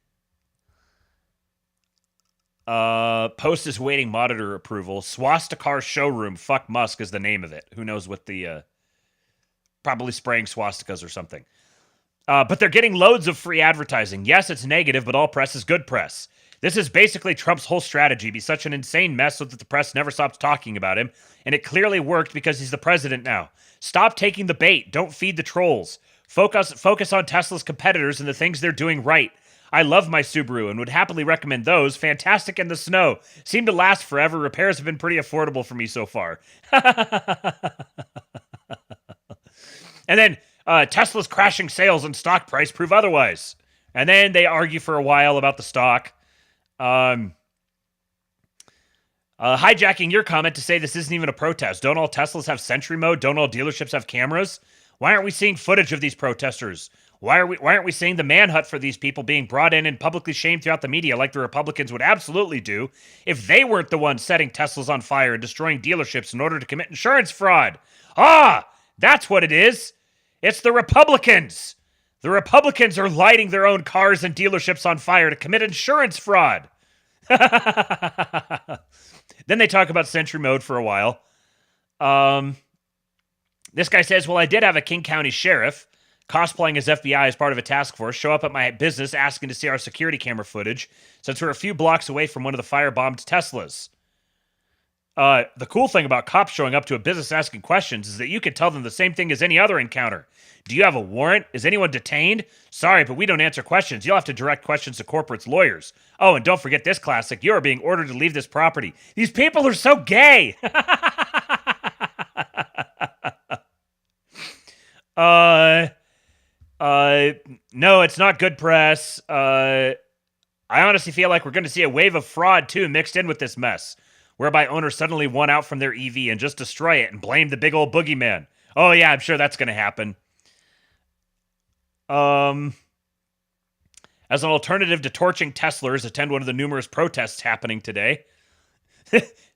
Post is waiting monitor approval. Swastika showroom. Fuck Musk is the name of it. Who knows what the... probably spraying swastikas or something. But they're getting loads of free advertising. Yes, it's negative, but all press is good press. This is basically Trump's whole strategy. Be such an insane mess so that the press never stops talking about him. And it clearly worked because he's the president now. Stop taking the bait. Don't feed the trolls. Focus on Tesla's competitors and the things they're doing right. I love my Subaru and would happily recommend those. Fantastic in the snow. Seem to last forever. Repairs have been pretty affordable for me so far. And then Tesla's crashing sales and stock price prove otherwise. And then they argue for a while about the stock. Hijacking your comment to say this isn't even a protest. Don't all Teslas have Sentry mode? Don't all dealerships have cameras? Why aren't we seeing footage of these protesters? Why aren't we seeing the manhunt for these people being brought in and publicly shamed throughout the media like the Republicans would absolutely do if they weren't the ones setting Teslas on fire and destroying dealerships in order to commit insurance fraud? Ah, that's what it is. It's the Republicans. The Republicans are lighting their own cars and dealerships on fire to commit insurance fraud. Then they talk about Sentry mode for a while. This guy says, well, I did have a King County sheriff cosplaying as FBI as part of a task force show up at my business asking to see our security camera footage since we're a few blocks away from one of the firebombed Teslas. The cool thing about cops showing up to a business asking questions is that you can tell them the same thing as any other encounter. Do you have a warrant? Is anyone detained? Sorry, but we don't answer questions. You'll have to direct questions to corporate's lawyers. Oh, and don't forget this classic. You are being ordered to leave this property. These people are so gay. No, it's not good press. I honestly feel like we're going to see a wave of fraud, too, mixed in with this mess, whereby owners suddenly won out from their EV and just destroy it and blame the big old boogeyman. Oh, yeah, I'm sure that's going to happen. As an alternative to torching Teslers, attend one of the numerous protests happening today.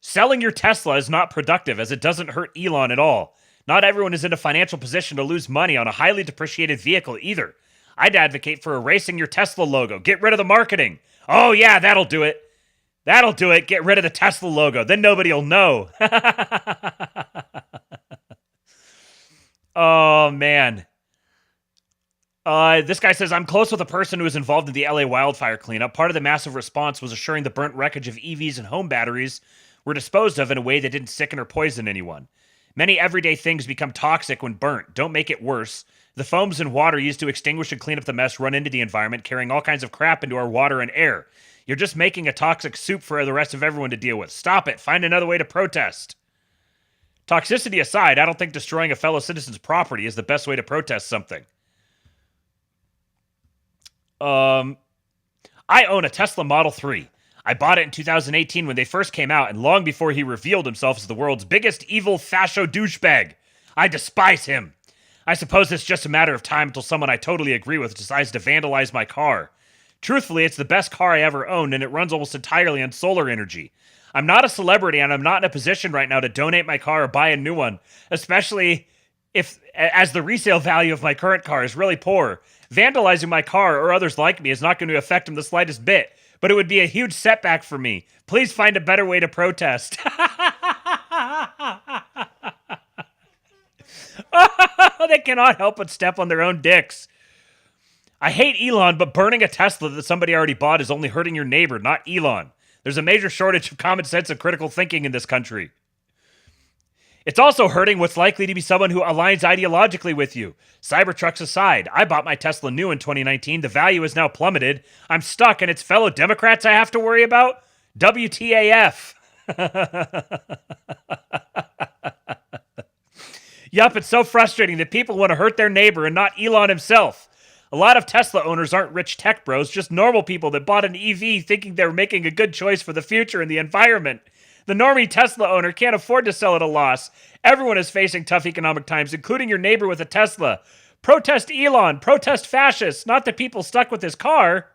Selling your Tesla is not productive, as it doesn't hurt Elon at all. Not everyone is in a financial position to lose money on a highly depreciated vehicle either. I'd advocate for erasing your Tesla logo. Get rid of the marketing. Oh yeah, that'll do it. That'll do it. Get rid of the Tesla logo. Then nobody will know. Oh, man. This guy says, I'm close with a person who was involved in the LA wildfire cleanup. Part of the massive response was assuring the burnt wreckage of EVs and home batteries were disposed of in a way that didn't sicken or poison anyone. Many everyday things become toxic when burnt. Don't make it worse. The foams and water used to extinguish and clean up the mess run into the environment, carrying all kinds of crap into our water and air. You're just making a toxic soup for the rest of everyone to deal with. Stop it. Find another way to protest. Toxicity aside, I don't think destroying a fellow citizen's property is the best way to protest something. I own a Tesla Model 3. I bought it in 2018 when they first came out, and long before he revealed himself as the world's biggest evil fascio douchebag. I despise him. I suppose it's just a matter of time until someone I totally agree with decides to vandalize my car. Truthfully, it's the best car I ever owned, and it runs almost entirely on solar energy. I'm not a celebrity, and I'm not in a position right now to donate my car or buy a new one, especially as the resale value of my current car is really poor. Vandalizing my car or others like me is not going to affect them the slightest bit, but it would be a huge setback for me. Please find a better way to protest. They cannot help but step on their own dicks. I hate Elon, but burning a Tesla that somebody already bought is only hurting your neighbor, not Elon. There's a major shortage of common sense and critical thinking in this country. It's also hurting what's likely to be someone who aligns ideologically with you. Cybertrucks aside, I bought my Tesla new in 2019. The value has now plummeted. I'm stuck, and it's fellow Democrats I have to worry about? WTAF. Yup, it's so frustrating that people want to hurt their neighbor and not Elon himself. A lot of Tesla owners aren't rich tech bros, just normal people that bought an EV thinking they were making a good choice for the future and the environment. The normie Tesla owner can't afford to sell at a loss. Everyone is facing tough economic times, including your neighbor with a Tesla. Protest Elon, protest fascists, not the people stuck with his car.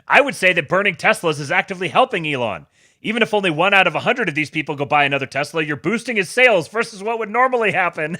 I would say that burning Teslas is actively helping Elon. Even if only 1 out of 100 of these people go buy another Tesla, you're boosting his sales versus what would normally happen.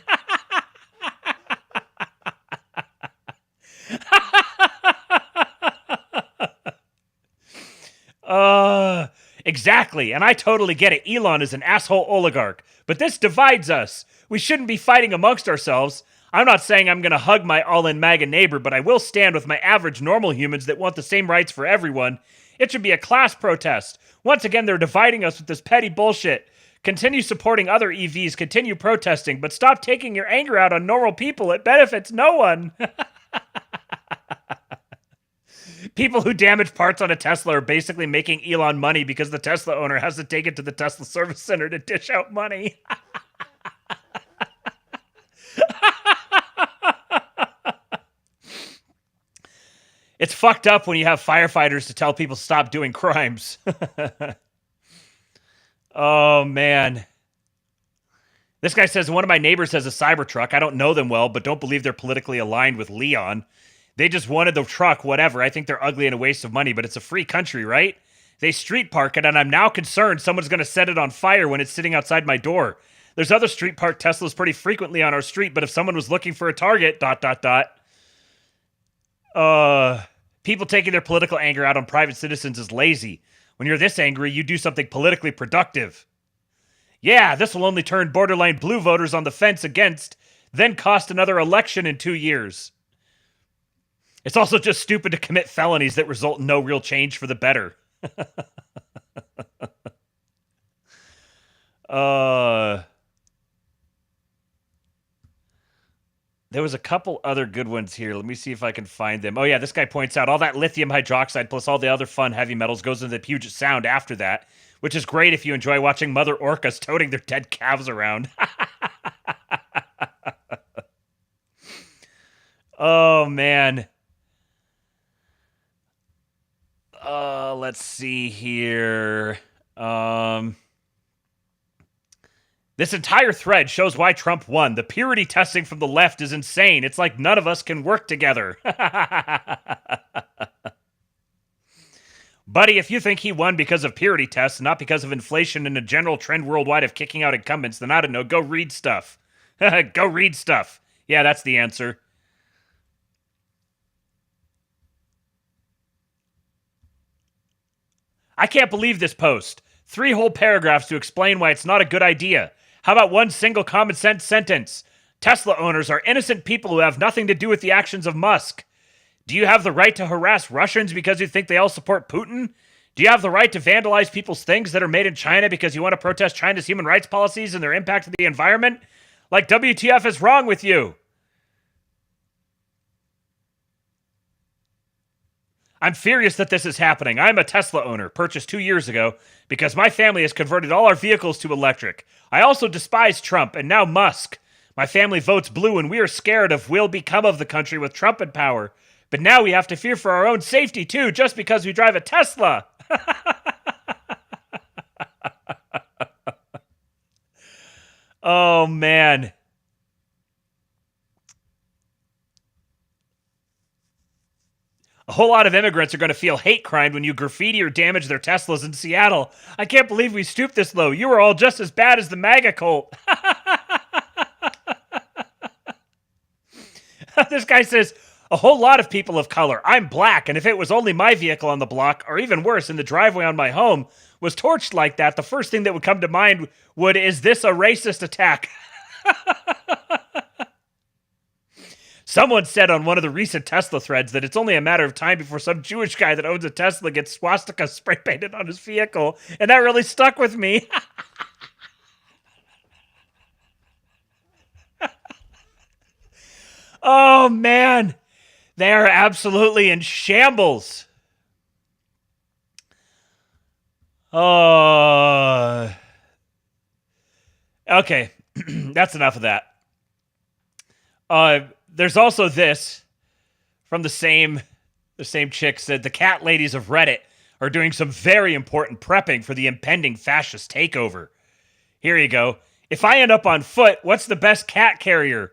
Exactly, and I totally get it. Elon is an asshole oligarch, but this divides us. We shouldn't be fighting amongst ourselves. I'm not saying I'm going to hug my all-in MAGA neighbor, but I will stand with my average normal humans that want the same rights for everyone. It should be a class protest. Once again, they're dividing us with this petty bullshit. Continue supporting other EVs, continue protesting, but stop taking your anger out on normal people. It benefits no one. People who damage parts on a Tesla are basically making Elon money because the Tesla owner has to take it to the Tesla service center to dish out money. It's fucked up when you have firefighters to tell people to stop doing crimes. Oh, man. This guy says, one of my neighbors has a Cybertruck. I don't know them well, but don't believe they're politically aligned with Leon. They just wanted the truck, whatever. I think they're ugly and a waste of money, but it's a free country, right? They street park it, and I'm now concerned someone's going to set it on fire when it's sitting outside my door. There's other street parked Teslas pretty frequently on our street, but if someone was looking for a target, ... People taking their political anger out on private citizens is lazy. When you're this angry, you do something politically productive. Yeah, this will only turn borderline blue voters on the fence against, then cost another election in 2 years. It's also just stupid to commit felonies that result in no real change for the better. There was a couple other good ones here. Let me see if I can find them. Oh yeah, this guy points out all that lithium hydroxide plus all the other fun heavy metals goes into the Puget Sound after that, which is great if you enjoy watching mother orcas toting their dead calves around. Oh, man. Let's see here. This entire thread shows why Trump won. The purity testing from the left is insane. It's like none of us can work together. Buddy, if you think he won because of purity tests, not because of inflation and a general trend worldwide of kicking out incumbents, then I don't know, go read stuff. Go read stuff. Yeah, that's the answer. I can't believe this post. 3 whole paragraphs to explain why it's not a good idea. How about one single common sense sentence? Tesla owners are innocent people who have nothing to do with the actions of Musk. Do you have the right to harass Russians because you think they all support Putin? Do you have the right to vandalize people's things that are made in China because you want to protest China's human rights policies and their impact on the environment? Like, WTF is wrong with you? I'm furious that this is happening. I'm a Tesla owner, purchased 2 years ago, because my family has converted all our vehicles to electric. I also despise Trump and now Musk. My family votes blue and we are scared of what will become of the country with Trump in power. But now we have to fear for our own safety too, just because we drive a Tesla. Oh, man. whole lot of immigrants are going to feel hate crime when you graffiti or damage their Teslas in Seattle. I can't believe we stooped this low. You are all just as bad as the MAGA cult. This guy says, a whole lot of people of color. I'm black, and if it was only my vehicle on the block, or even worse, in the driveway on my home, was torched like that, the first thing that would come to mind is this a racist attack? Someone said on one of the recent Tesla threads that it's only a matter of time before some Jewish guy that owns a Tesla gets swastika spray painted on his vehicle, and that really stuck with me. Oh, man. They are absolutely in shambles. Oh. Okay. That's enough of that. There's also this from the same chick said, the cat ladies of Reddit are doing some very important prepping for the impending fascist takeover. Here you go. If I end up on foot, what's the best cat carrier?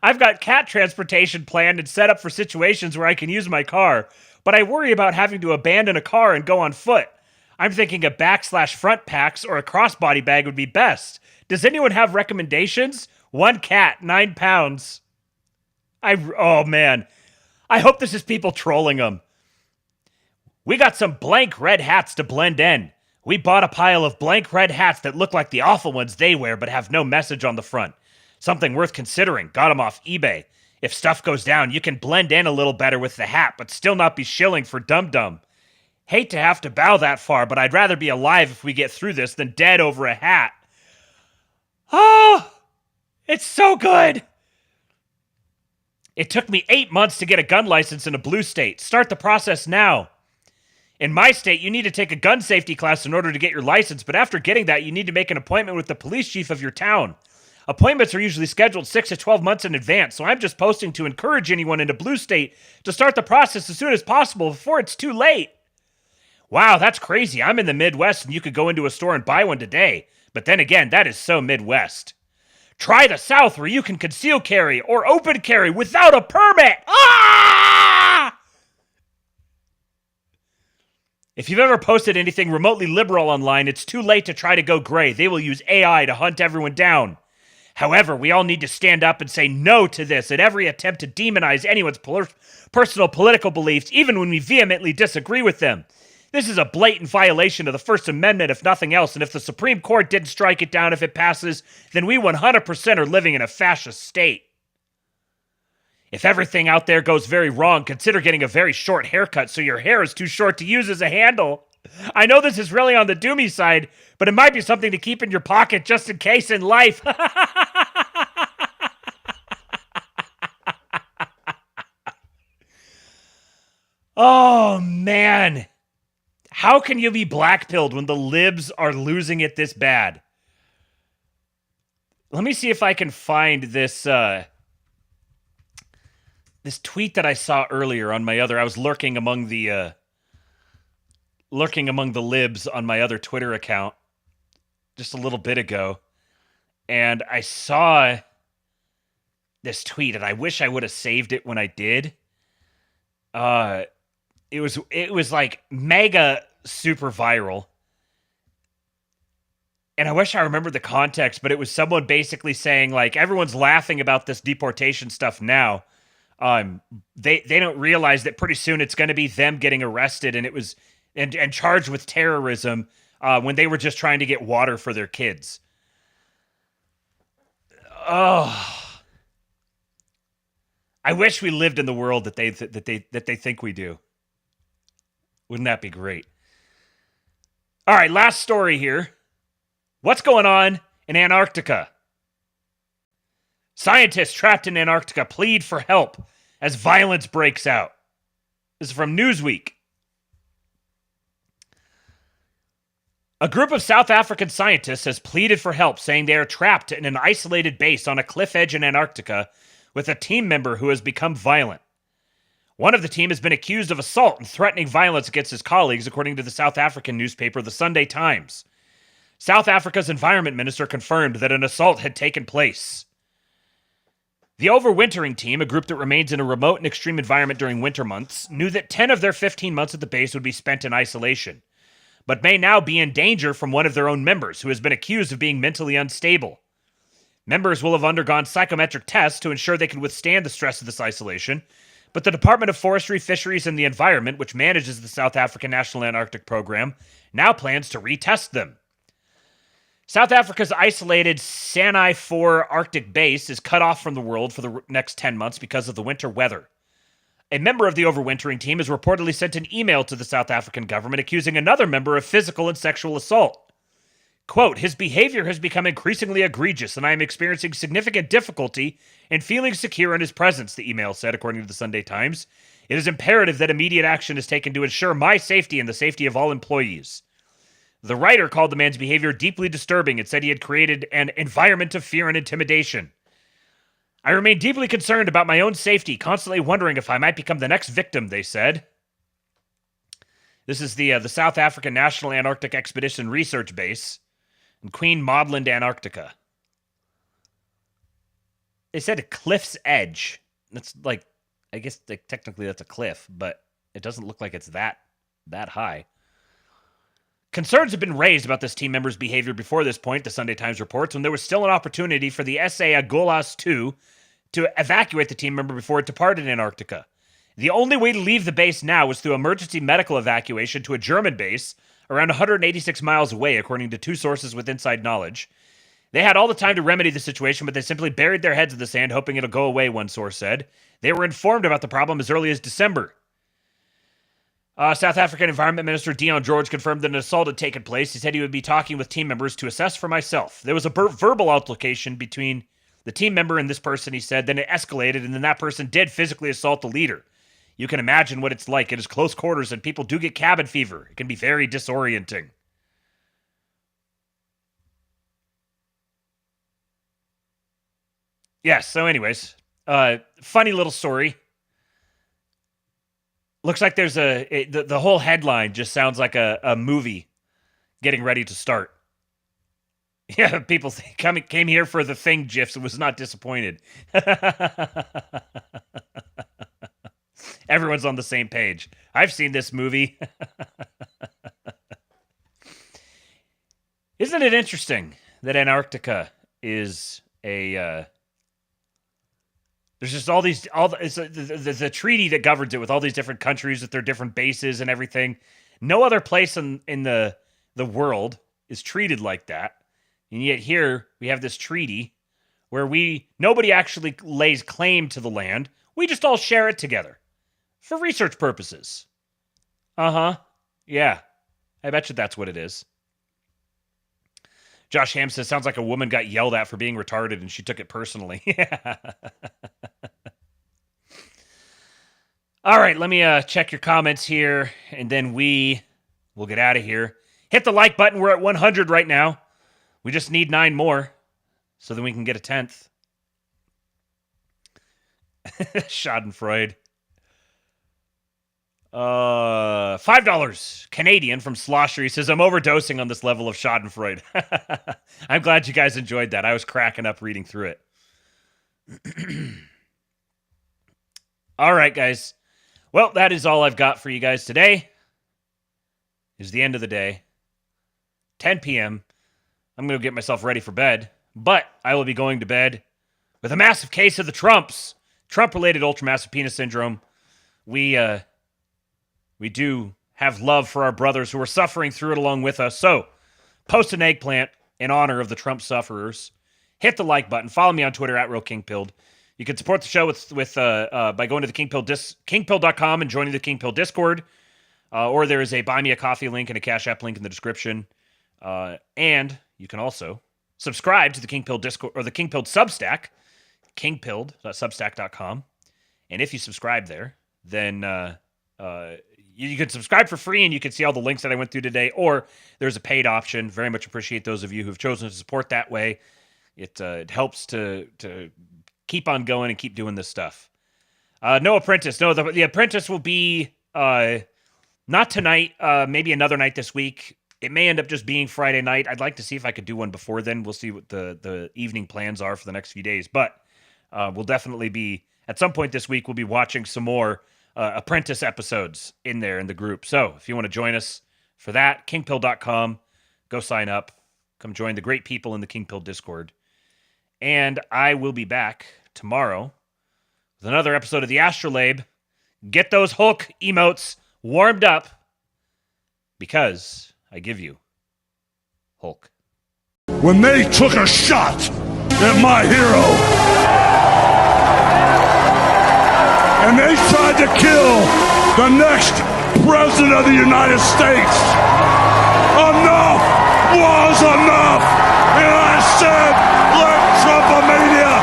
I've got cat transportation planned and set up for situations where I can use my car, but I worry about having to abandon a car and go on foot. I'm thinking a back/front packs or a crossbody bag would be best. Does anyone have recommendations? 1 cat, 9 pounds. Oh man. I hope this is people trolling them. We got some blank red hats to blend in. We bought a pile of blank red hats that look like the awful ones they wear but have no message on the front. Something worth considering. Got them off eBay. If stuff goes down, you can blend in a little better with the hat, but still not be shilling for dum-dum. Hate to have to bow that far, but I'd rather be alive if we get through this than dead over a hat. Oh, it's so good. It took me 8 months to get a gun license in a blue state. Start the process now. In my state, you need to take a gun safety class in order to get your license, but after getting that, you need to make an appointment with the police chief of your town. Appointments are usually scheduled 6 to 12 months in advance, so I'm just posting to encourage anyone in a blue state to start the process as soon as possible before it's too late. Wow, that's crazy. I'm in the Midwest and you could go into a store and buy one today. But then again, that is so Midwest. Try the South where you can conceal carry or open carry without a permit. Ah! If you've ever posted anything remotely liberal online, it's too late to try to go gray. They will use AI to hunt everyone down. However, we all need to stand up and say no to this at every attempt to demonize anyone's personal political beliefs, even when we vehemently disagree with them. This is a blatant violation of the First Amendment, if nothing else, and if the Supreme Court didn't strike it down if it passes, then we 100% are living in a fascist state. If everything out there goes very wrong, consider getting a very short haircut so your hair is too short to use as a handle. I know this is really on the doomy side, but it might be something to keep in your pocket just in case in life. Oh, man. How can you be blackpilled when the libs are losing it this bad? Let me see if I can find this this tweet that I saw earlier on my other. I was lurking among the libs on my other Twitter account just a little bit ago, and I saw this tweet, and I wish I would have saved it when I did. It was like mega super viral, and I wish I remembered the context, but it was someone basically saying, like, everyone's laughing about this deportation stuff now. They don't realize that pretty soon it's going to be them getting arrested and charged with terrorism when they were just trying to get water for their kids. Oh, I wish we lived in the world that they think we do. Wouldn't that be great? All right, last story here. What's going on in Antarctica? Scientists trapped in Antarctica plead for help as violence breaks out. This is from Newsweek. A group of South African scientists has pleaded for help, saying they are trapped in an isolated base on a cliff edge in Antarctica with a team member who has become violent. One of the team has been accused of assault and threatening violence against his colleagues, according to the South African newspaper, The Sunday Times. South Africa's environment minister confirmed that an assault had taken place. The overwintering team, a group that remains in a remote and extreme environment during winter months, knew that 10 of their 15 months at the base would be spent in isolation, but may now be in danger from one of their own members who has been accused of being mentally unstable. Members will have undergone psychometric tests to ensure they can withstand the stress of this isolation, but the Department of Forestry, Fisheries, and the Environment, which manages the South African National Antarctic Program, now plans to retest them. South Africa's isolated Sanai 4 Arctic base is cut off from the world for the next 10 months because of the winter weather. A member of the overwintering team has reportedly sent an email to the South African government accusing another member of physical and sexual assault. Quote, his behavior has become increasingly egregious and I am experiencing significant difficulty in feeling secure in his presence, the email said, according to the Sunday Times. It is imperative that immediate action is taken to ensure my safety and the safety of all employees. The writer called the man's behavior deeply disturbing and said he had created an environment of fear and intimidation. I remain deeply concerned about my own safety, constantly wondering if I might become the next victim, they said. This is the South African National Antarctic Expedition Research Base in Queen Maudland, Antarctica. They said Cliff's Edge. That's like, I guess technically that's a cliff, but it doesn't look like it's that high. Concerns have been raised about this team member's behavior before this point, the Sunday Times reports, when there was still an opportunity for the SA Agulhas 2 to evacuate the team member before it departed Antarctica. The only way to leave the base now was through emergency medical evacuation to a German base around 186 miles away, according to two sources with inside knowledge. They had all the time to remedy the situation, but they simply buried their heads in the sand, hoping it'll go away, one source said. They were informed about the problem as early as December. South African Environment Minister Dion George confirmed that an assault had taken place. He said he would be talking with team members to assess for myself. There was a verbal altercation between the team member and this person, he said. Then it escalated, and then that person did physically assault the leader. You can imagine what it's like. It is close quarters, and people do get cabin fever. It can be very disorienting. Yes, so anyways, funny little story. Looks like there's the whole headline just sounds like a movie getting ready to start. Yeah, people came here for the thing gifs and was not disappointed. Everyone's on the same page. I've seen this movie. Isn't it interesting that Antarctica is a... There's just the treaty that governs it with all these different countries with their different bases and everything. No other place in the world is treated like that. And yet here we have this treaty where nobody actually lays claim to the land. We just all share it together for research purposes. Uh-huh. Yeah. I bet you that's what it is. Josh Ham says, sounds like a woman got yelled at for being retarded and she took it personally. Yeah. All right, let me check your comments here, and then we'll get out of here. Hit the like button. We're at 100 right now. We just need 9 more, so then we can get a 10th. Schadenfreude. $5 Canadian from Slosher. He says, I'm overdosing on this level of Schadenfreude. I'm glad you guys enjoyed that. I was cracking up reading through it. All right, guys. Well, that is all I've got for you guys today. It's the end of the day. 10 p.m. I'm going to get myself ready for bed. But I will be going to bed with a massive case of the Trumps. Trump-related ultramassive penis syndrome. We do have love for our brothers who are suffering through it along with us. So, post an eggplant in honor of the Trump sufferers. Hit the like button. Follow me on Twitter at RealKingPilled. You can support the show by going to the kingpill.com and joining the Kingpill Discord. Or there is a Buy Me a Coffee link and a Cash App link in the description. And you can also subscribe to the Kingpill Discord or the Kingpill Substack, kingpilled.substack.com. And if you subscribe there, then you can subscribe for free and you can see all the links that I went through today. Or there's a paid option. Very much appreciate those of you who have chosen to support that way. It helps to keep on going and keep doing this stuff. No Apprentice. No, the Apprentice will be not tonight, maybe another night this week. It may end up just being Friday night. I'd like to see if I could do one before then. We'll see what the evening plans are for the next few days. But We'll definitely be, at some point this week, we'll be watching some more Apprentice episodes in there in the group. So if you want to join us for that, kingpill.com, go sign up. Come join the great people in the King Pill Discord. And I will be back tomorrow with another episode of the Astrolabe. Get those Hulk emotes warmed up because I give you Hulk. When they took a shot at my hero and they tried to kill the next president of the United States, enough was enough. And I said, let Trumpomania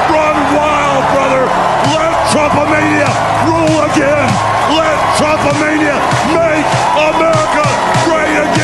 run wild, brother. Let Trumpomania rule again. Let Trumpomania make America great again.